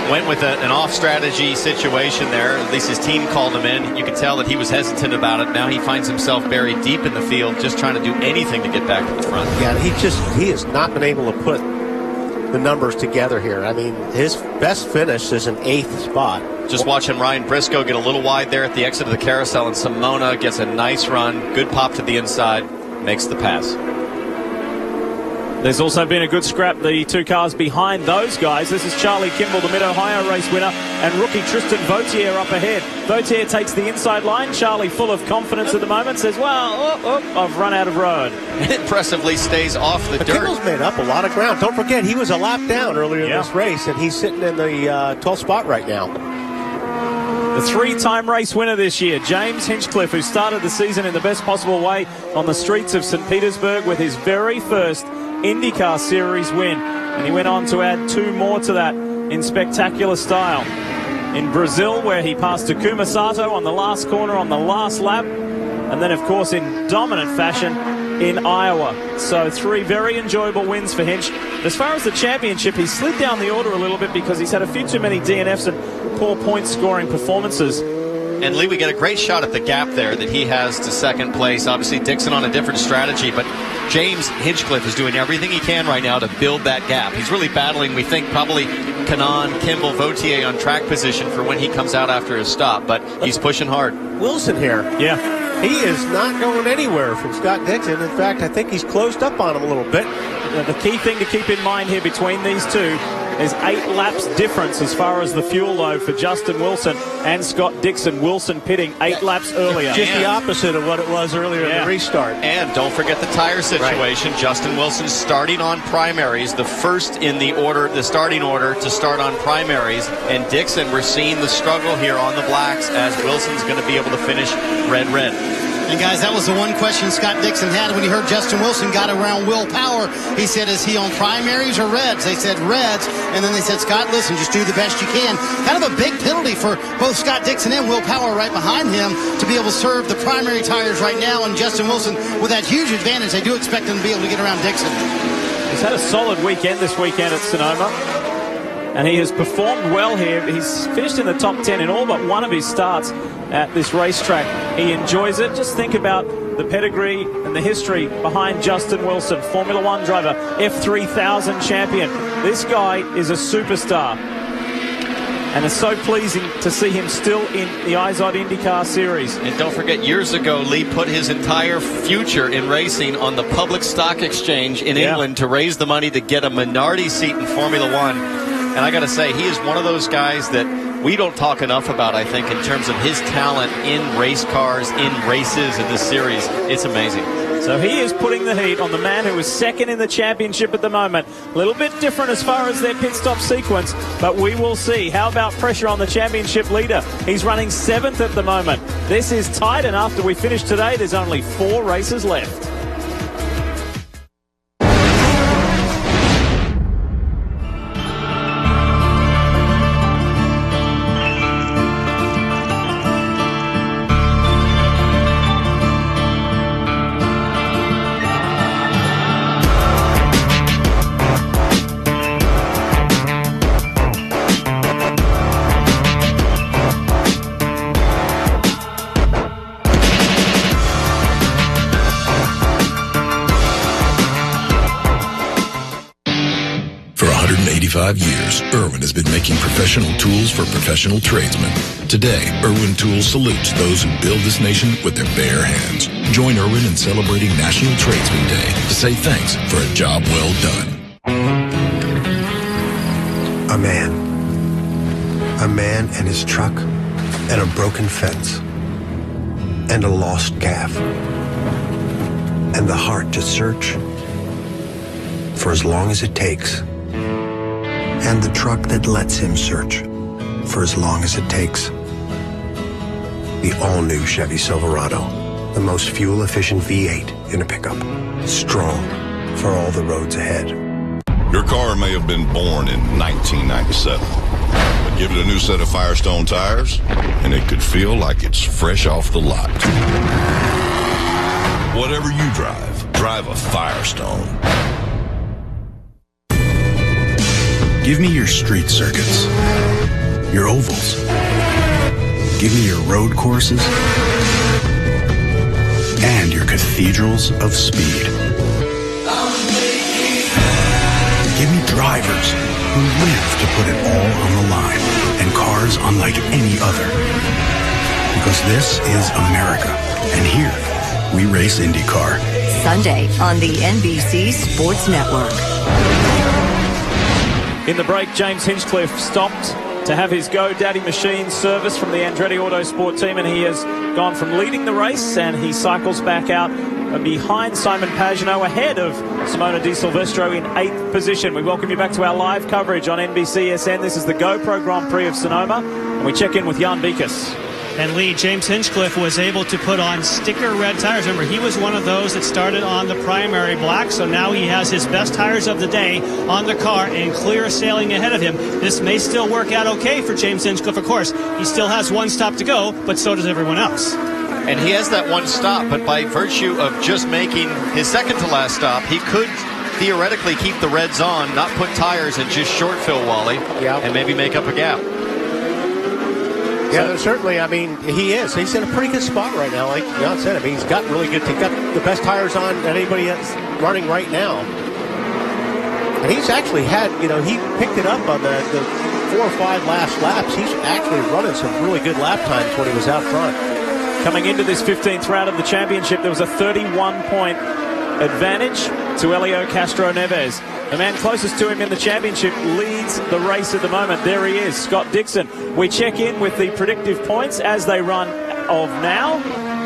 went with an off-strategy situation there. At least his team called him in. You could tell that he was hesitant about it. Now he finds himself buried deep in the field, just trying to do anything to get back to the front. Yeah, he has not been able to put the numbers together here. I mean, his best finish is an 8th spot. Just watching Ryan Briscoe get a little wide there at the exit of the carousel, and Sonoma gets a nice run. Good pop to the inside, makes the pass. There's also been a good scrap, the 2 cars behind those guys. This is Charlie Kimball, the Mid-Ohio race winner, and rookie Tristan Vautier up ahead. Vautier takes the inside line. Charlie, full of confidence at the moment, says, well, I've run out of road. Impressively stays off the dirt. Kimball's made up a lot of ground. Don't forget, he was a lap down earlier in this race, and he's sitting in the 12th spot right now. The 3-time race winner this year, James Hinchcliffe, who started the season in the best possible way on the streets of St. Petersburg with his very first IndyCar Series win, and he went on to add 2 more to that in spectacular style. In Brazil, where he passed Takuma Sato on the last corner on the last lap, and then of course in dominant fashion in Iowa. So 3 very enjoyable wins for Hinch. As far as the championship, he slid down the order a little bit because he's had a few too many DNFs and poor point scoring performances. And Lee, we get a great shot at the gap there that he has to second place. Obviously, Dixon on a different strategy, but James Hinchcliffe is doing everything he can right now to build that gap. He's really battling, we think, probably Kanaan, Kimball, Vautier on track position for when he comes out after his stop, but he's pushing hard. Wilson here. Yeah. He is not going anywhere from Scott Dixon. In fact, I think he's closed up on him a little bit. The key thing to keep in mind here between these two is 8 laps difference as far as the fuel load for Justin Wilson and Scott Dixon. Wilson pitting 8 laps earlier. Just the opposite of what it was earlier in the restart. And don't forget the tire situation. Right. Justin Wilson starting on primaries, the first in the order, the starting order to start on primaries. And Dixon, we're seeing the struggle here on the blacks as Wilson's going to be able to finish red. And guys, that was the one question Scott Dixon had when he heard Justin Wilson got around Will Power. He said, is he on primaries or reds? They said reds. And then they said, Scott, listen, just do the best you can. Kind of a big penalty for both Scott Dixon and Will Power right behind him to be able to serve the primary tires right now. And Justin Wilson, with that huge advantage, they do expect him to be able to get around Dixon. He's had a solid weekend this weekend at Sonoma, and he has performed well here. He's finished in the top 10 in all but one of his starts at this racetrack. He enjoys it. Just think about the pedigree and the history behind Justin Wilson, Formula One driver, F3000 champion. This guy is a superstar, and it's so pleasing to see him still in the IZOD IndyCar Series. And don't forget, years ago, Lee put his entire future in racing on the public stock exchange in England to raise the money to get a minority seat in Formula One. And I got to say, he is one of those guys that we don't talk enough about, I think, in terms of his talent in race cars, in races, in this series. It's amazing. So he is putting the heat on the man who is second in the championship at the moment. A little bit different as far as their pit stop sequence, but we will see. How about pressure on the championship leader? He's running 7th at the moment. This is tight, and after we finish today, there's only 4 races left. 185 years, Irwin has been making professional tools for professional tradesmen. Today, Irwin Tools salutes those who build this nation with their bare hands. Join Irwin in celebrating National Tradesman Day to say thanks for a job well done. A man and his truck, and a broken fence, and a lost calf, and the heart to search for as long as it takes, and the truck that lets him search for as long as it takes. The all-new Chevy Silverado, the most fuel-efficient V8 in a pickup, strong for all the roads ahead. Your car may have been born in 1997, but give it a new set of Firestone tires, and it could feel like it's fresh off the lot. Whatever you drive a Firestone. Give me your street circuits, your ovals. Give me your road courses and your cathedrals of speed. Give me drivers who live to put it all on the line and cars unlike any other. Because this is America, and here we race IndyCar. Sunday on the NBC Sports Network. In the break, James Hinchcliffe stopped to have his GoDaddy machine service from the Andretti Autosport team, and he has gone from leading the race, and he cycles back out behind Simon Pagenaud, ahead of Simona Di Silvestro in 8th position. We welcome you back to our live coverage on NBCSN. This is the GoPro Grand Prix of Sonoma, and we check in with Jan Beekes. And Lee, James Hinchcliffe was able to put on sticker red tires. Remember, he was one of those that started on the primary black, so now he has his best tires of the day on the car and clear sailing ahead of him. This may still work out okay for James Hinchcliffe. Of course, he still has one stop to go, but so does everyone else. And he has that one stop, but by virtue of just making his second to last stop, he could theoretically keep the reds on, not put tires, and just short fill Wally, and maybe make up a gap. Yeah, certainly. I mean, he's in a pretty good spot right now. Like Jan said, I mean, he's got really good. He's got the best tires on that anybody that's running right now. And he's actually had, he picked it up on the 4 or 5 last laps. He's actually running some really good lap times when he was out front. Coming into this 15th round of the championship, there was a 31-point advantage to Helio Castro-Neves. The man closest to him in the championship leads the race at the moment. There he is, Scott Dixon. We check in with the predictive points as they run of now,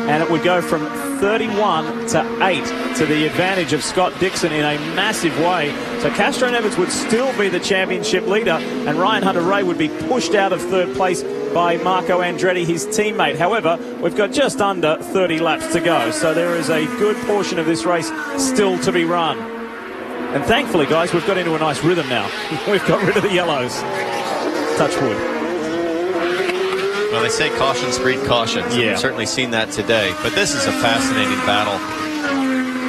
and it would go from 31 to 8 to the advantage of Scott Dixon in a massive way. So Castro-Neves would still be the championship leader, and Ryan Hunter-Reay would be pushed out of 3rd place by Marco Andretti, his teammate. However, we've got just under 30 laps to go, so there is a good portion of this race still to be run. And thankfully, guys, we've got into a nice rhythm now. We've got rid of the yellows. Touch wood. Well, they say cautions breed cautions. Yeah. We've certainly seen that today. But this is a fascinating battle.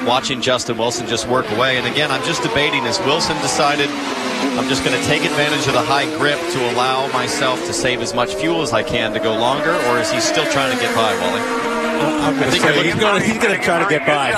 Watching Justin Wilson just work away. And again, I'm just debating, has Wilson decided I'm just going to take advantage of the high grip to allow myself to save as much fuel as I can to go longer, or is he still trying to get by, Wally? I'm going to say he's going to try to get by.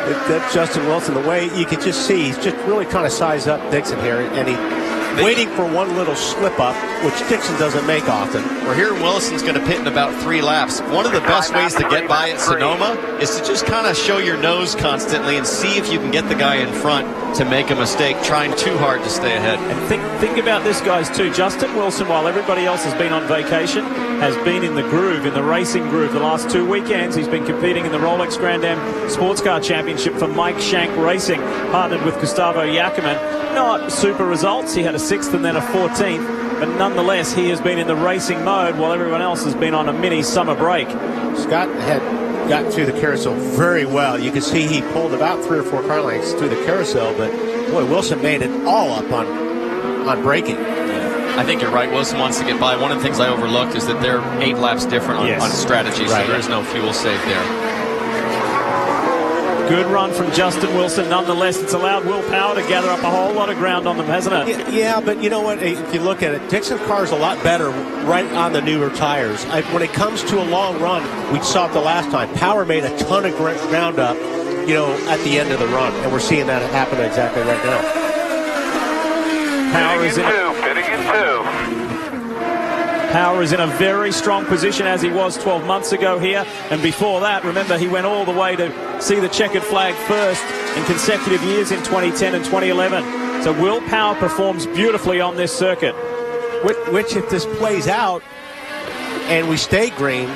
That's Justin Wilson. The way you can just see, he's just really kind of sized up Dixon here, and he's waiting for one little slip up, which Dixon doesn't make often. We're hearing Wilson's going to pit in about 3 laps. One of the best ways to get by at Sonoma is to just kind of show your nose constantly and see if you can get the guy in front to make a mistake, trying too hard to stay ahead. And think about this, guys, too. Justin Wilson, while everybody else has been on vacation, has been in the groove, in the racing groove. The last 2 weekends, he's been competing in the Rolex Grand Am Sports Car Championship for Mike Shank Racing, partnered with Gustavo Jacquemin. Not super results. He had a 6th and then a 14th, but nonetheless, he has been in the racing mode while everyone else has been on a mini summer break. Scott had gotten through the carousel very well. You can see he pulled about 3 or 4 car lengths through the carousel, but boy, Wilson made it all up on braking. I think you're right. Wilson wants to get by. One of the things I overlooked is that they're 8 laps different on strategy, so there is no fuel save there. Good run from Justin Wilson. Nonetheless, it's allowed Will Power to gather up a whole lot of ground on them, hasn't it? Yeah, but you know what? If you look at it, Dixon's car is a lot better right on the newer tires. When it comes to a long run, we saw it the last time. Power made a ton of ground up, at the end of the run, and we're seeing that happen exactly right now. Power is in a very strong position as he was 12 months ago here. And before that, remember, he went all the way to see the checkered flag first in consecutive years in 2010 and 2011. So Will Power performs beautifully on this circuit. Which if this plays out and we stay green,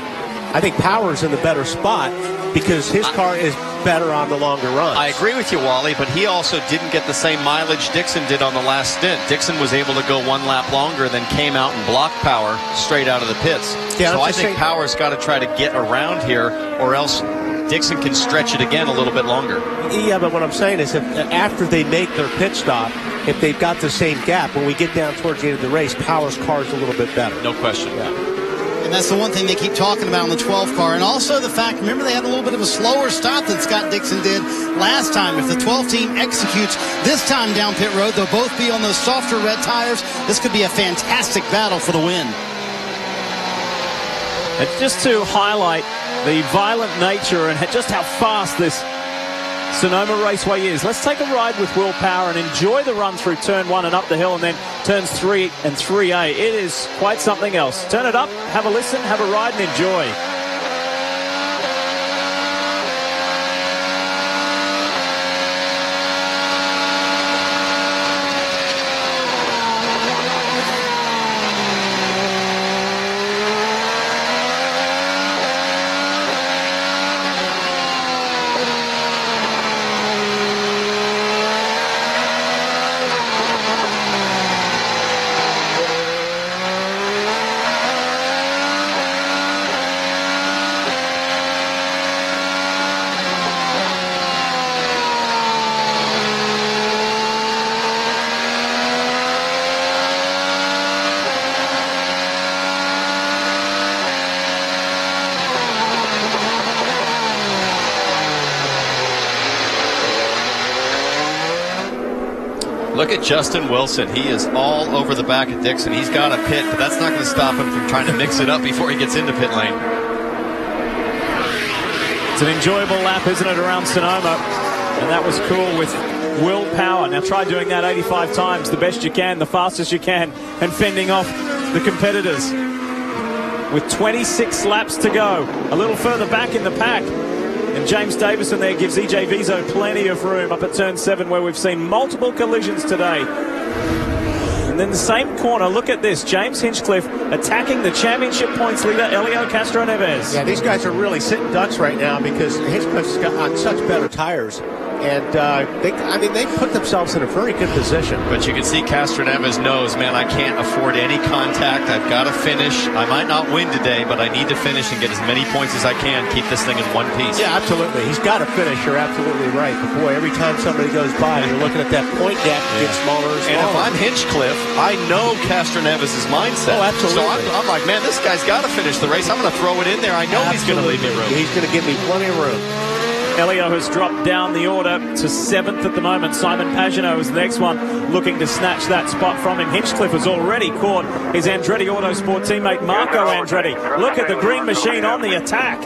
I think Power's in the better spot because his car is better on the longer runs. I agree with you, Wally, but he also didn't get the same mileage Dixon did on the last stint. Dixon was able to go one lap longer, then came out and blocked Power straight out of the pits. Yeah, so I think Power's got to try to get around here, or else Dixon can stretch it again a little bit longer. Yeah, but what I'm saying is if after they make their pit stop, if they've got the same gap, when we get down towards the end of the race, Power's car is a little bit better. No question. Yeah. And that's the one thing they keep talking about on the 12 car. And also the fact, remember, they had a little bit of a slower stop than Scott Dixon did last time. If the 12 team executes this time down pit road, they'll both be on those softer red tires. This could be a fantastic battle for the win. And just to highlight the violent nature and just how fast this Sonoma Raceway is, let's take a ride with Will Power and enjoy the run through turn 1 and up the hill, and then turns 3 and 3A. It is quite something else. Turn it up, have a listen, have a ride, and enjoy. Look at Justin Wilson. He is all over the back of Dixon. He's got a pit, but that's not going to stop him from trying to mix it up before he gets into pit lane. It's an enjoyable lap, isn't it, around Sonoma? And that was cool with Will Power. Now try doing that 85 times, the best you can, the fastest you can, and fending off the competitors. With 26 laps to go, a little further back in the pack. And James Davison there gives EJ Vizo plenty of room up at turn 7, where we've seen multiple collisions today. And then the same corner, look at this. James Hinchcliffe attacking the championship points leader, Elio Castro-Neves. Yeah, these guys are really sitting ducks right now because Hinchcliffe's got on such better tires. And they put themselves in a very good position. But you can see Castro-Neves knows, man, I can't afford any contact. I've got to finish. I might not win today, but I need to finish and get as many points as I can. Keep this thing in one piece. Yeah, absolutely. He's got to finish. You're absolutely right. But boy, every time somebody goes by, you're looking at that point gap get smaller and smaller. And if I'm Hinchcliffe, I know Castro-Neves' mindset. Oh, absolutely. So I'm like, man, this guy's got to finish the race. I'm going to throw it in there. I know he's going to leave me room. He's going to give me plenty of room. Elio has dropped down the order to 7th at the moment. Simon Pagenaud is the next one, looking to snatch that spot from him. Hinchcliffe has already caught his Andretti Autosport teammate Marco Andretti. Look at the green machine on the attack.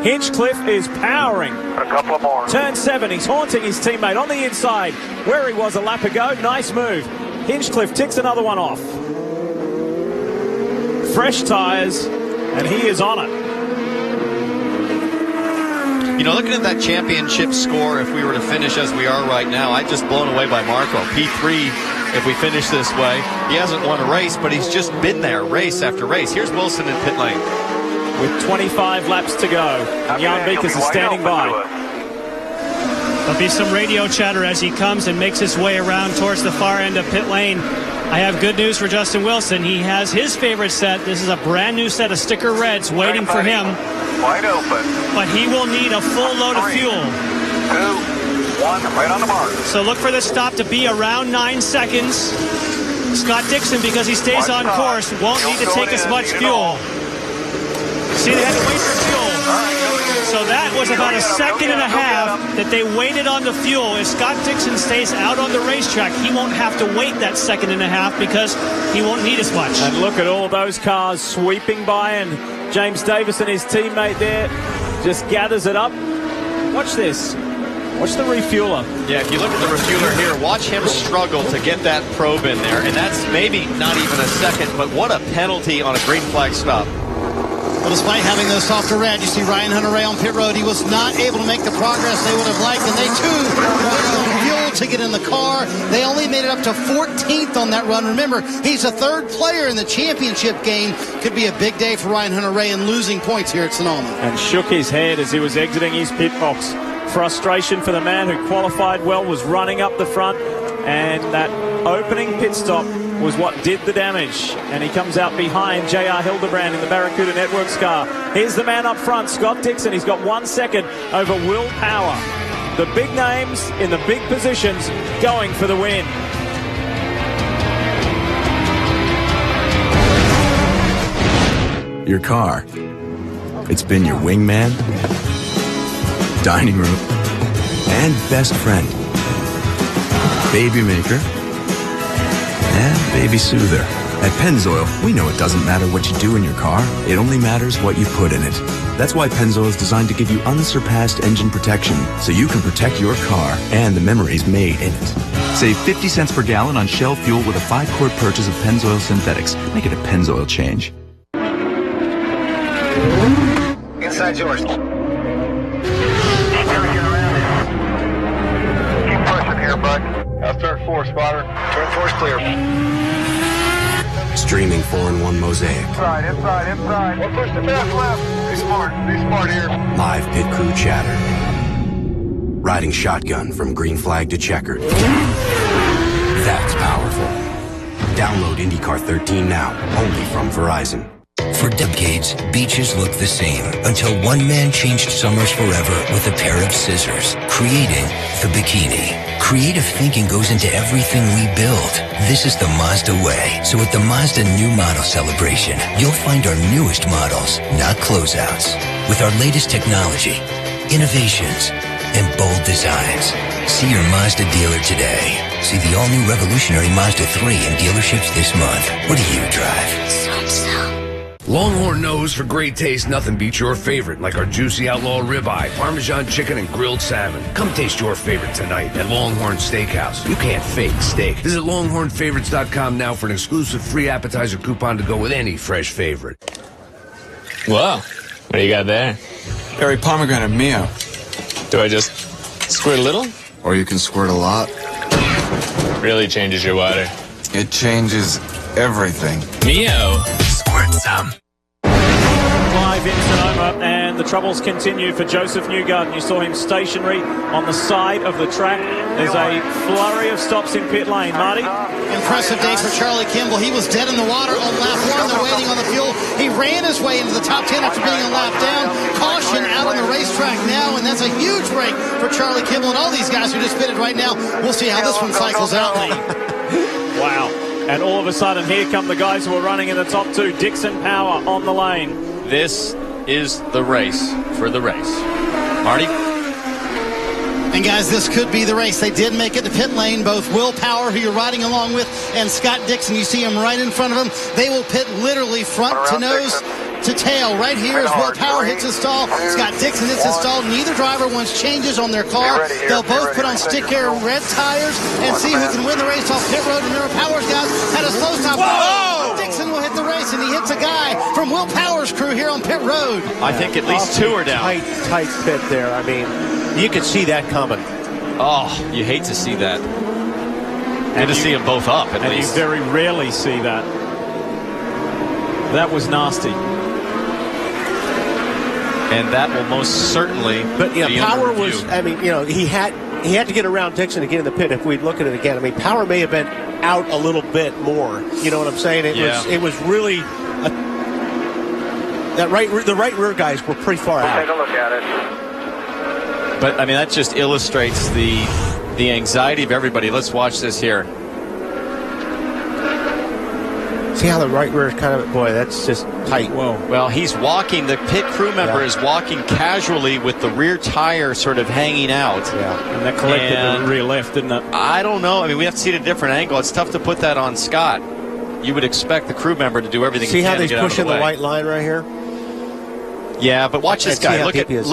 Hinchcliffe is powering. A couple more. Turn 7, he's haunting his teammate on the inside, where he was a lap ago. Nice move. Hinchcliffe ticks another one off. Fresh tyres, and he is on it. You know, looking at that championship score, if we were to finish as we are right now, I'd just blown away by Marco. P3, if we finish this way. He hasn't won a race, but he's just been there race after race. Here's Wilson in pit lane. With 25 laps to go, Jan Beekers is standing by. There'll be some radio chatter as he comes and makes his way around towards the far end of pit lane. I have good news for Justin Wilson. He has his favorite set. This is a brand new set of sticker reds waiting for him. Wide open. But he will need a full load of fuel. 2, 1, right on the mark. So look for the stop to be around 9 seconds. Scott Dixon, because he stays on course, won't need to take as much fuel. See, they had to wait for fuel. So that was about a second and a half that they waited on the fuel. If Scott Dixon stays out on the racetrack, he won't have to wait that second and a half because he won't need as much. And look at all those cars sweeping by, and James Davison, his teammate there, just gathers it up. Watch this. Watch the refueler. Yeah, if you look at the refueler here, watch him struggle to get that probe in there. And that's maybe not even a second, but what a penalty on a green flag stop. Well, despite having those softer red, you see Ryan Hunter-Reay on pit road. He was not able to make the progress they would have liked, and they too were fuel to get in the car. They only made it up to 14th on that run. Remember, he's a third player in the championship game. Could be a big day for Ryan Hunter-Reay and losing points here at Sonoma. And shook his head as he was exiting his pit box. Frustration for the man who qualified well, was running up the front, and that opening pit stop was what did the damage. And he comes out behind J.R. Hildebrand in the Barracuda Networks car. Here's the man up front, Scott Dixon. He's got 1 second over Will Power. The big names in the big positions going for the win. Your car. It's been your wingman, dining room, and best friend. Baby maker, and baby soother. At Pennzoil, we know it doesn't matter what you do in your car. It only matters what you put in it. That's why Pennzoil is designed to give you unsurpassed engine protection, so you can protect your car and the memories made in it. Save 50 cents per gallon on Shell fuel with a 5-quart purchase of Pennzoil Synthetics. Make it a Pennzoil change. Inside yours. Keep pushing here, bud. That's turn 4, spotter. Turn 4's clear. Streaming 4-in-1 Mosaic. Inside. We'll push the back left. Be smart here. Live pit crew chatter. Riding shotgun from green flag to checkered. That's powerful. Download IndyCar 13 now, only from Verizon. For decades, beaches looked the same until one man changed summers forever with a pair of scissors, creating the bikini. Creative thinking goes into everything we build. This is the Mazda way. So at the Mazda New Model Celebration, you'll find our newest models, not closeouts. With our latest technology, innovations, and bold designs. See your Mazda dealer today. See the all-new revolutionary Mazda 3 in dealerships this month. What do you drive? Longhorn knows for great taste, nothing beats your favorite, like our juicy outlaw ribeye, Parmesan chicken, and grilled salmon. Come taste your favorite tonight at Longhorn Steakhouse. You can't fake steak. Visit LonghornFavorites.com now for an exclusive free appetizer coupon to go with any fresh favorite. Whoa, what do you got there? Berry pomegranate Mio. Do I just squirt a little? Or you can squirt a lot. Really changes your water. It changes everything. Mio, squirt some. Live in Sonoma, and the troubles continue for Joseph Newgarden. You saw him stationary on the side of the track. There's a flurry of stops in pit lane. Marty? Impressive day for Charlie Kimball. He was dead in the water on lap 1. They're waiting on the fuel. He ran his way into the top 10 after being a lap down. Caution out on the racetrack now, and that's a huge break for Charlie Kimball and all these guys who just pitted right now. We'll see how this one cycles out, Lee. Wow. And all of a sudden, here come the guys who are running in the top 2. Dixon Power on the lane. This is the race for the race. Marty? And guys, this could be the race. They did make it to pit lane. Both Will Power, who you're riding along with, and Scott Dixon. You see him right in front of him. They will pit literally front to nose to tail. Right here as Will Power hits his stall, Scott Dixon hits his stall. Neither driver wants changes on their car. They'll both put on stick air red tires and see who can win the race off pit road. Remember, Power's guys had a slow stop. Whoa! Dixon will hit the race, and he hits a guy from Will Power's crew here on pit road. I think at least 2 are down. Tight pit there. I mean, you could see that coming. Oh, you hate to see that. Good to see them both up, at least. And you very rarely see that. That was nasty. And that will most certainly. But yeah, Power was. I mean, he had to get around Dixon to get in the pit. If we look at it again, I mean, Power may have been out a little bit more. You know what I'm saying? It was really the right rear guys were pretty far out. Take a look at it. But I mean, that just illustrates the anxiety of everybody. Let's watch this here. See how the right rear is kind of, boy, that's just tight. Whoa. Well, he's walking, the pit crew member is walking casually with the rear tire sort of hanging out. Yeah, and that collected the rear left, didn't it? I don't know. I mean, we have to see it at a different angle. It's tough to put that on Scott. You would expect the crew member to do everything he can to get out of the way. See how he's pushing the white line right here? Yeah, but watch this guy. Look at him.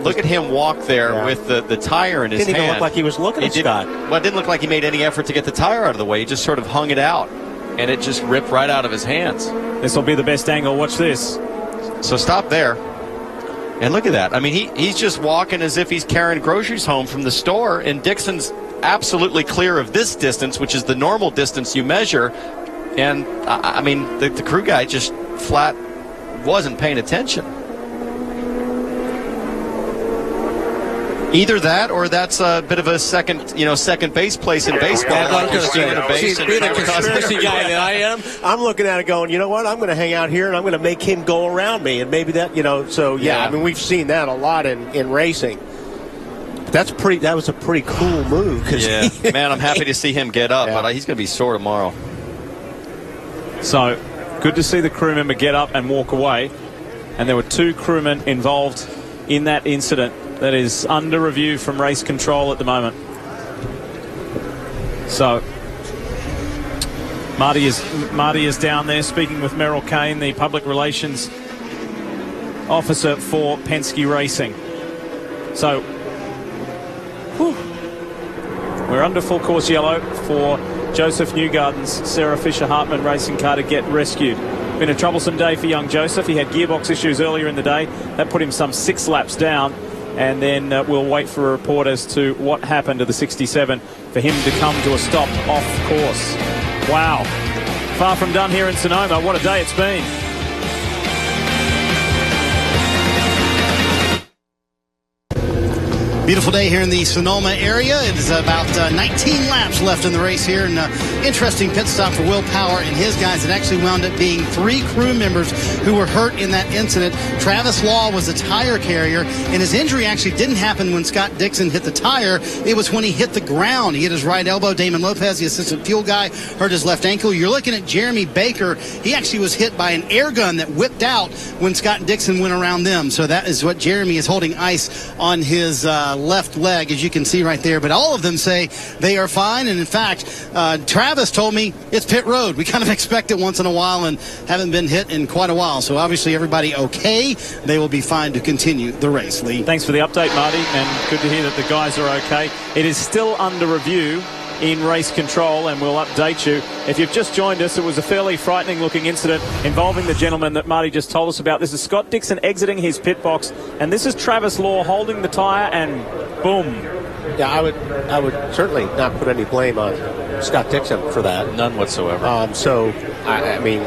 Look at him walk there with the tire in his hand. Didn't even look like he was looking at Scott. Well, it didn't look like he made any effort to get the tire out of the way. He just sort of hung it out, and it just ripped right out of his hands. This will be the best angle. Watch this. So stop there. And look at that. I mean, he's just walking as if he's carrying groceries home from the store, and Dixon's absolutely clear of this distance, which is the normal distance you measure. And, I mean, the crew guy just flat wasn't paying attention. Either that, or that's a bit of a second base place in baseball. Being the conspiracy guy that I am, I'm looking at it going, you know what? I'm going to hang out here and I'm going to make him go around me, and maybe that, So yeah, I mean, we've seen that a lot in racing. That was a pretty cool move. Yeah, man, I'm happy to see him get up, but he's going to be sore tomorrow. So good to see the crew member get up and walk away, and there were 2 crewmen involved in that incident. That is under review from race control at the moment. So Marty is down there speaking with Merrill Kane, the public relations officer for Penske Racing. So we're under full course yellow for Joseph Newgarden's Sarah Fisher Hartman racing car to get rescued. Been a troublesome day for young Joseph. He had gearbox issues earlier in the day. That put him some 6 laps down. And then we'll wait for a report as to what happened to the 67 for him to come to a stop off course. Wow. Far from done here in Sonoma. What a day it's been. Beautiful day here in the Sonoma area. It is about 19 laps left in the race here. And interesting pit stop for Will Power and his guys. It actually wound up being 3 crew members who were hurt in that incident. Travis Law was a tire carrier, and his injury actually didn't happen when Scott Dixon hit the tire. It was when he hit the ground. He hit his right elbow. Damon Lopez, the assistant fuel guy, hurt his left ankle. You're looking at Jeremy Baker. He actually was hit by an air gun that whipped out when Scott Dixon went around them. So that is what Jeremy is holding ice on his left leg, as you can see right there. But all of them say they are fine. And in fact, Travis told me it's pit road. We kind of expect it once in a while and haven't been hit in quite a while. So obviously everybody okay. They will be fine to continue the race. Lee. Thanks for the update, Marty, and good to hear that the guys are okay. It is still under review in race control, and we'll update you. If you've just joined us, it was a fairly frightening looking incident involving the gentleman that Marty just told us about. This is Scott Dixon exiting his pit box, and this is Travis Law holding the tire, and boom. Yeah, I would certainly not put any blame on Scott Dixon for that. None whatsoever. I mean,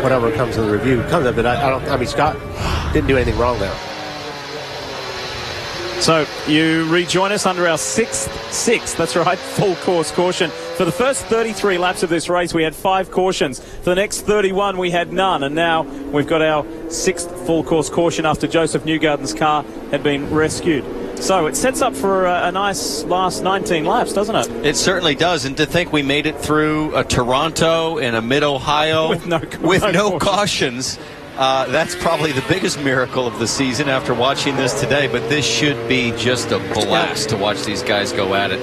whatever comes in the review comes of it. I mean, Scott didn't do anything wrong there. So you rejoin us under our sixth, that's right, full course caution. For the first 33 laps of this race, we had 5 cautions. For the next 31, we had none. And now we've got our 6th full course caution after Joseph Newgarden's car had been rescued. So it sets up for a nice last 19 laps, doesn't it? It certainly does. And to think we made it through a Toronto and a Mid-Ohio with no cautions. That's probably the biggest miracle of the season after watching this today, but this should be just a blast to watch these guys go at it.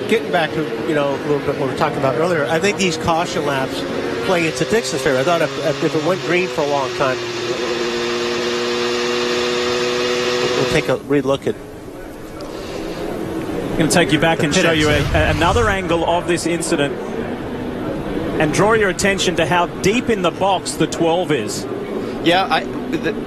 Getting back to, a little bit what we were talking about earlier, I think these caution laps play into Dixon's favor. I thought if it went green for a long time, we'll take a relook at. I'm going to take you back and show you another angle of this incident and draw your attention to how deep in the box the 12 is. Yeah,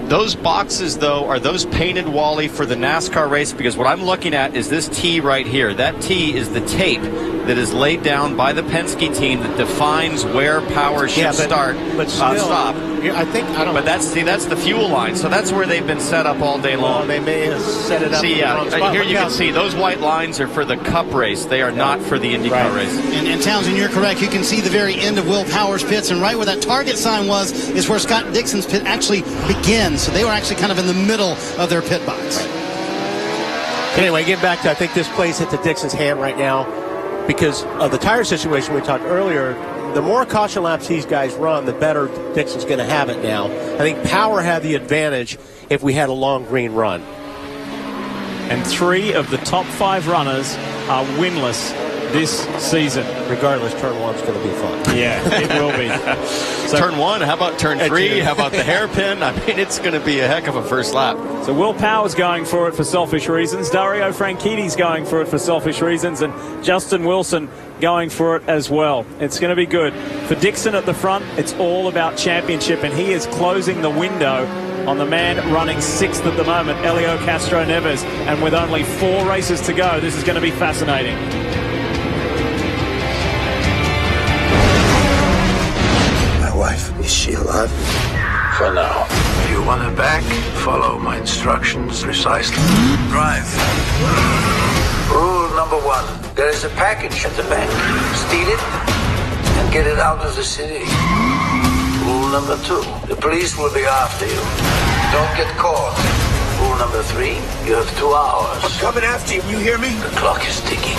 those boxes, though, are those painted, Wally, for the NASCAR race? Because what I'm looking at is this T right here. That T is the tape that is laid down by the Penske team that defines where Power should start, stop. But that's the fuel line. So that's where they've been set up all day long. Well, they may have set it up. See, here you can see those white lines are for the Cup race. They are not for the IndyCar race. And Townsend, you're correct. You can see the very end of Will Power's pits, and right where that target sign was is where Scott Dixon's pit actually begins. So they were actually kind of in the middle of their pit box. Anyway, getting back to, I think this plays into Dixon's hand right now because of the tire situation we talked earlier. The more caution laps these guys run, the better Dixon's going to have it now. I think Power had the advantage if we had a long green run. And 3 of the top 5 runners are winless this season. Regardless, turn one's going to be fun. Yeah, it will be. So, turn 1, how about turn 3? How about the hairpin? I mean, it's going to be a heck of a first lap. So Will Power's going for it for selfish reasons. Dario Franchitti's going for it for selfish reasons. And Justin Wilson going for it as well. It's going to be good. For Dixon at the front, it's all about championship, and he is closing the window on the man running 6th at the moment, Helio Castro-Neves. And with only 4 races to go, this is going to be fascinating. My wife, is she alive? For now. If you want her back, follow my instructions precisely. Drive. Rule number 1. There is a package at the bank. Steal it and get it out of the city. Rule number 2. The police will be after you. Don't get caught. Rule number 3. You have 2 hours. I'm coming after you. You hear me? The clock is ticking.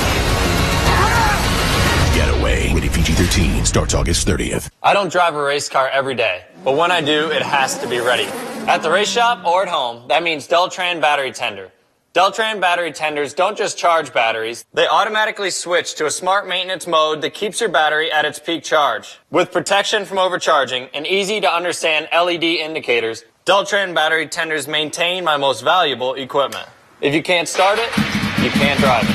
Getaway. Rated PG-13. Starts August 30th. I don't drive a race car every day, but when I do, it has to be ready. At the race shop or at home, that means Deltran Battery Tender. Deltran battery tenders don't just charge batteries, they automatically switch to a smart maintenance mode that keeps your battery at its peak charge. With protection from overcharging and easy to understand LED indicators, Deltran battery tenders maintain my most valuable equipment. If you can't start it, you can't drive it.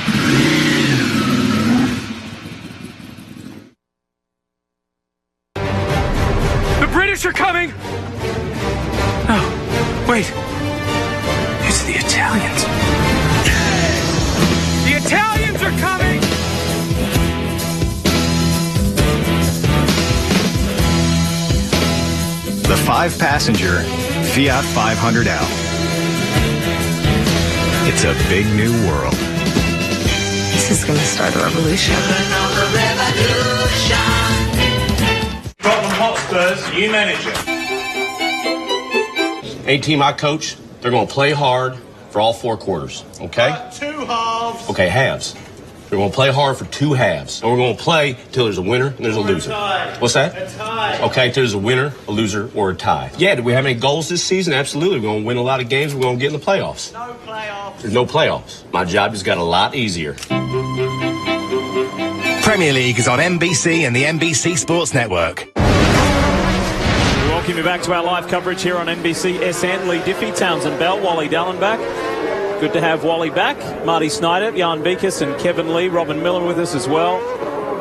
The British are coming! Oh, wait. It's the Italians. The Italians are coming! The 5-passenger Fiat 500L. It's a big new world. This is going to start a revolution. Tottenham Hotspur's new manager. A-team I coach, they're going to play hard for all 4 quarters, okay? 2 halves. Okay, halves. We're going to play hard for 2 halves. And we're going to play till there's a winner and there's a loser. What's that? A tie. Okay, till there's a winner, a loser, or a tie. Yeah, do we have any goals this season? Absolutely. We're going to win a lot of games. We're going to get in the playoffs. No playoffs. There's no playoffs. My job just got a lot easier. Premier League is on NBC and the NBC Sports Network. Welcome you back to our live coverage here on NBC SN. Lee Diffie, Townsend Bell, Wally Dallenbach. Good to have Wally back. Marty Snyder, Jan Beekes and Kevin Lee, Robin Miller with us as well.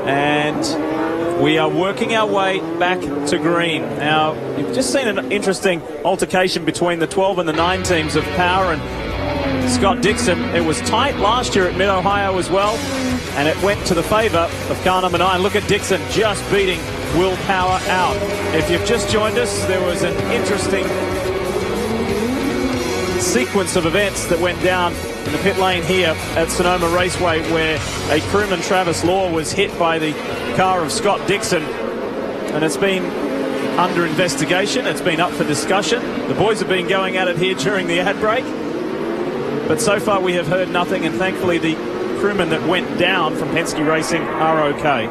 And we are working our way back to green. Now, you've just seen an interesting altercation between the 12 and the 9 teams of Power and Scott Dixon. It was tight last year at Mid-Ohio as well, and it went to the favour of car number 9. Look at Dixon just beating Will Power out. If you've just joined us, there was an interesting sequence of events that went down in the pit lane here at Sonoma Raceway, where a crewman, Travis Law, was hit by the car of Scott Dixon, and it's been under investigation. It's been up for discussion. The boys have been going at it here during the ad break, but so far we have heard nothing, and thankfully the crewmen that went down from Penske Racing are okay.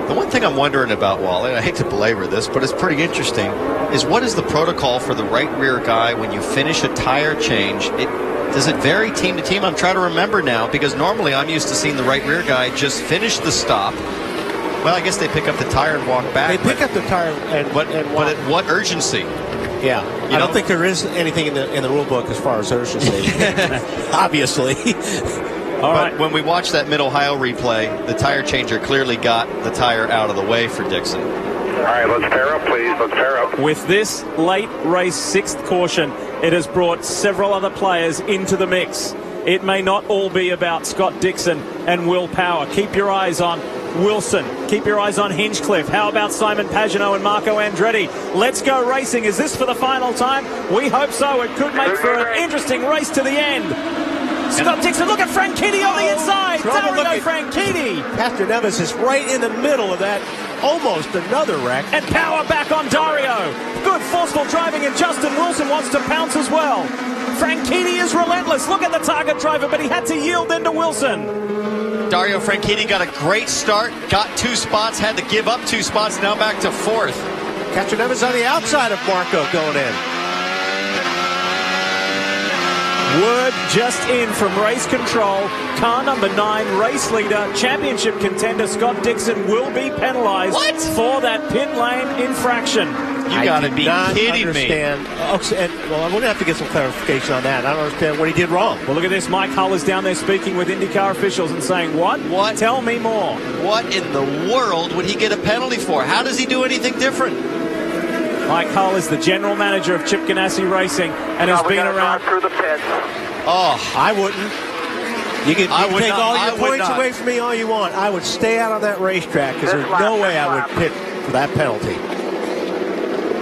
The one thing I'm wondering about, Wally, and I hate to belabor this, but it's pretty interesting, is what is the protocol for the right rear guy when you finish a tire change? Does it vary team to team? I'm trying to remember now, because normally I'm used to seeing the right rear guy just finish the stop. Well, I guess they pick up the tire and walk back. They pick up the tire and but at what urgency? Yeah, I don't think there is anything in the rule book as far as urgency. Obviously. But when we watch that Mid-Ohio replay, the tire changer clearly got the tire out of the way for Dixon. All right, let's pair up, please. Let's pair up. With this late race 6th caution, it has brought several other players into the mix. It may not all be about Scott Dixon and Will Power. Keep your eyes on Wilson. Keep your eyes on Hinchcliffe. How about Simon Pagenaud and Marco Andretti? Let's go racing. Is this for the final time? We hope so. It could make for an interesting race to the end. Scott Dixon, look at Franchitti on the inside. Dario Franchitti. Castro-Neves is right in the middle of that. Almost another wreck. And Power back on Dario. Good forceful driving, and Justin Wilson wants to pounce as well. Franchitti is relentless. Look at the target driver, but he had to yield into Wilson. Dario Franchitti got a great start, got 2 spots, had to give up 2 spots, now back to 4th. Castro-Neves on the outside of Marco going in. Word just in from race control. Car number 9, race leader, championship contender Scott Dixon will be penalized for that pit lane infraction. You got to be kidding me. Well, I'm going to have to get some clarification on that. I don't understand what he did wrong. Well, look at this. Mike Hull is down there speaking with IndyCar officials and saying, what? Tell me more. What in the world would he get a penalty for? How does he do anything different? Mike Hull is the general manager of Chip Ganassi Racing and has been around through the pits. Oh, I wouldn't. You can take all your points away from me all you want. I would stay out of that racetrack because there's no way I would pit for that penalty.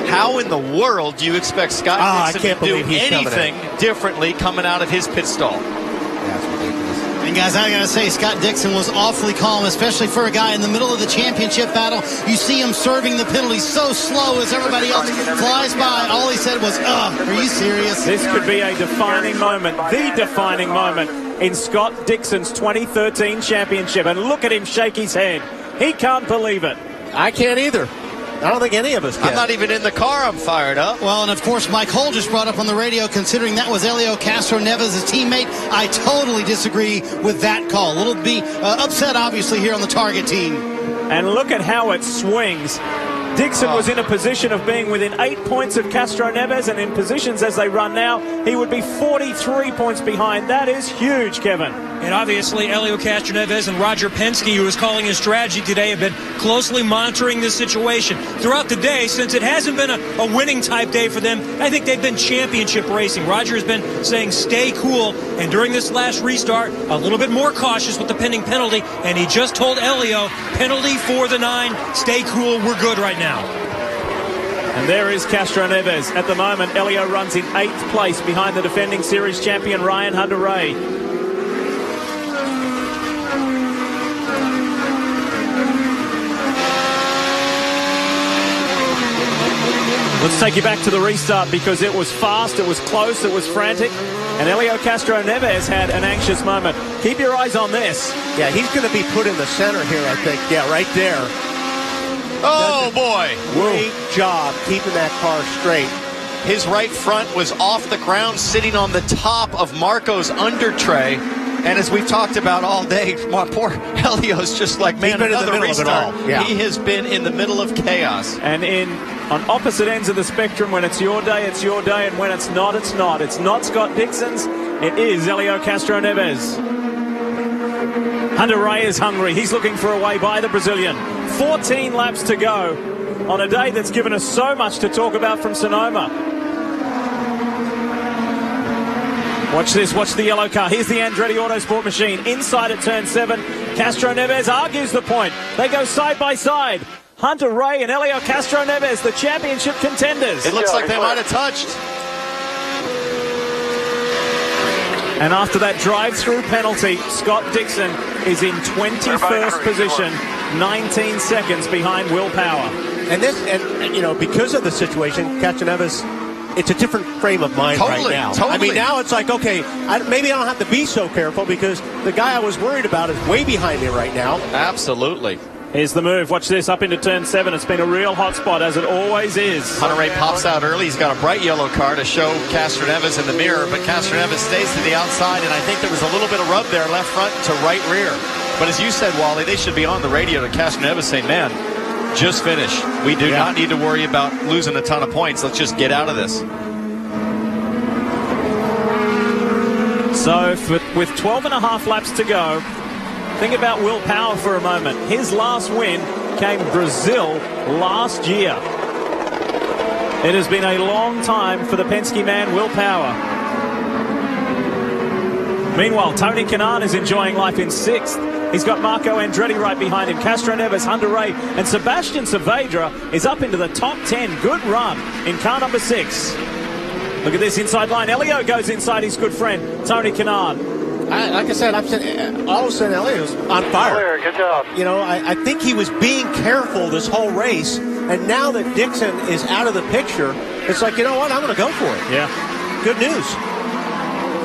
How in the world do you expect Scott Dixon to do anything differently coming out of his pit stall? That's ridiculous. And guys, I gotta say, Scott Dixon was awfully calm, especially for a guy in the middle of the championship battle. You see him serving the penalty so slow as everybody else flies by. All he said was, are you serious? This could be a defining moment, the defining moment in Scott Dixon's 2013 championship. And look at him shake his head. He can't believe it. I can't either. I don't think any of us can. I'm not even in the car. I'm fired up. Well, and of course, Mike Hull just brought up on the radio, considering that was Helio Castroneves' teammate, I totally disagree with that call. A little bit upset, obviously, here on the target team. And look at how it swings. Dixon was in a position of being within 8 points of Castroneves, and in positions as they run now, he would be 43 points behind. That is huge, Kevin. And obviously, Helio Castroneves and Roger Penske, who is calling his strategy today, have been closely monitoring this situation. Throughout the day, since it hasn't been a winning type day for them, I think they've been championship racing. Roger has been saying stay cool, and during this last restart, a little bit more cautious with the pending penalty, and he just told Helio, penalty for the 9, stay cool, we're good right now. And there is Castroneves. At the moment, Helio runs in 8th place behind the defending series champion Ryan Hunter-Reay. Let's take you back to the restart because it was fast, it was close, it was frantic, and Helio Castroneves had an anxious moment. Keep your eyes on this. Yeah, he's going to be put in the center here, I think. Yeah, right there. Oh, boy. Great job keeping that car straight. His right front was off the ground, sitting on the top of Marco's under tray. And as we've talked about all day, poor Helio's just like, man, another restart. Yeah. He has been in the middle of chaos. And on opposite ends of the spectrum, when it's your day, it's your day, and when it's not, it's not. It's not Scott Dixon's, it is Helio Castroneves. Hunter-Reay is hungry. He's looking for a way by the Brazilian. 14 laps to go on a day that's given us so much to talk about from Sonoma. Watch this, watch the yellow car. Here's the Andretti Autosport machine. Inside at turn 7, Castroneves argues the point. They go side by side. Hunter-Reay and Helio Castroneves, the championship contenders. It looks like they might have touched. And after that drive-through penalty, Scott Dixon is in 21st position, 19 seconds behind Will Power. And because of the situation, Castroneves, it's a different frame of mind right now. I mean, now it's like, okay, maybe I don't have to be so careful because the guy I was worried about is way behind me right now. Absolutely. Here's the move. Watch this, up into turn 7. It's been a real hot spot, as it always is. Hunter-Reay pops out early. He's got a bright yellow car to show Castroneves in the mirror, but Castroneves stays to the outside, and I think there was a little bit of rub there, left front to right rear. But as you said, Wally, they should be on the radio to Castroneves saying, man, just finish. We do not need to worry about losing a ton of points. Let's just get out of this. So with 12 and a half laps to go, think about Will Power for a moment. His last win came Brazil last year. It has been a long time for the Penske man, Will Power. Meanwhile, Tony Kanaan is enjoying life in 6th. He's got Marco Andretti right behind him. Castroneves, Hunter-Reay, and Sebastian Saavedra is up into the top 10. Good run in car number 6. Look at this inside line. Helio goes inside his good friend, Tony Kanaan. Like I said, all of a sudden Helio's on fire. Good job. You know, I think he was being careful this whole race, and now that Dixon is out of the picture, it's like, you know what, I'm going to go for it. Yeah. Good news.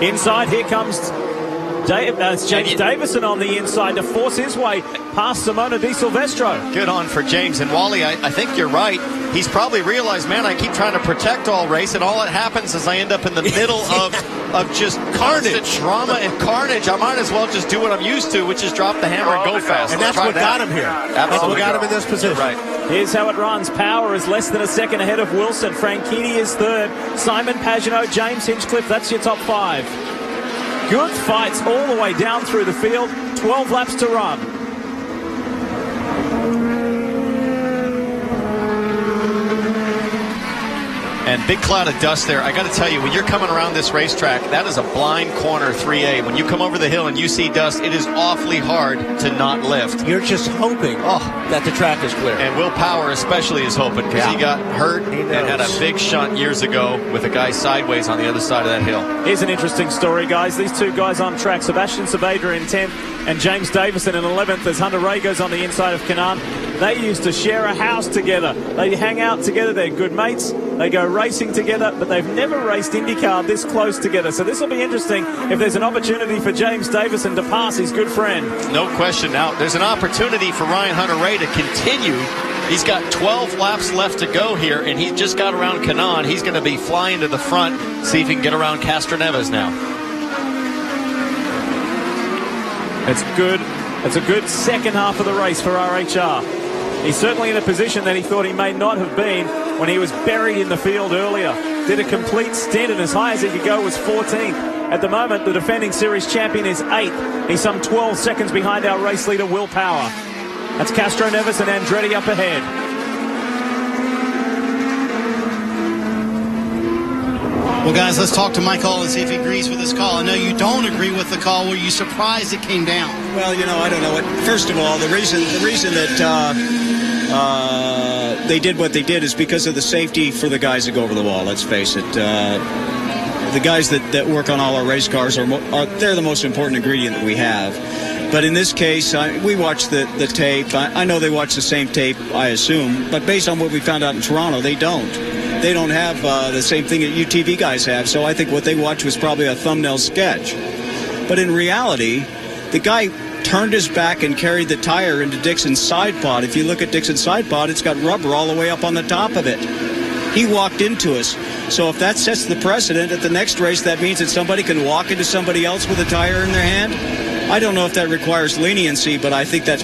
Inside, here comes James Davison on the inside to force his way past Simona Di Silvestro. Good on for James. And Wally, I think you're right. He's probably realized, man, I keep trying to protect all race, and all that happens is I end up in the middle of of just constant drama and carnage, I might as well just do what I'm used to, which is drop the hammer and go fast. And that's what got him here. That's what got him in this position. Right. Here's how it runs. Power is less than a second ahead of Wilson. Franchitti is third. Simon Pagenaud, James Hinchcliffe, that's your top 5. Good fights all the way down through the field. 12 laps to run. And big cloud of dust there. I got to tell you, when you're coming around this racetrack, that is a blind corner 3A. When you come over the hill and you see dust, it is awfully hard to not lift. You're just hoping that the track is clear. And Will Power especially is hoping, because he got hurt and had a big shunt years ago with a guy sideways on the other side of that hill. Here's an interesting story, guys. These two guys on track, Sebastian Saavedra in 10th and James Davison in 11th as Hunter Ray goes on the inside of Canaan. They used to share a house together. They hang out together. They're good mates. They go racing together, but they've never raced IndyCar this close together. So this will be interesting if there's an opportunity for James Davison to pass his good friend. No question. Now, there's an opportunity for Ryan Hunter-Reay to continue. He's got 12 laps left to go here, and he just got around Canaan. He's going to be flying to the front, see if he can get around Castroneves now. It's good. It's a good second half of the race for RHR. He's certainly in a position that he thought he may not have been when he was buried in the field earlier. Did a complete stint, and as high as he could go was 14th. At the moment, the defending series champion is 8th. He's some 12 seconds behind our race leader, Will Power. That's Castroneves and Andretti up ahead. Well, guys, let's talk to Mike Hall and see if he agrees with this call. I know you don't agree with the call. Were you surprised it came down? Well, you know, I don't know what. First of all, the reason that they did what they did is because of the safety for the guys that go over the wall. Let's face it. The guys that work on all our race cars they're the most important ingredient that we have. But in this case, we watched the tape. I know they watch the same tape, I assume. But based on what we found out in Toronto, they don't. They don't have the same thing that UTV guys have. So I think what they watched was probably a thumbnail sketch. But in reality, the guy turned his back and carried the tire into Dixon's side pod. If you look at Dixon's side pod, it's got rubber all the way up on the top of it. He walked into us. So if that sets the precedent at the next race, that means that somebody can walk into somebody else with a tire in their hand. I don't know if that requires leniency, but I think that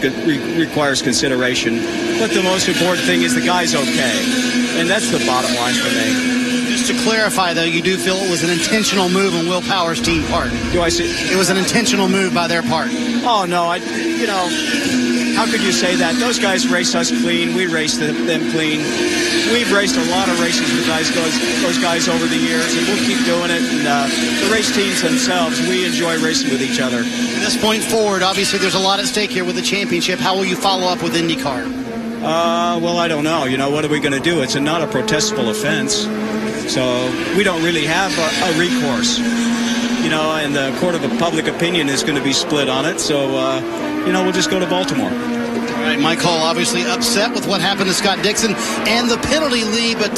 requires consideration. But the most important thing is the guy's okay. And that's the bottom line for me. Just to clarify, though, you do feel it was an intentional move on Will Power's team part. Do I see? It was an intentional move by their part. Oh, no. How could you say that? Those guys race us clean. We race them clean. We've raced a lot of races with those guys over the years, and we'll keep doing it. And the race teams themselves, we enjoy racing with each other. From this point forward, obviously there's a lot at stake here with the championship. How will you follow up with IndyCar? Well, I don't know. What are we going to do? It's not a protestable offense. So we don't really have a recourse. And the court of public opinion is going to be split on it. So, we'll just go to Baltimore. All right, Mike Hall obviously upset with what happened to Scott Dixon and the penalty lead, but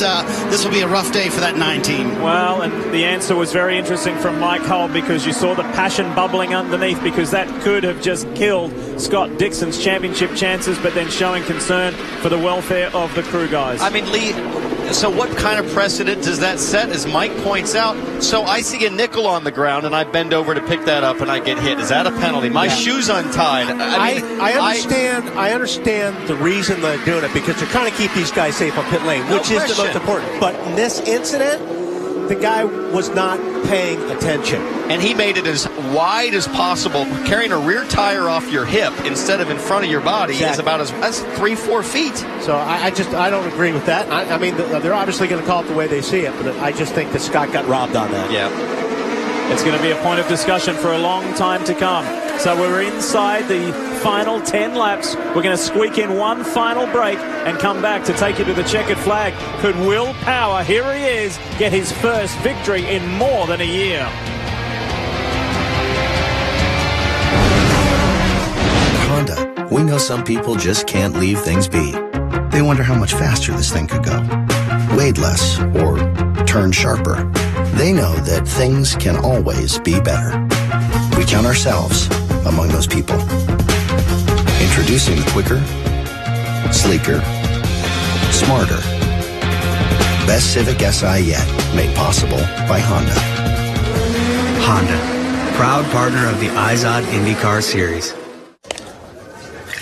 this will be a rough day for that 9 team. Well, and the answer was very interesting from Mike Hall, because you saw the passion bubbling underneath, because that could have just killed Scott Dixon's championship chances, but then showing concern for the welfare of the crew guys. I mean, Lee, so what kind of precedent does that set, as Mike points out? So I see a nickel on the ground, and I bend over to pick that up, and I get hit. Is that a penalty? My shoe's untied. I understand the reason they're doing it, because they're trying to keep these guys safe on pit lane, which is the most important. But in this incident, the guy was not paying attention. And he made it as wide as possible. Carrying a rear tire off your hip instead of in front of your body is about that's 3-4 feet. So I don't agree with that. I mean, they're obviously going to call it the way they see it, but I just think that Scott got robbed on that. Yeah. It's going to be a point of discussion for a long time to come. So we're inside the final 10 laps. We're going to squeak in one final break and come back to take you to the checkered flag. Could Will Power, here he is, get his first victory in more than a year? Honda, we know some people just can't leave things be. They wonder how much faster this thing could go. Weighed less or turn sharper. They know that things can always be better. We count ourselves among those people. Introducing the quicker, sleeker, smarter, best Civic Si yet, made possible by Honda. Honda, proud partner of the IZOD IndyCar Series.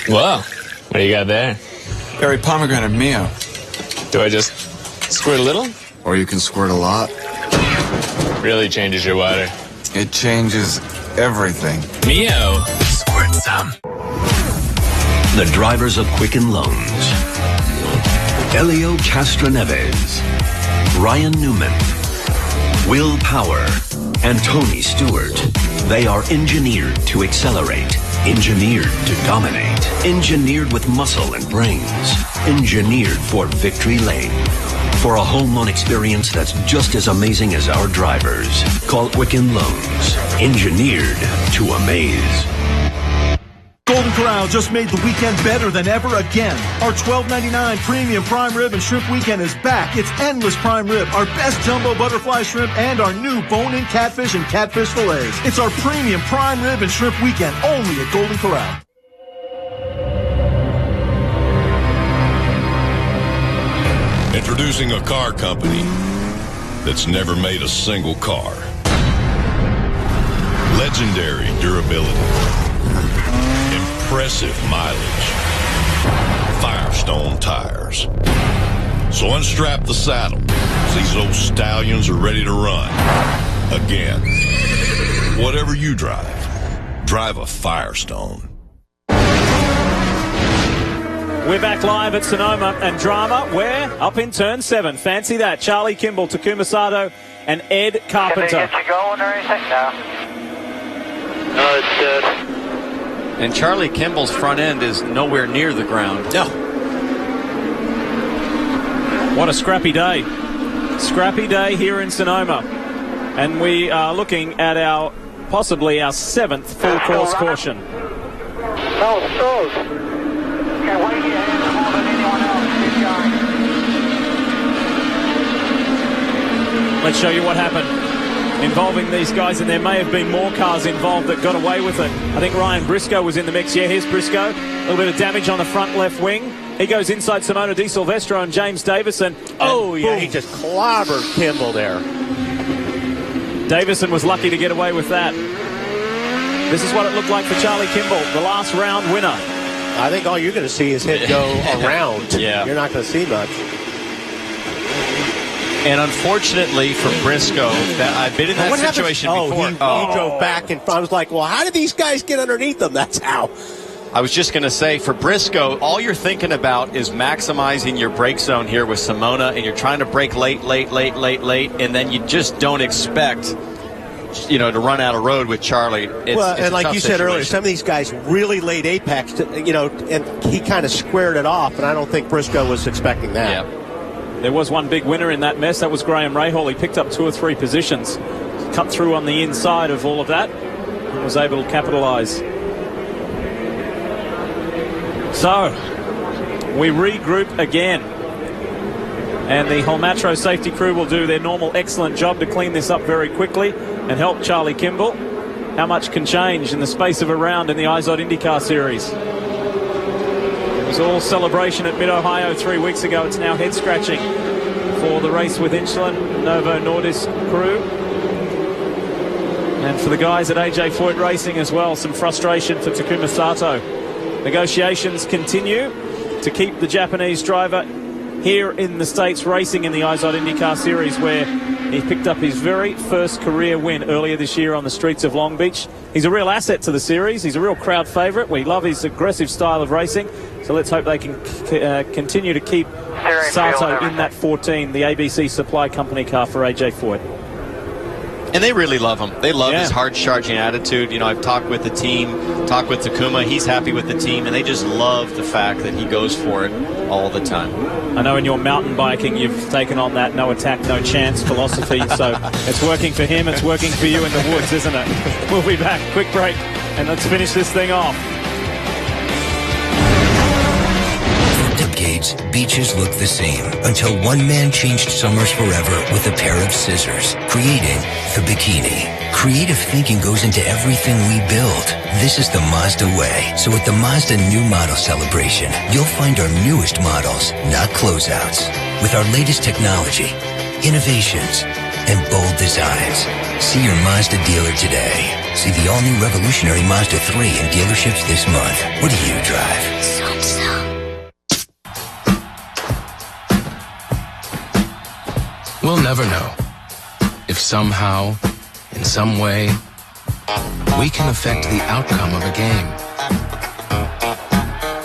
Whoa, what do you got there? Berry pomegranate Mio. Do I just squirt a little? Or you can squirt a lot. Really changes your water. It changes everything. Mio, squirt some. The drivers of Quicken Loans. Elio Castroneves, Ryan Newman, Will Power, and Tony Stewart. They are engineered to accelerate, engineered to dominate, engineered with muscle and brains, engineered for victory lane. For a home loan experience that's just as amazing as our drivers, call Quicken Loans, engineered to amaze. Golden Corral just made the weekend better than ever again. Our $12.99 premium prime rib and shrimp weekend is back. It's endless prime rib, our best jumbo butterfly shrimp, and our new bone-in catfish and catfish fillets. It's our premium prime rib and shrimp weekend only at Golden Corral. Introducing a car company that's never made a single car. Legendary durability. Impressive mileage. Firestone tires. So unstrap the saddle. These old stallions are ready to run. Again. Whatever you drive a Firestone. We're back live at Sonoma and drama. We're up in turn 7. Fancy that. Charlie Kimball, Takuma Sato, and Ed Carpenter. Can they get you going or anything? No. No, it's dead. And Charlie Kimball's front end is nowhere near the ground. No. What a scrappy day. Scrappy day here in Sonoma. And we are looking at possibly our 7th full course caution. No, stove. Okay, why don't you have more than anyone else? Keep going. Let's show you what happened involving these guys, and there may have been more cars involved that got away with it. I think Ryan Briscoe was in the mix. Yeah, here's Briscoe. A little bit of damage on the front left wing. He goes inside Simona Di Silvestro and James Davison. Oh, yeah, boom. he just clobbered Kimball there. Davison was lucky to get away with that. This is what it looked like for Charlie Kimball, the last round winner. I think all you're going to see is him go around. Yeah. You're not going to see much. And unfortunately for Briscoe, I've been in that situation before. He drove back and I was like, well, how did these guys get underneath them? That's how. I was just going to say, for Briscoe, all you're thinking about is maximizing your brake zone here with Simona, and you're trying to brake late, and then you just don't expect, to run out of road with Charlie. It's and like you said earlier, situation. some of these guys really laid apex, and he kind of squared it off, and I don't think Briscoe was expecting that. Yeah. There was one big winner in that mess. That was Graham Rahal. He picked up 2 or 3 positions, cut through on the inside of all of that, and was able to capitalize. So, we regroup again. And the Holmatro safety crew will do their normal excellent job to clean this up very quickly and help Charlie Kimball. How much can change in the space of a round in the IZOD IndyCar Series? It was all celebration at Mid-Ohio 3 weeks ago. It's now head-scratching for the race with Inchland, Novo Nordisk crew. And for the guys at AJ Foyt Racing as well, some frustration for Takuma Sato. Negotiations continue to keep the Japanese driver here in the States racing in the IZOD IndyCar Series, where he picked up his very first career win earlier this year on the streets of Long Beach. He's a real asset to the series. He's a real crowd favourite. We love his aggressive style of racing. So let's hope they can continue to keep Sato in that 14, the ABC Supply Company car for AJ Foyt. And they really love him. They love his hard-charging attitude. I've talked with the team, talked with Takuma. He's happy with the team, and they just love the fact that he goes for it all the time. I know in your mountain biking you've taken on that no attack, no chance philosophy, so it's working for him, it's working for you in the woods, isn't it? We'll be back. Quick break, and let's finish this thing off. Decades, beaches looked the same until one man changed summers forever with a pair of scissors, creating the bikini. Creative thinking goes into everything we build. This is the Mazda way. So at the Mazda New Model Celebration, you'll find our newest models, not closeouts. With our latest technology, innovations, and bold designs. See your Mazda dealer today. See the all-new revolutionary Mazda 3 in dealerships this month. What do you drive? We'll never know if somehow, in some way, we can affect the outcome of a game.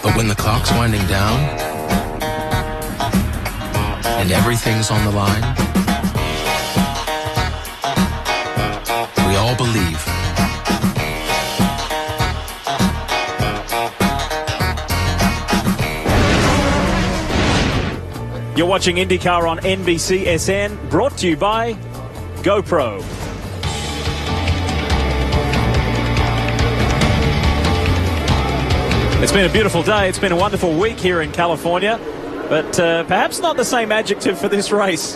But when the clock's winding down and everything's on the line, we all believe. You're watching IndyCar on NBC SN, brought to you by GoPro. It's been a beautiful day. It's been a wonderful week here in California, but perhaps not the same adjective for this race,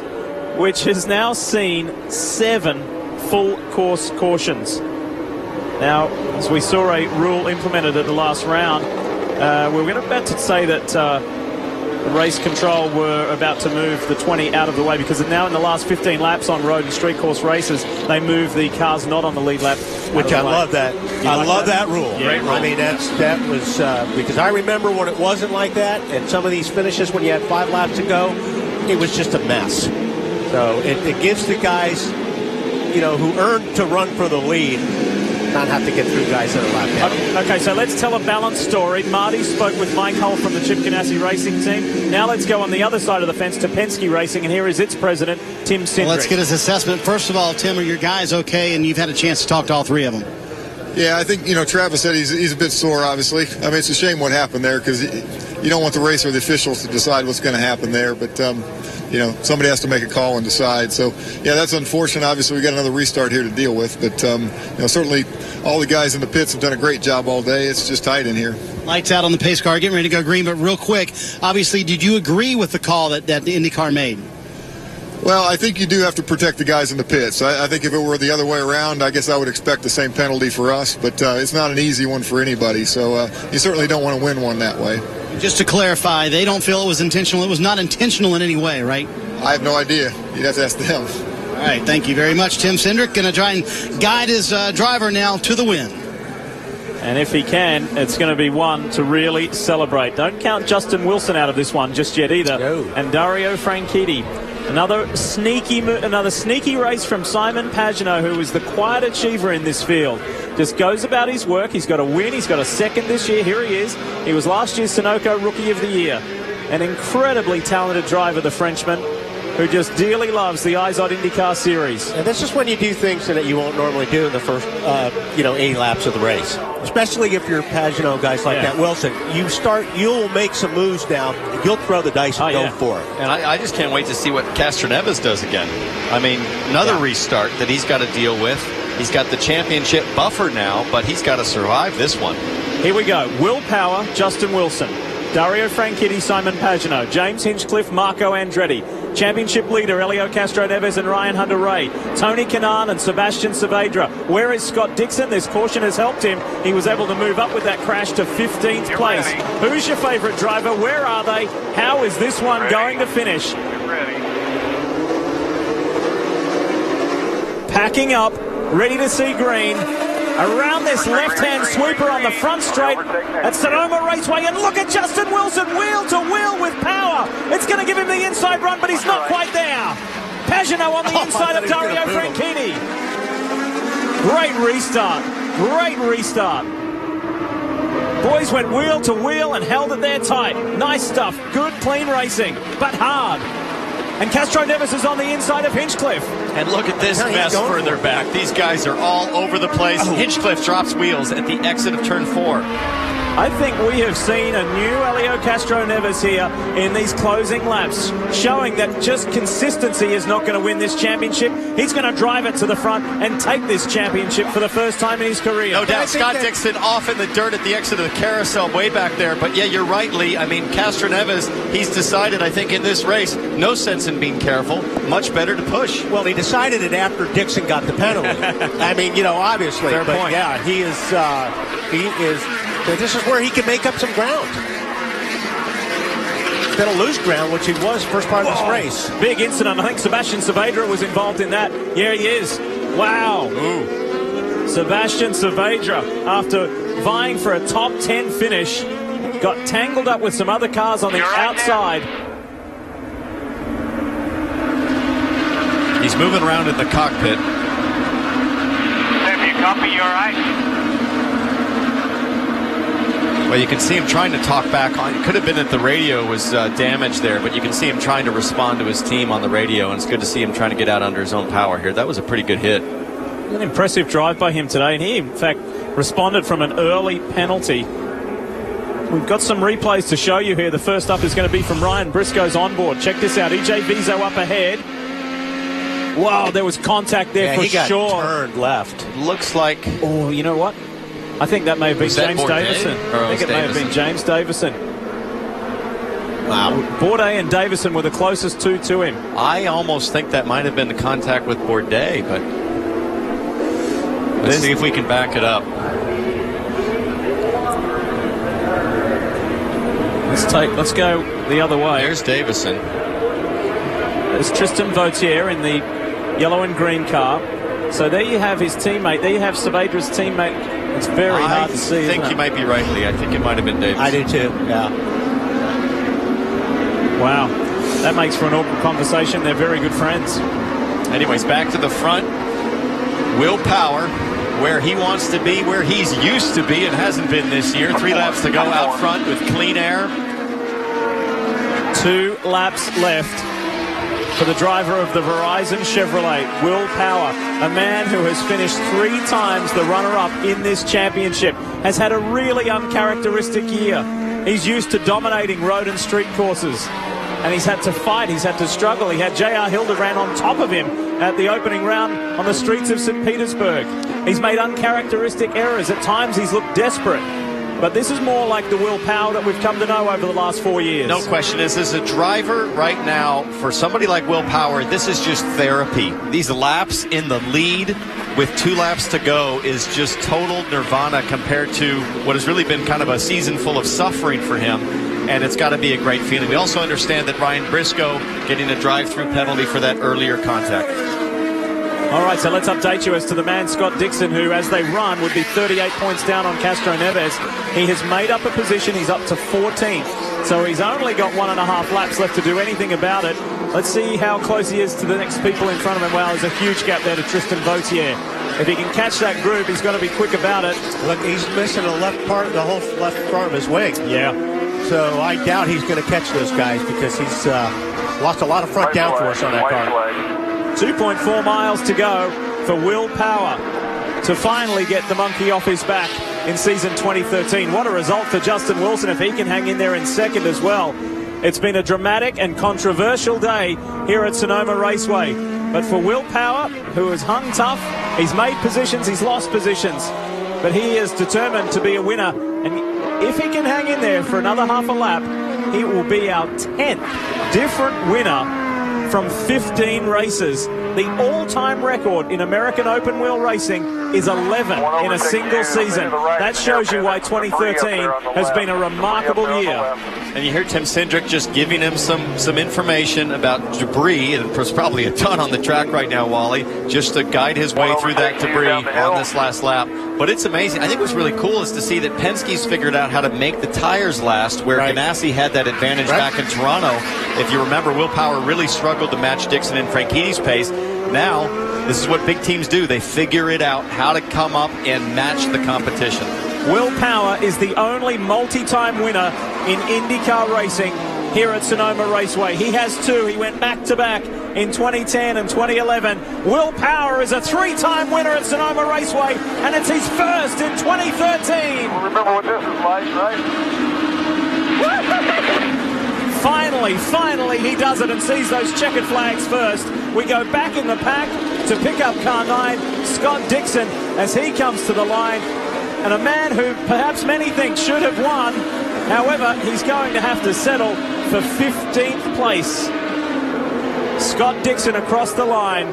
which has now seen 7 full course cautions. Now, as we saw a rule implemented at the last round, we were about to say that race control were about to move the 20 out of the way, because now in the last 15 laps on road and street course races, they move the cars not on the lead lap. Which I love that. I love that rule. Yeah, great rule. I mean, that was because I remember when it wasn't like that, and some of these finishes when you had 5 laps to go, it was just a mess. So it gives the guys, who earned to run for the lead, not have to get through guys that are lap down. Okay, so let's tell a balanced story. Marty spoke with Mike Hull from the Chip Ganassi Racing team. Now let's go on the other side of the fence to Penske Racing, and here is its president, Tim Cindric. Well, let's get his assessment. First of all, Tim, are your guys okay? And you've had a chance to talk to all 3 of them. Yeah, I think, Travis said he's a bit sore, obviously. I mean, it's a shame what happened there, because you don't want the race or the officials to decide what's going to happen there. But, somebody has to make a call and decide. So, yeah, that's unfortunate. Obviously, we got another restart here to deal with. But, certainly all the guys in the pits have done a great job all day. It's just tight in here. Lights out on the pace car, getting ready to go green. But real quick, obviously, did you agree with the call that the IndyCar made? Well, I think you do have to protect the guys in the pits. I think if it were the other way around, I guess I would expect the same penalty for us. But it's not an easy one for anybody. So you certainly don't want to win one that way. Just to clarify, they don't feel it was intentional. It was not intentional in any way, right? I have no idea. You'd have to ask them. All right, thank you very much, Tim Cindric. Going to try and guide his driver now to the win. And if he can, it's going to be one to really celebrate. Don't count Justin Wilson out of this one just yet either. No. And Dario Franchitti. Another sneaky race from Simon Pagenaud, who is the quiet achiever in this field. Just goes about his work. He's got a win. He's got a second this year. Here he is. He was last year's Sunoco Rookie of the Year. An incredibly talented driver, the Frenchman, who just dearly loves the IZOD IndyCar Series. And this is when you do things that you won't normally do in the first, 8 laps of the race. Especially if you're Pagenaud guys like that. Wilson, you'll make some moves now. You'll throw the dice and go for it. And I just can't wait to see what Castroneves does again. I mean, another restart that he's got to deal with. He's got the championship buffer now, but he's got to survive this one. Here we go. Will Power, Justin Wilson. Dario Franchitti, Simon Pagenaud, James Hinchcliffe, Marco Andretti. Championship leader Helio Castroneves and Ryan Hunter-Reay. Tony Kanaan and Sebastian Saavedra. Where is Scott Dixon? This caution has helped him. He was able to move up with that crash to 15th place. Who's your favorite driver? Where are they? How is this one going to finish? Packing up, ready to see green. Around this left-hand sweeper on the front straight at Sonoma Raceway. And look at Justin Wilson, wheel to wheel with power. It's going to give him the inside run, but he's not quite there. Pagenaud on the inside of Dario Franchitti. Great restart. Great restart. Boys went wheel to wheel and held it there tight. Nice stuff. Good, clean racing, but hard. And Castroneves is on the inside of Hinchcliffe. And look at this mess further back. These guys are all over the place. Hinchcliffe drops wheels at the exit of turn 4. I think we have seen a new Helio Castroneves here in these closing laps, showing that just consistency is not going to win this championship. He's going to drive it to the front and take this championship for the first time in his career. No doubt. Scott Dixon off in the dirt at the exit of the carousel way back there. But yeah, you're right, Lee. I mean, Castroneves, he's decided, I think, in this race, no sense in being careful. Much better to push. Well, he decided it after Dixon got the penalty. I mean, obviously. Fair point. Yeah, he is. This is where he can make up some ground. bit of loose ground, which he was first part of this race. Big incident. I think Sebastian Saavedra was involved in that. Yeah, he is. Wow. Ooh. Sebastian Saavedra, after vying for a top 10 finish, got tangled up with some other cars on the outside. He's moving around in the cockpit. If you copy, you all right? Well, you can see him trying to talk back on. It could have been that the radio was damaged there, but you can see him trying to respond to his team on the radio, and it's good to see him trying to get out under his own power here. That was a pretty good hit. An impressive drive by him today, and he, in fact, responded from an early penalty. We've got some replays to show you here. The first up is going to be from Ryan Briscoe's onboard. Check this out. EJ Vizo up ahead. Wow, there was contact there for he got sure. turned left. Looks like... Oh, you know what? I think that may have been James Davison. I think it may have been James Davison. Wow. Bourdais and Davison were the closest two to him. I almost think that might have been the contact with Bourdais, but let's see if we can back it up. Let's go the other way. There's Davison. There's Tristan Vautier in the yellow and green car. So there you have his teammate. There you have Saavedra's teammate. It's very hard to see. I think you might be right, Lee. I think it might have been Davison. I do too, yeah. Wow. That makes for an awkward conversation. They're very good friends. Anyways, back to the front. Will Power, where he wants to be, where he's used to be and hasn't been this year. 3 laps to go out front with clean air. 2 laps left for the driver of the Verizon Chevrolet, Will Power, a man who has finished 3 times the runner-up in this championship, has had a really uncharacteristic year. He's used to dominating road and street courses, and he's had to fight, he's had to struggle. He had J.R. Hildebrand on top of him at the opening round on the streets of St. Petersburg. He's made uncharacteristic errors. At times he's looked desperate. But this is more like the Will Power that we've come to know over the last 4 years. No question. As a driver right now, for somebody like Will Power, this is just therapy. These laps in the lead with 2 laps to go is just total nirvana compared to what has really been kind of a season full of suffering for him. And it's got to be a great feeling. We also understand that Ryan Briscoe getting a drive-through penalty for that earlier contact. All right, so let's update you as to the man, Scott Dixon, who, as they run, would be 38 points down on Castro Neves. He has made up a position. He's up to 14th. So he's only got 1.5 laps left to do anything about it. Let's see how close he is to the next people in front of him. Well, there's a huge gap there to Tristan Vautier. If he can catch that group, he's got to be quick about it. Look, he's missing the left part, the whole left front of his wing. Yeah. So I doubt he's going to catch those guys because he's lost a lot of front downforce on that car. 2.4 miles to go for Will Power to finally get the monkey off his back in season 2013. What a result for Justin Wilson if he can hang in there in second as well. It's been a dramatic and controversial day here at Sonoma Raceway. But for Will Power, who has hung tough, he's made positions, he's lost positions. But he is determined to be a winner. And if he can hang in there for another half a lap, he will be our 10th different winner from 15 races. The all-time record in American open wheel racing is 11 in a single season. That shows you why 2013 has been a remarkable year. And you hear Tim Cindric just giving him some information about debris, and there's probably a ton on the track right now, Wally, just to guide his way through that debris on this last lap. But it's amazing. I think what's really cool is to see that Penske's figured out how to make the tires last, where Ganassi had that advantage back in Toronto. If you remember, Will Power really struggled to match Dixon and Franchini's pace. Now, this is what big teams do. They figure it out, how to come up and match the competition. Will Power is the only multi-time winner in IndyCar racing here at Sonoma Raceway. He has 2. He went back-to-back in 2010 and 2011. Will Power is a 3-time winner at Sonoma Raceway, and it's his first in 2013. Remember what this is like, right? Finally, he does it and sees those checkered flags first. We go back in the pack to pick up car 9, Scott Dixon, as he comes to the line. And a man who perhaps many think should have won. However, he's going to have to settle for 15th place. Scott Dixon across the line.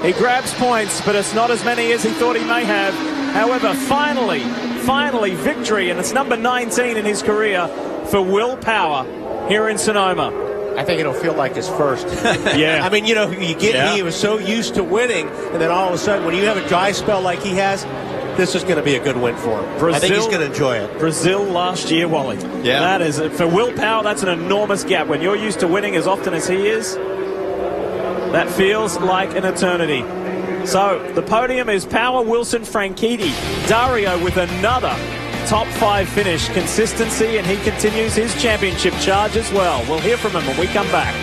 He grabs points, but it's not as many as he thought he may have. However, finally, victory, and it's number 19 in his career for Will Power. here in Sonoma. I think it'll feel like his first. Yeah. I mean, you know, he was so used to winning, and then all of a sudden, when you have a dry spell like he has, this is going to be a good win for him. I think he's going to enjoy it. Brazil last year, Wally. Yeah. That is, for Will Power, that's an enormous gap. When you're used to winning as often as he is, that feels like an eternity. So the podium is Power, Wilson, Franchitti, Dario with another top 5 finish, consistency, and he continues his championship charge as well. We'll hear from him when we come back.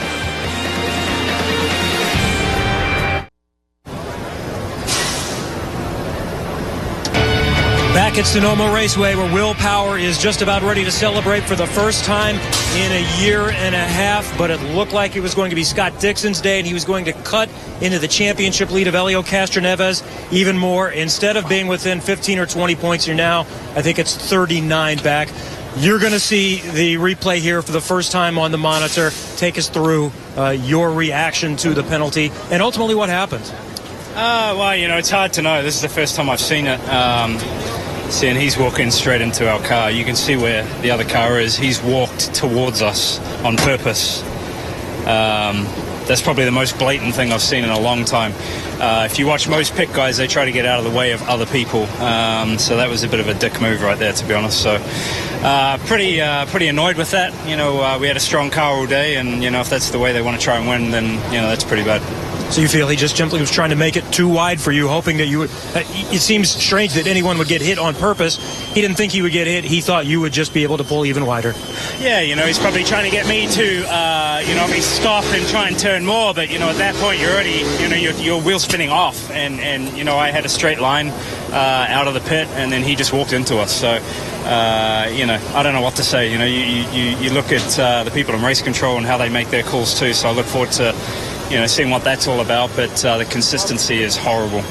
Back at Sonoma Raceway, where Will Power is just about ready to celebrate for the first time in a year and a half, but it looked like it was going to be Scott Dixon's day, and he was going to cut into the championship lead of Helio Castroneves even more. Instead of being within 15 or 20 points, you're now, I think it's 39 back. You're going to see the replay here for the first time on the monitor. Take us through your reaction to the penalty and ultimately what happened. Well, you know, it's hard to know. This is the first time I've seen it. And he's walking straight into our car. You can see where the other car is. He's walked towards us on purpose. That's probably the most blatant thing I've seen in a long time. If you watch most pit guys, they try to get out of the way of other people. So that was a bit of a dick move right there, to be honest. So pretty annoyed with that. You know, we had a strong car all day, and, you know, if that's the way they want to try and win, then, you know, that's pretty bad. So you feel he just simply was trying to make it too wide for you, hoping that you would... It seems strange that anyone would get hit on purpose. He didn't think he would get hit. He thought you would just be able to pull even wider. Yeah, you know, he's probably trying to get me to, stop and try and turn more. But, you know, at that point, you're already, you know, your wheel's spinning off. And you know, I had a straight line out of the pit, and then he just walked into us. So, you know, I don't know what to say. You know, you look at the people in race control and how they make their calls too. So I look forward to... you know, seeing what that's all about, but the consistency is horrible.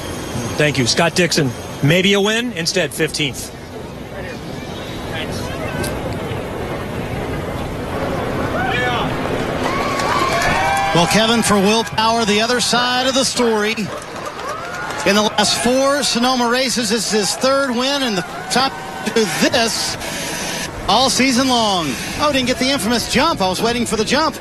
Thank you. Scott Dixon, maybe a win, instead 15th. Well, Kevin, for Will Power, the other side of the story. In the last 4 Sonoma races, it's his 3rd win and the top to this all season long. Oh, didn't get the infamous jump. I was waiting for the jump.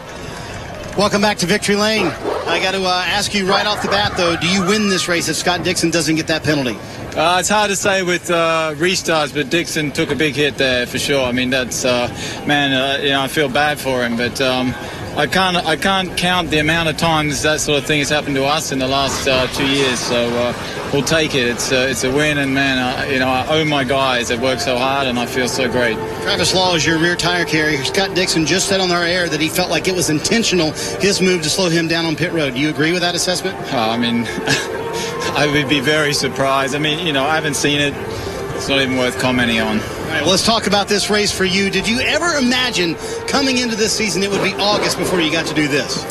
Welcome back to Victory Lane. I got to ask you right off the bat, though, do you win this race if Scott Dixon doesn't get that penalty? It's hard to say with restarts, but Dixon took a big hit there for sure. I mean, that's, you know, I feel bad for him, but I can't count the amount of times that sort of thing has happened to us in the last 2 years. So we'll take it. It's a win, and man, you know, I owe my guys that work so hard, and I feel so great. Travis Law is your rear tire carrier. Scott Dixon just said on our air that he felt like it was intentional, his move to slow him down on pit road. Do you agree with that assessment? I mean, I would be very surprised. I mean, you know, I haven't seen it. It's not even worth commenting on. All right, well, let's talk about this race for you. Did you ever imagine coming into this season it would be August before you got to do this?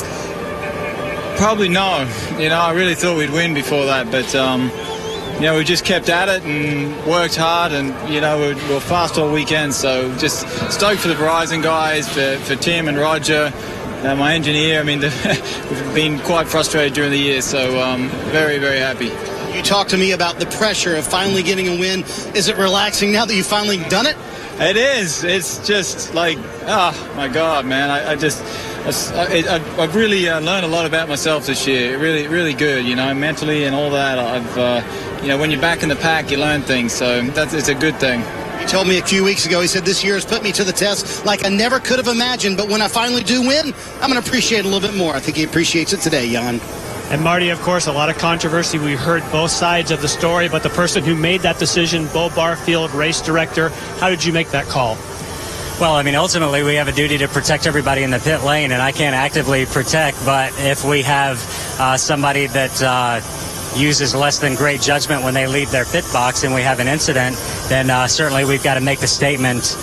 Probably no. You know, I really thought we'd win before that, but you know, we just kept at it and worked hard, and, you know, we're fast all weekend. So just stoked for the Verizon guys, for Tim and Roger, my engineer. I mean, we've been quite frustrated during the year, so very, very happy. You talked to me about the pressure of finally getting a win. Is it relaxing now that you've finally done it? It is. It's just like, oh my God, man. I've really learned a lot about myself this year. Really, really good, you know, mentally and all that. You know, when you're back in the pack, you learn things. So it's a good thing. He told me a few weeks ago, he said, this year has put me to the test like I never could have imagined. But when I finally do win, I'm going to appreciate it a little bit more. I think he appreciates it today, Jan. And Marty, of course, a lot of controversy. We heard both sides of the story, but the person who made that decision, Bo Barfield, race director, how did you make that call? Well, I mean, ultimately, we have a duty to protect everybody in the pit lane, and I can't actively protect, but if we have somebody that uses less than great judgment when they leave their pit box and we have an incident, then certainly we've got to make the statement,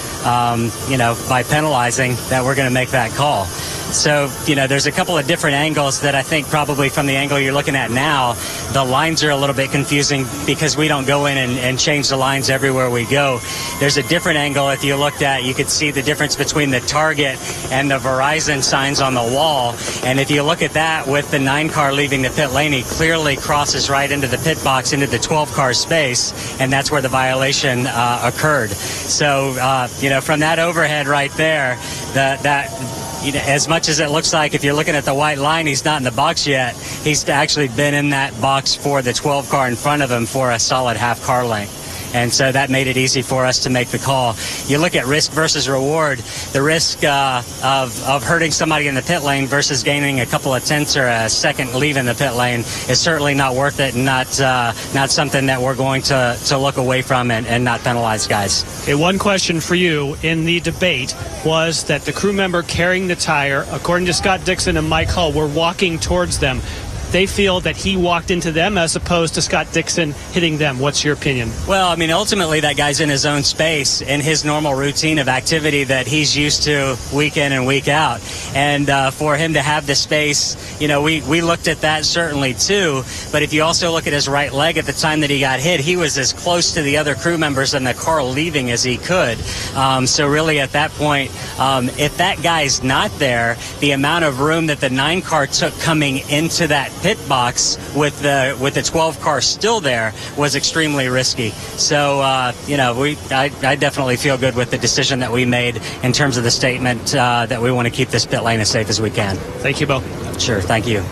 you know, by penalizing that we're going to make that call. So, you know, there's a couple of different angles that I think probably from the angle you're looking at now, the lines are a little bit confusing because we don't go in and change the lines everywhere we go. There's a different angle if you looked at, you could see the difference between the Target and the Verizon signs on the wall. And if you look at that with the 9 car leaving the pit lane, he clearly crosses right into the pit box, into the 12 car space, and that's where the violation occurred. So, you know, from that overhead right there, that as much as it looks like if you're looking at the white line, he's not in the box yet, he's actually been in that box for the 12 car in front of him for a solid half car length. And so that made it easy for us to make the call. You look at risk versus reward. The risk of hurting somebody in the pit lane versus gaining a couple of tenths or a second leaving the pit lane is certainly not worth it, and not something that we're going to look away from and not penalize guys. Okay, one question for you in the debate was that the crew member carrying the tire, according to Scott Dixon and Mike Hull, were walking towards them. They feel that he walked into them as opposed to Scott Dixon hitting them. What's your opinion? Well, I mean, ultimately that guy's in his own space, in his normal routine of activity that he's used to week in and week out. And for him to have the space, we looked at that certainly too. But if you also look at his right leg at the time that he got hit, he was as close to the other crew members in the car leaving as he could. So really at that point, if that guy's not there, the amount of room that the 9 car took coming into that pit box with the 12 car still there was extremely risky. So I definitely feel good with the decision that we made in terms of the statement that we want to keep this pit lane as safe as we can. Thank you, Bo. Sure, thank you.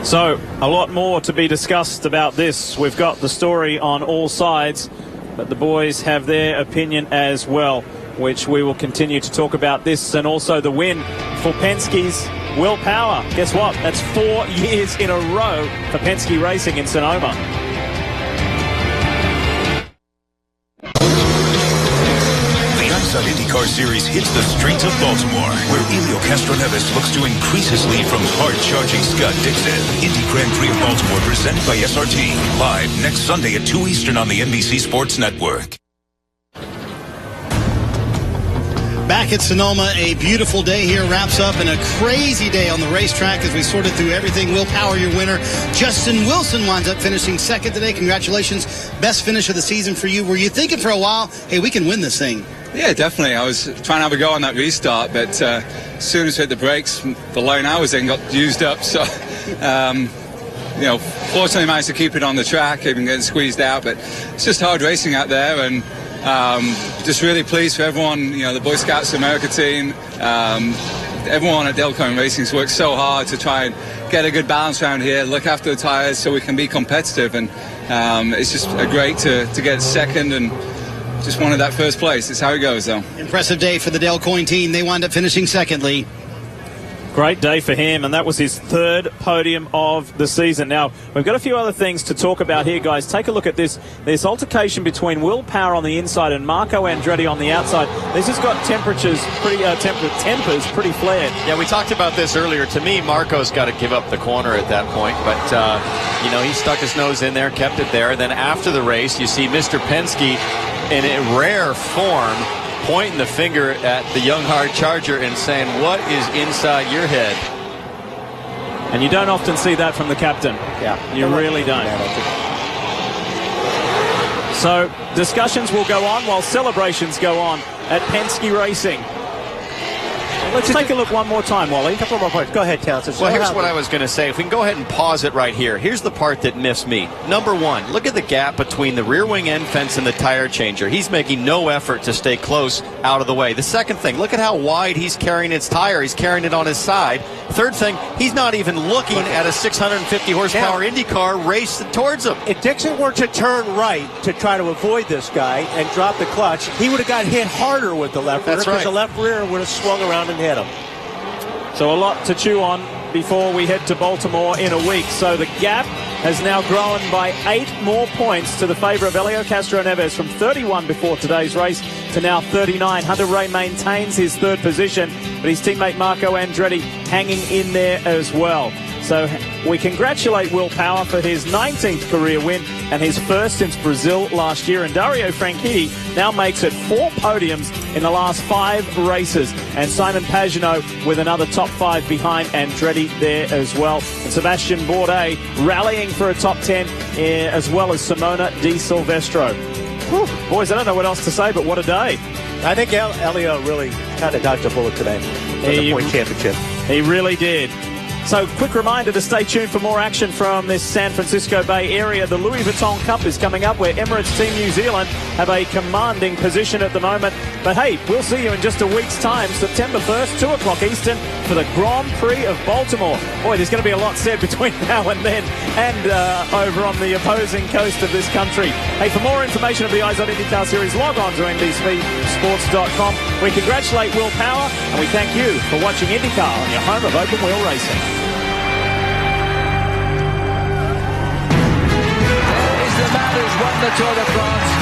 So a lot more to be discussed about this. We've got the story on all sides, but the boys have their opinion as well, which we will continue to talk about. This and also the win for Penske's Will Power. Guess what? That's 4 years in a row for Penske Racing in Sonoma. The IZOD IndyCar Series hits the streets of Baltimore, where Elio Castroneves looks to increase his lead from hard-charging Scott Dixon. Indy Grand Prix of Baltimore, presented by SRT. Live next Sunday at 2 Eastern on the NBC Sports Network. Back at Sonoma, a beautiful day here wraps up in a crazy day on the racetrack as we sorted through everything. Will Power, your winner. Justin Wilson winds up finishing second today. Congratulations. Best finish of the season for you. Were you thinking for a while, hey, we can win this thing? Yeah, definitely. I was trying to have a go on that restart, but as soon as we hit the brakes, the lane I was in got used up. So, fortunately managed to keep it on the track, even getting squeezed out. But it's just hard racing out there, and just really pleased for everyone, the Boy Scouts America team, everyone at Delcone Racing's worked so hard to try and get a good balance around here, look after the tires so we can be competitive, and it's just great to get second and just wanted that first place. It's how it goes, though. Impressive day for the Delcoin team. They wind up finishing second, Lee. Great day for him, and that was his third podium of the season. Now, we've got a few other things to talk about here, guys. Take a look at this altercation between Will Power on the inside and Marco Andretti on the outside. This has got tempers pretty flared. Yeah, we talked about this earlier. To me, Marco's got to give up the corner at that point, but he stuck his nose in there, kept it there. Then after the race, you see Mr. Penske in a rare form pointing the finger at the young hard charger and saying, what is inside your head? And you don't often see that from the captain. Yeah. You really don't. So discussions will go on while celebrations go on at Penske Racing. Let's take a look one more time, Wally. A couple more points. Go ahead, Townsend. Well, here's what I was going to say. If we can go ahead and pause it right here. Here's the part that miffs me. Number one, look at the gap between the rear wing end fence and the tire changer. He's making no effort to stay close out of the way. The second thing, look at how wide he's carrying his tire. He's carrying it on his side. Third thing, he's not even looking at a 650 horsepower Indy car race towards him. If Dixon were to turn right to try to avoid this guy and drop the clutch, he would have got hit harder with the left rear. That's right. Because the left rear would have swung around and hit him. So a lot to chew on before we head to Baltimore in a week. So the gap has now grown by 8 more points to the favor of Elio Castroneves, from 31 before today's race to now 39. Hunter Ray maintains his third position, but his teammate Marco Andretti hanging in there as well. So we congratulate Will Power for his 19th career win and his first since Brazil last year. And Dario Franchitti now makes it 4 podiums in the last 5 races. And Simon Pagenaud with another top 5 behind Andretti there as well. And Sebastian Bourdais rallying for a top 10, as well as Simona Di Silvestro. Whew, boys, I don't know what else to say, but what a day. I think Elio really kind of dodged a bullet today for the point championship. He really did. So, quick reminder to stay tuned for more action from this San Francisco Bay Area. The Louis Vuitton Cup is coming up, where Emirates Team New Zealand have a commanding position at the moment. But hey, we'll see you in just a week's time, September 1st, 2 o'clock Eastern, for the Grand Prix of Baltimore. Boy, there's going to be a lot said between now and then, and over on the opposing coast of this country. Hey, for more information of the IZOD IndyCar Series, log on to NBCSports.com. We congratulate Will Power, and we thank you for watching IndyCar on your home of open wheel racing. The man who's won the Tour de France.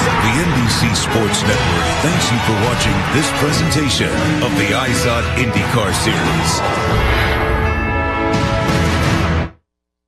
The NBC Sports Network thanks you for watching this presentation of the IZOD IndyCar Series.